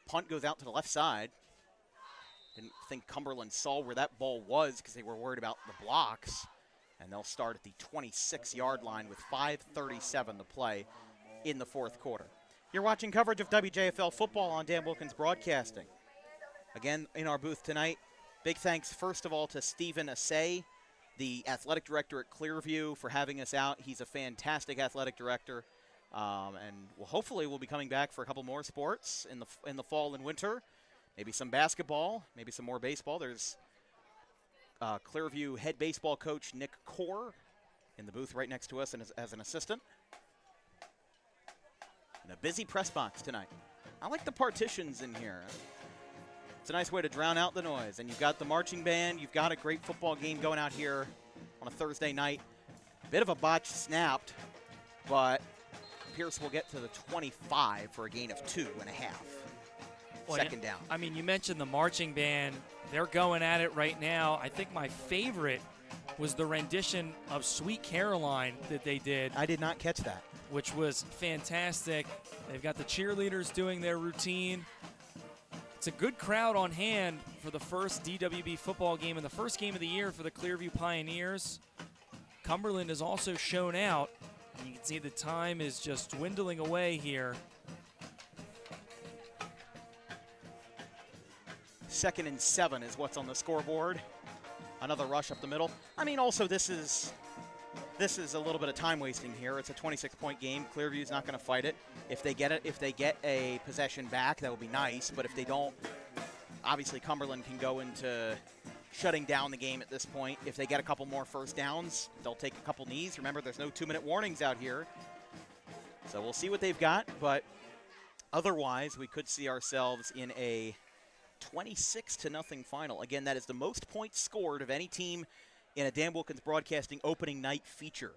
punt goes out to the left side. Didn't think Cumberland saw where that ball was because they were worried about the blocks. And they'll start at the 26-yard line with 5:37 to play in the fourth quarter. You're watching coverage of WJFL football on Dan Wilkins Broadcasting. Again, in our booth tonight, big thanks first of all to Stephen Asay, the athletic director at Clearview, for having us out. He's a fantastic athletic director, and hopefully we'll be coming back for a couple more sports in the fall and winter. Maybe some basketball, maybe some more baseball. There's Clearview head baseball coach Nick Core in the booth right next to us and as an assistant. And a busy press box tonight. I like the partitions in here. It's a nice way to drown out the noise. And you've got the marching band. You've got a great football game going out here on a Thursday night. Bit of a botch snapped, but Pierce will get to the 25 for a gain of 2.5. Second down. I mean, you mentioned the marching band. They're going at it right now. I think my favorite was the rendition of Sweet Caroline that they did. I did not catch that. Which was fantastic. They've got the cheerleaders doing their routine. It's a good crowd on hand for the first DWB football game and the first game of the year for the Clearview Pioneers. Cumberland has also shown out. You can see the time is just dwindling away here. 2nd and 7 is what's on the scoreboard. Another rush up the middle. I mean, also this is a little bit of time wasting here. It's a 26-point game. Clearview's not going to fight it. If they get a possession back, that would be nice. But if they don't, obviously Cumberland can go into shutting down the game at this point. If they get a couple more first downs, they'll take a couple knees. Remember, there's no 2-minute warnings out here. So we'll see what they've got. But otherwise, we could see ourselves in a 26-0 final. Again, that is the most points scored of any team in a Dan Wilkins Broadcasting opening night feature.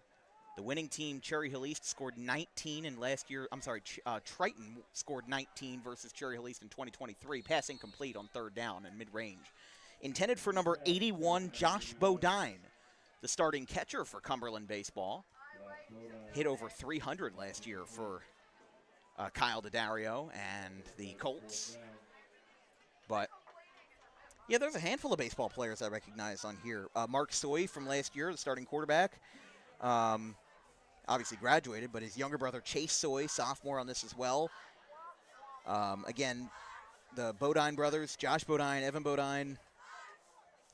The winning team, Cherry Hill East, scored 19 in last year. Triton scored 19 versus Cherry Hill East in 2023, passing complete on third down and mid-range. Intended for number 81, Josh Bodine, the starting catcher for Cumberland baseball. Hit over 300 last year for Kyle Daddario and the Colts. But yeah, there's a handful of baseball players I recognize on here. Mark Soy from last year, the starting quarterback. Obviously graduated, but his younger brother Chase Soy, sophomore on this as well. Again, the Bodine brothers, Josh Bodine, Evan Bodine,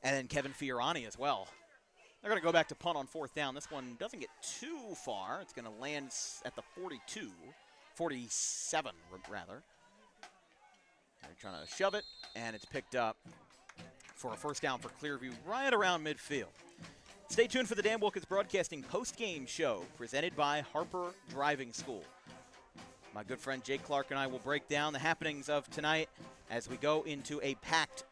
and then Kevin Fiorani as well. They're going to go back to punt on fourth down. This one doesn't get too far. It's going to land at the 47 rather. They're trying to shove it, and it's picked up for a first down for Clearview right around midfield. Stay tuned for the Dan Wilkins Broadcasting post-game show presented by Harper Driving School. My good friend Jake Clark and I will break down the happenings of tonight as we go into a packed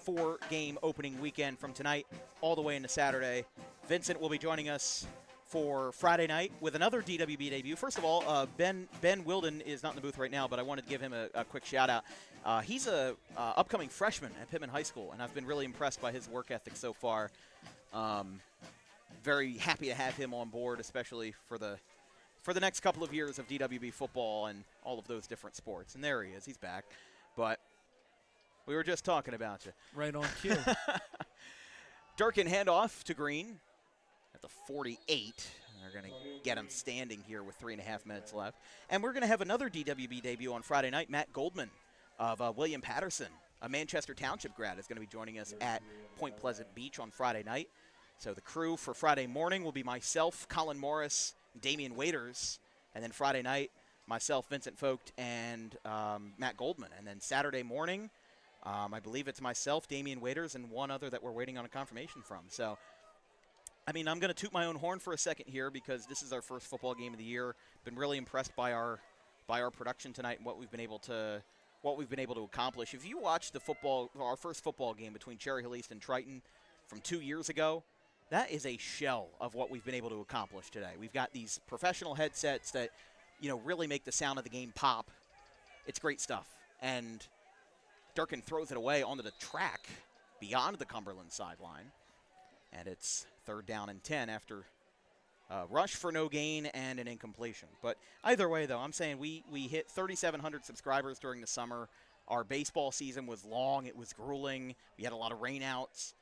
4-game opening weekend from tonight all the way into Saturday. Vincent will be joining us for Friday night with another DWB debut. First of all, Ben Wilden is not in the booth right now, but I wanted to give him a quick shout-out. He's a upcoming freshman at Pittman High School, and I've been really impressed by his work ethic so far. Very happy to have him on board, especially for the next couple of years of DWB football and all of those different sports. And there he is. He's back. But we were just talking about you. Right on cue. Durkin handoff to Green at the 48. They're going to get him standing here with 3.5 minutes left. And we're going to have another DWB debut on Friday night. Matt Goldman of William Patterson, a Manchester Township grad, is going to be joining us at Point Pleasant Beach on Friday night. So the crew for Friday morning will be myself, Colin Morris, Damian Waiters, and then Friday night, myself, Vincent Vogt, and Matt Goldman. And then Saturday morning, I believe it's myself, Damian Waiters, and one other that we're waiting on a confirmation from. So, I mean, I'm going to toot my own horn for a second here because this is our first football game of the year. Been really impressed by our production tonight and what we've been able to accomplish. If you watch our first football game between Cherry Hill East and Triton from 2 years ago, that is a shell of what we've been able to accomplish today. We've got these professional headsets that, really make the sound of the game pop. It's great stuff. And Durkin throws it away onto the track beyond the Cumberland sideline. And it's 3rd down and 10 after a rush for no gain and an incompletion. But either way, though, I'm saying we hit 3,700 subscribers during the summer. Our baseball season was long. It was grueling. We had a lot of rainouts.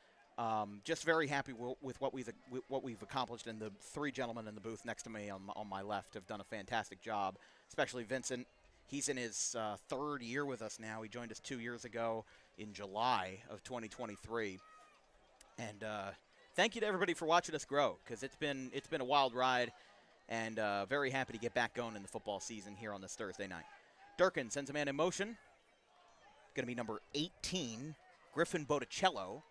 Just very happy with what we've accomplished, and the three gentlemen in the booth next to me on my left have done a fantastic job, especially Vincent. He's in his third year with us now. He joined us 2 years ago in July of 2023. And thank you to everybody for watching us grow, because it's been a wild ride, and very happy to get back going in the football season here on this Thursday night. Durkin sends a man in motion. Going to be number 18, Griffin Botticello.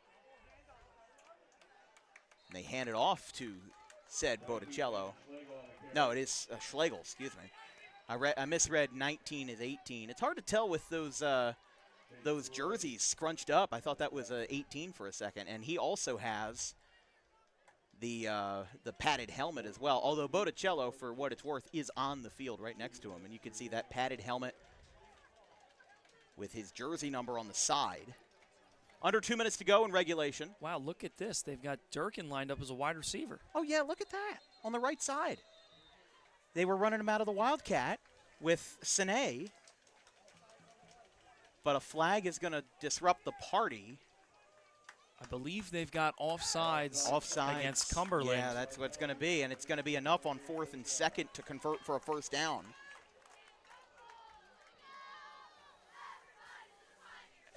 And they hand it off to said Botticello. No, it is Schlegel, excuse me. I misread 19 as 18. It's hard to tell with those jerseys scrunched up. I thought that was 18 for a second. And he also has the padded helmet as well. Although Botticello, for what it's worth, is on the field right next to him. And you can see that padded helmet with his jersey number on the side. Under 2 minutes to go in regulation. Wow, look at this. They've got Durkin lined up as a wide receiver. Oh, yeah, look at that. On the right side. They were running him out of the Wildcat with Sine. But a flag is going to disrupt the party. I believe they've got offsides against Cumberland. Yeah, that's what it's going to be. And it's going to be enough on 4th and 2nd to convert for a first down.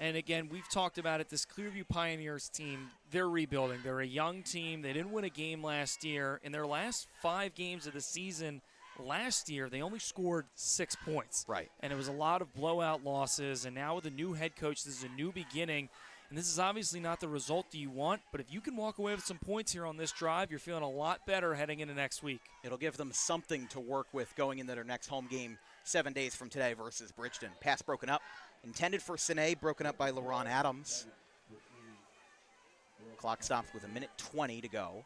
And again, we've talked about it, this Clearview Pioneers team, they're rebuilding. They're a young team. They didn't win a game last year. In their last 5 games of the season last year, they only scored 6 points. Right. And it was a lot of blowout losses. And now with a new head coach, this is a new beginning. And this is obviously not the result that you want. But if you can walk away with some points here on this drive, you're feeling a lot better heading into next week. It'll give them something to work with going into their next home game 7 days from today versus Bridgeton. Pass broken up. Intended for Sine, broken up by LaRon Adams. Clock stops with 1:20 to go.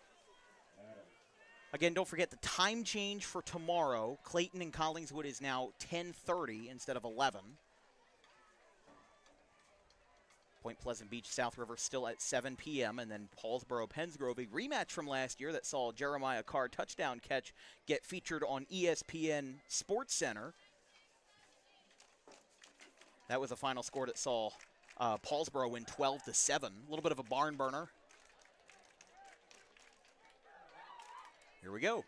Again, don't forget the time change for tomorrow. Clayton and Collingswood is now 10:30 instead of 11. Point Pleasant Beach, South River still at 7 p.m. And then Paulsboro, Pensgrove, a rematch from last year that saw Jeremiah Carr touchdown catch get featured on ESPN Sports Center. That was a final score that saw Paulsboro win 12-7. A little bit of a barn burner. Here we go.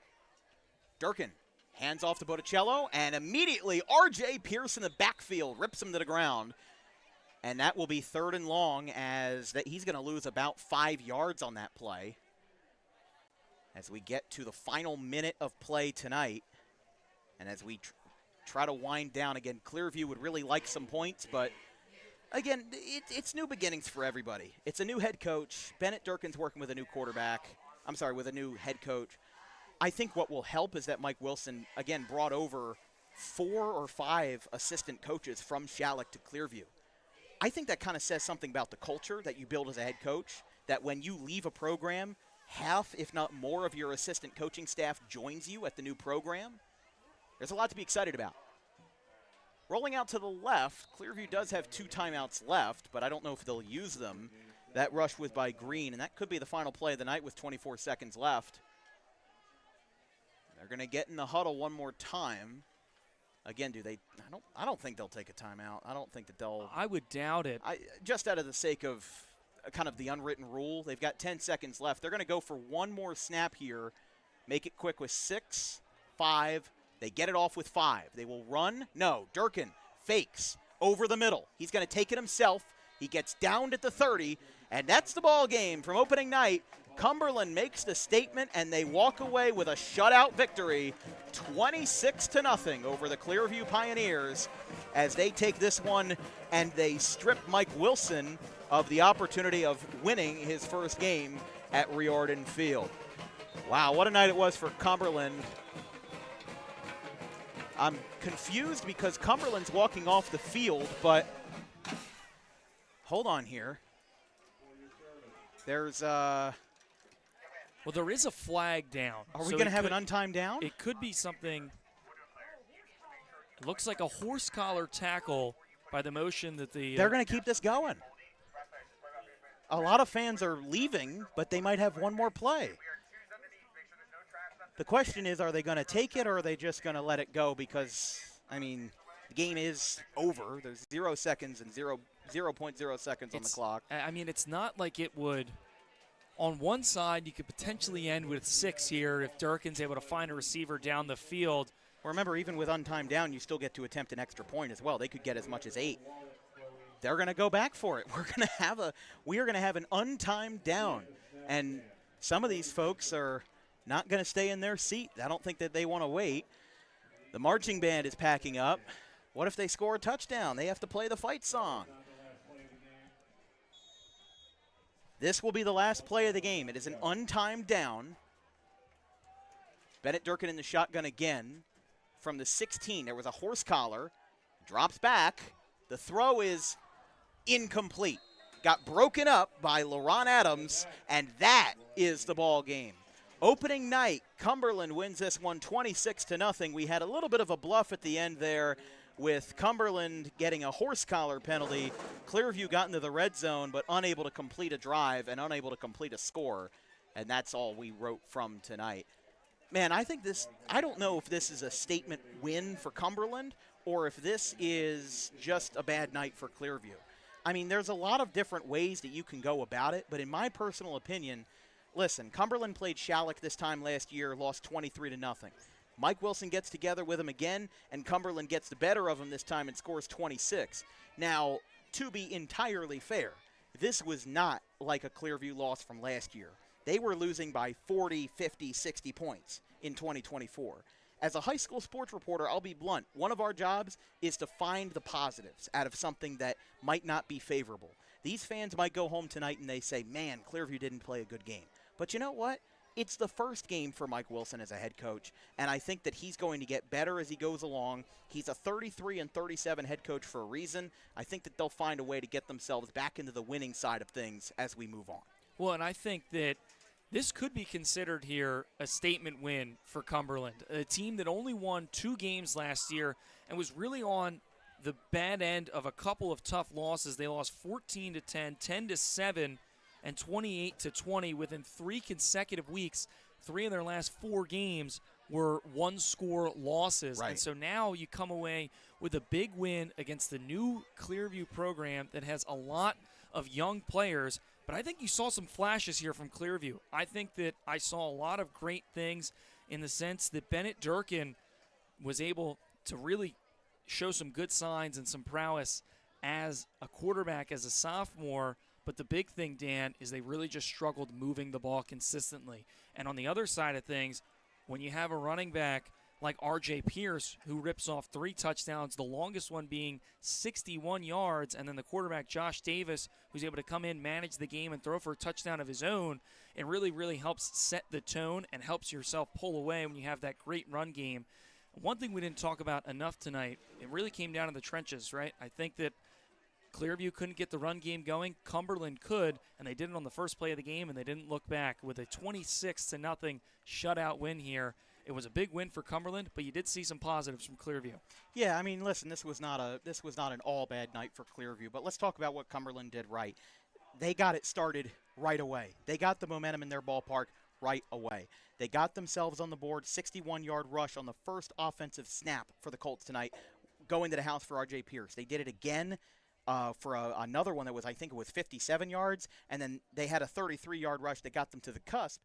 Durkin hands off to Botticello, and immediately R.J. Pierce in the backfield rips him to the ground. And that will be 3rd and long, as he's going to lose about 5 yards on that play. As we get to the final minute of play tonight, and as we try to wind down again, Clearview would really like some points, but again, it's new beginnings for everybody. It's a new head coach. Bennett Durkin's working with a new with a new head coach. I think what will help is that Mike Wilson, again, brought over 4 or 5 assistant coaches from Shalleck to Clearview. I think that kind of says something about the culture that you build as a head coach, that when you leave a program, half, if not more, of your assistant coaching staff joins you at the new program. There's a lot to be excited about. Rolling out to the left, Clearview does have 2 timeouts left, but I don't know if they'll use them. That rush was by Green, and that could be the final play of the night with 24 seconds left. They're going to get in the huddle one more time. Again, do they? I don't think they'll take a timeout. I don't think that they'll. I would doubt it. Just out of the sake of kind of the unwritten rule, they've got 10 seconds left. They're going to go for one more snap here, make it quick with 6, 5. They get it off with 5. They will run. No, Durkin fakes over the middle. He's going to take it himself. He gets downed at the 30, and that's the ball game from opening night. Cumberland makes the statement, and they walk away with a shutout victory, 26-0 over the Clearview Pioneers, as they take this one and they strip Mike Wilson of the opportunity of winning his first game at Riordan Field. Wow, what a night it was for Cumberland. I'm confused because Cumberland's walking off the field, but hold on here. There's Well, there is a flag down. Are we going to have an untimed down? It could be something. It looks like a horse collar tackle by the motion that the. They're going to keep this going. A lot of fans are leaving, but they might have one more play. The question is, are they going to take it, or are they just going to let it go? Because, I mean, the game is over. There's 0 seconds and 0.0 seconds on the clock. I mean, it's not like it would on one side, you could potentially end with 6 here if Durkin's able to find a receiver down the field. Remember, even with untimed down, you still get to attempt an extra point as well. They could get as much as 8. They're going to go back for it. We are going to have an untimed down, and some of these folks are not going to stay in their seat. I don't think that they want to wait. The marching band is packing up. What if they score a touchdown? They have to play the fight song. This will be the last play of the game. It is an untimed down. Bennett Durkin in the shotgun again from the 16. There was a horse collar. Drops back. The throw is incomplete. Got broken up by LaRon Adams, and that is the ball game. Opening night, Cumberland wins this one 26-0. We had a little bit of a bluff at the end there with Cumberland getting a horse collar penalty. Clearview got into the red zone, but unable to complete a drive and unable to complete a score. And that's all we wrote from tonight. Man, I don't know if this is a statement win for Cumberland or if this is just a bad night for Clearview. I mean, there's a lot of different ways that you can go about it, but in my personal opinion, listen, Cumberland played Shalleck this time last year, lost 23-0. Mike Wilson gets together with him again, and Cumberland gets the better of him this time and scores 26. Now, to be entirely fair, this was not like a Clearview loss from last year. They were losing by 40, 50, 60 points in 2024. As a high school sports reporter, I'll be blunt. One of our jobs is to find the positives out of something that might not be favorable. These fans might go home tonight and they say, man, Clearview didn't play a good game. But you know what? It's the first game for Mike Wilson as a head coach, and I think that he's going to get better as he goes along. He's a 33-37 head coach for a reason. I think that they'll find a way to get themselves back into the winning side of things as we move on. Well, and I think that this could be considered here a statement win for Cumberland, a team that only won 2 games last year and was really on the bad end of a couple of tough losses. They lost 14-10, 10-7, and 28-20 within 3 consecutive weeks. 3 of their last 4 games were one-score losses. Right. And so now you come away with a big win against the new Clearview program that has a lot of young players. But I think you saw some flashes here from Clearview. I think that I saw a lot of great things in the sense that Bennett Durkin was able to really show some good signs and some prowess as a quarterback, as a sophomore. But the big thing, Dan, is they really just struggled moving the ball consistently. And on the other side of things, when you have a running back like R.J. Pierce, who rips off 3 touchdowns, the longest one being 61 yards, and then the quarterback Josh Davis, who's able to come in, manage the game, and throw for a touchdown of his own, it really, really helps set the tone and helps yourself pull away when you have that great run game. One thing we didn't talk about enough tonight, it really came down to the trenches, right? I think that Clearview couldn't get the run game going. Cumberland could, and they did it on the first play of the game, and they didn't look back with a 26-0 shutout win here. It was a big win for Cumberland, but you did see some positives from Clearview. Yeah, I mean, listen, this was not an all bad night for Clearview, but let's talk about what Cumberland did right. They got it started right away. They got the momentum in their ballpark right away. They got themselves on the board, 61-yard rush on the first offensive snap for the Colts tonight, going to the house for R.J. Pierce. They did it again for another one that was, I think it was 57 yards, and then they had a 33-yard rush that got them to the cusp.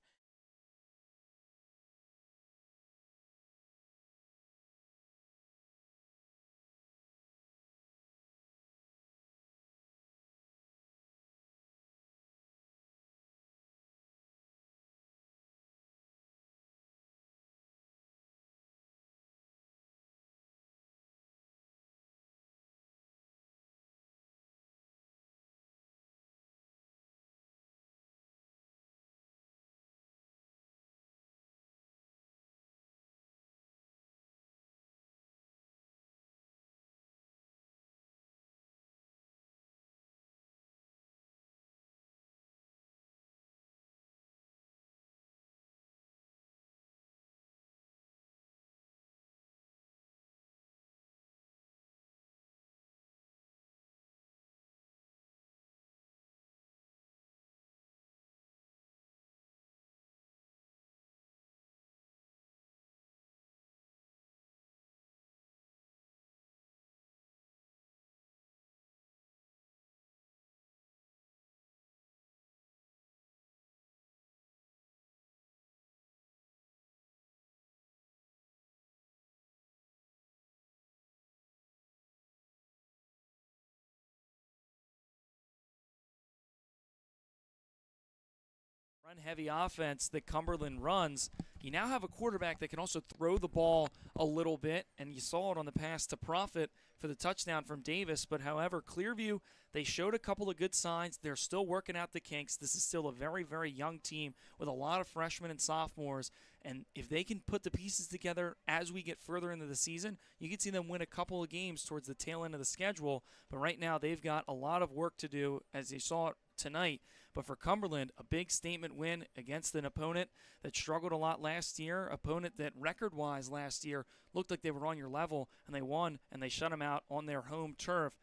Run-heavy offense that Cumberland runs, you now have a quarterback that can also throw the ball a little bit, and you saw it on the pass to Profit for the touchdown from Davis. But however, Clearview, they showed a couple of good signs. They're still working out the kinks. This is still a very, very young team with a lot of freshmen and sophomores, and if they can put the pieces together as we get further into the season, you can see them win a couple of games towards the tail end of the schedule. But right now, they've got a lot of work to do, as you saw it tonight. But for Cumberland, a big statement win against an opponent that struggled a lot last year, opponent that record-wise last year looked like they were on your level, and they won, and they shut them out on their home turf.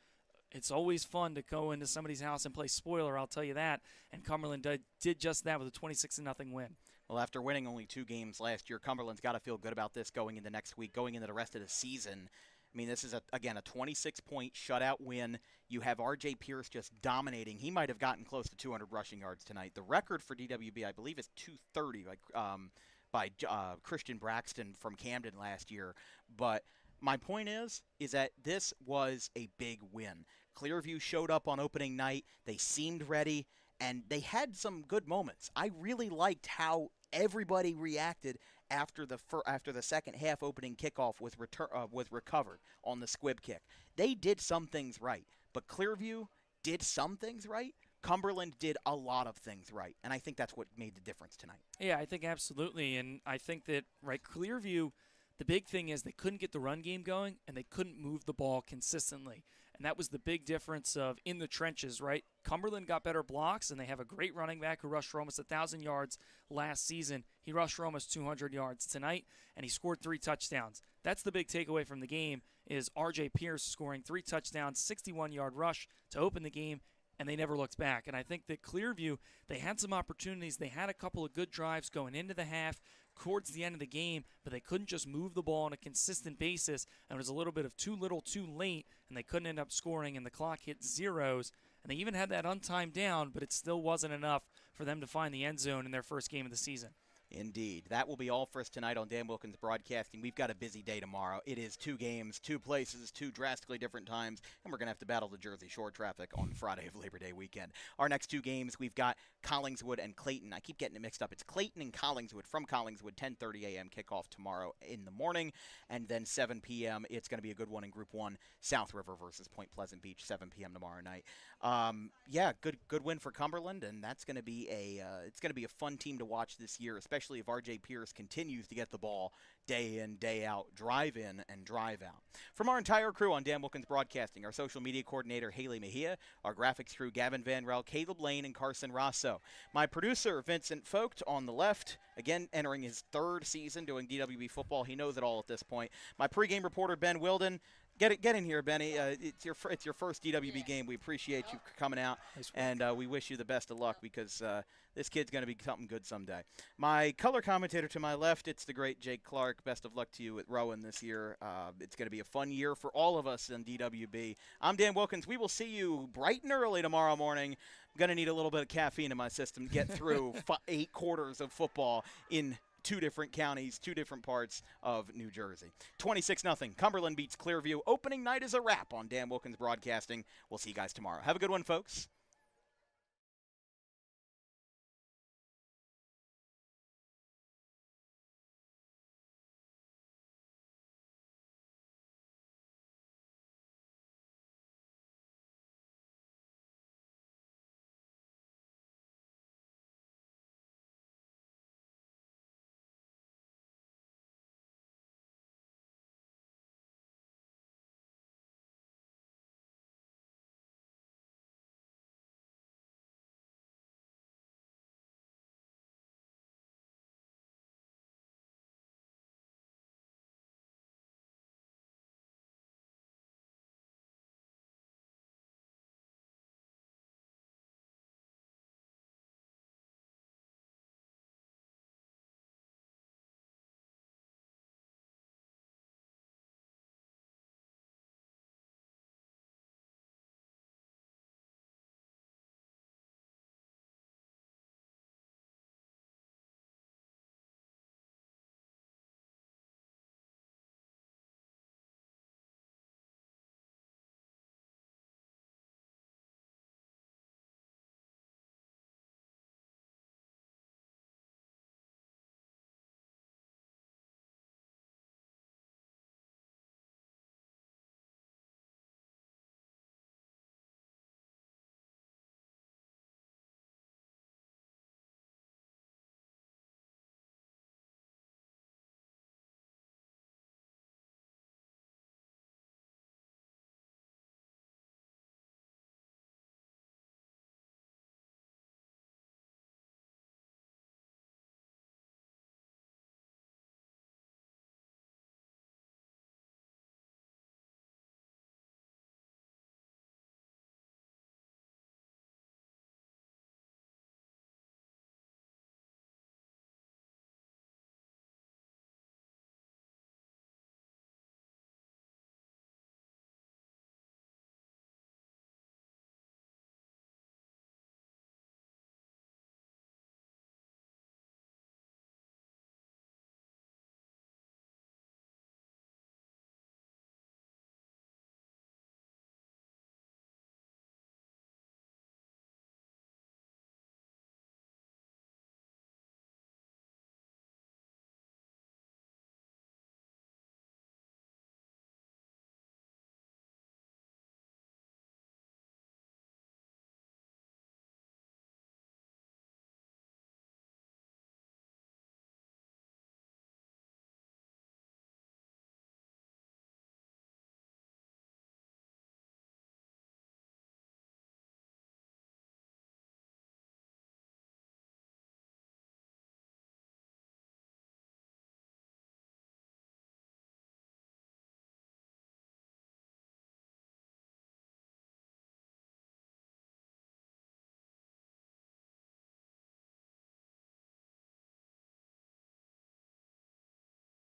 It's always fun to go into somebody's house and play spoiler, I'll tell you that, and Cumberland did just that with a 26-0 win. Well, after winning only 2 games last year, Cumberland's got to feel good about this going into next week, going into the rest of the season. I mean, this is, again, a 26-point shutout win. You have R.J. Pierce just dominating. He might have gotten close to 200 rushing yards tonight. The record for DWB, I believe, is 230 by Christian Braxton from Camden last year. But my point is that this was a big win. Clearview showed up on opening night. They seemed ready, and they had some good moments. I really liked how everybody reacted after the second half opening kickoff was recovered on the squib kick. They did some things right, but Clearview did some things right. Cumberland did a lot of things right, and I think that's what made the difference tonight. Yeah, I think absolutely, and I think that, right, Clearview, the big thing is they couldn't get the run game going, and they couldn't move the ball consistently. And that was the big difference of in the trenches, right? Cumberland got better blocks, and they have a great running back who rushed for almost 1,000 yards last season. He rushed for almost 200 yards tonight, and he scored 3 touchdowns. That's the big takeaway from the game is R.J. Pierce scoring 3 touchdowns, 61-yard rush to open the game, and they never looked back. And I think that Clearview, they had some opportunities. They had a couple of good drives going into the half, towards the end of the game, but they couldn't just move the ball on a consistent basis, and it was a little bit of too little too late, and they couldn't end up scoring, and the clock hit zeros. And they even had that untimed down, but it still wasn't enough for them to find the end zone in their first game of the season. Indeed. That will be all for us tonight on Dan Wilkins Broadcasting. We've got a busy day tomorrow. It is 2 games, 2 places, 2 drastically different times, and we're going to have to battle the Jersey Shore traffic on Friday of Labor Day weekend. Our next 2 games, we've got Collingswood and Clayton. I keep getting it mixed up. It's Clayton and Collingswood from Collingswood, 10:30 a.m. kickoff tomorrow in the morning, and then 7 p.m. It's going to be a good one in Group 1, South River versus Point Pleasant Beach, 7 p.m. tomorrow night. Good win for Cumberland, and that's going to be a fun team to watch this year, especially if R.J. Pierce continues to get the ball day in, day out, drive in and drive out. From our entire crew on Dan Wilkins Broadcasting, our social media coordinator, Haley Mejia, our graphics crew, Gavin Van Rel, Caleb Lane, and Carson Rosso. My producer, Vincent Vogt, on the left, again entering his 3rd season doing DWB football. He knows it all at this point. My pregame reporter, Ben Wilden. Get in here, Benny. It's your first DWB game. We appreciate you coming out, and we wish you the best of luck because this kid's going to be something good someday. My color commentator to my left, it's the great Jake Clark. Best of luck to you at Rowan this year. It's going to be a fun year for all of us in DWB. I'm Dan Wilkins. We will see you bright and early tomorrow morning. I'm going to need a little bit of caffeine in my system to get through 8 quarters of football in 2 different counties, 2 different parts of New Jersey. 26-0. Cumberland beats Clearview. Opening night is a wrap on Dan Wilkins Broadcasting. We'll see you guys tomorrow. Have a good one, folks.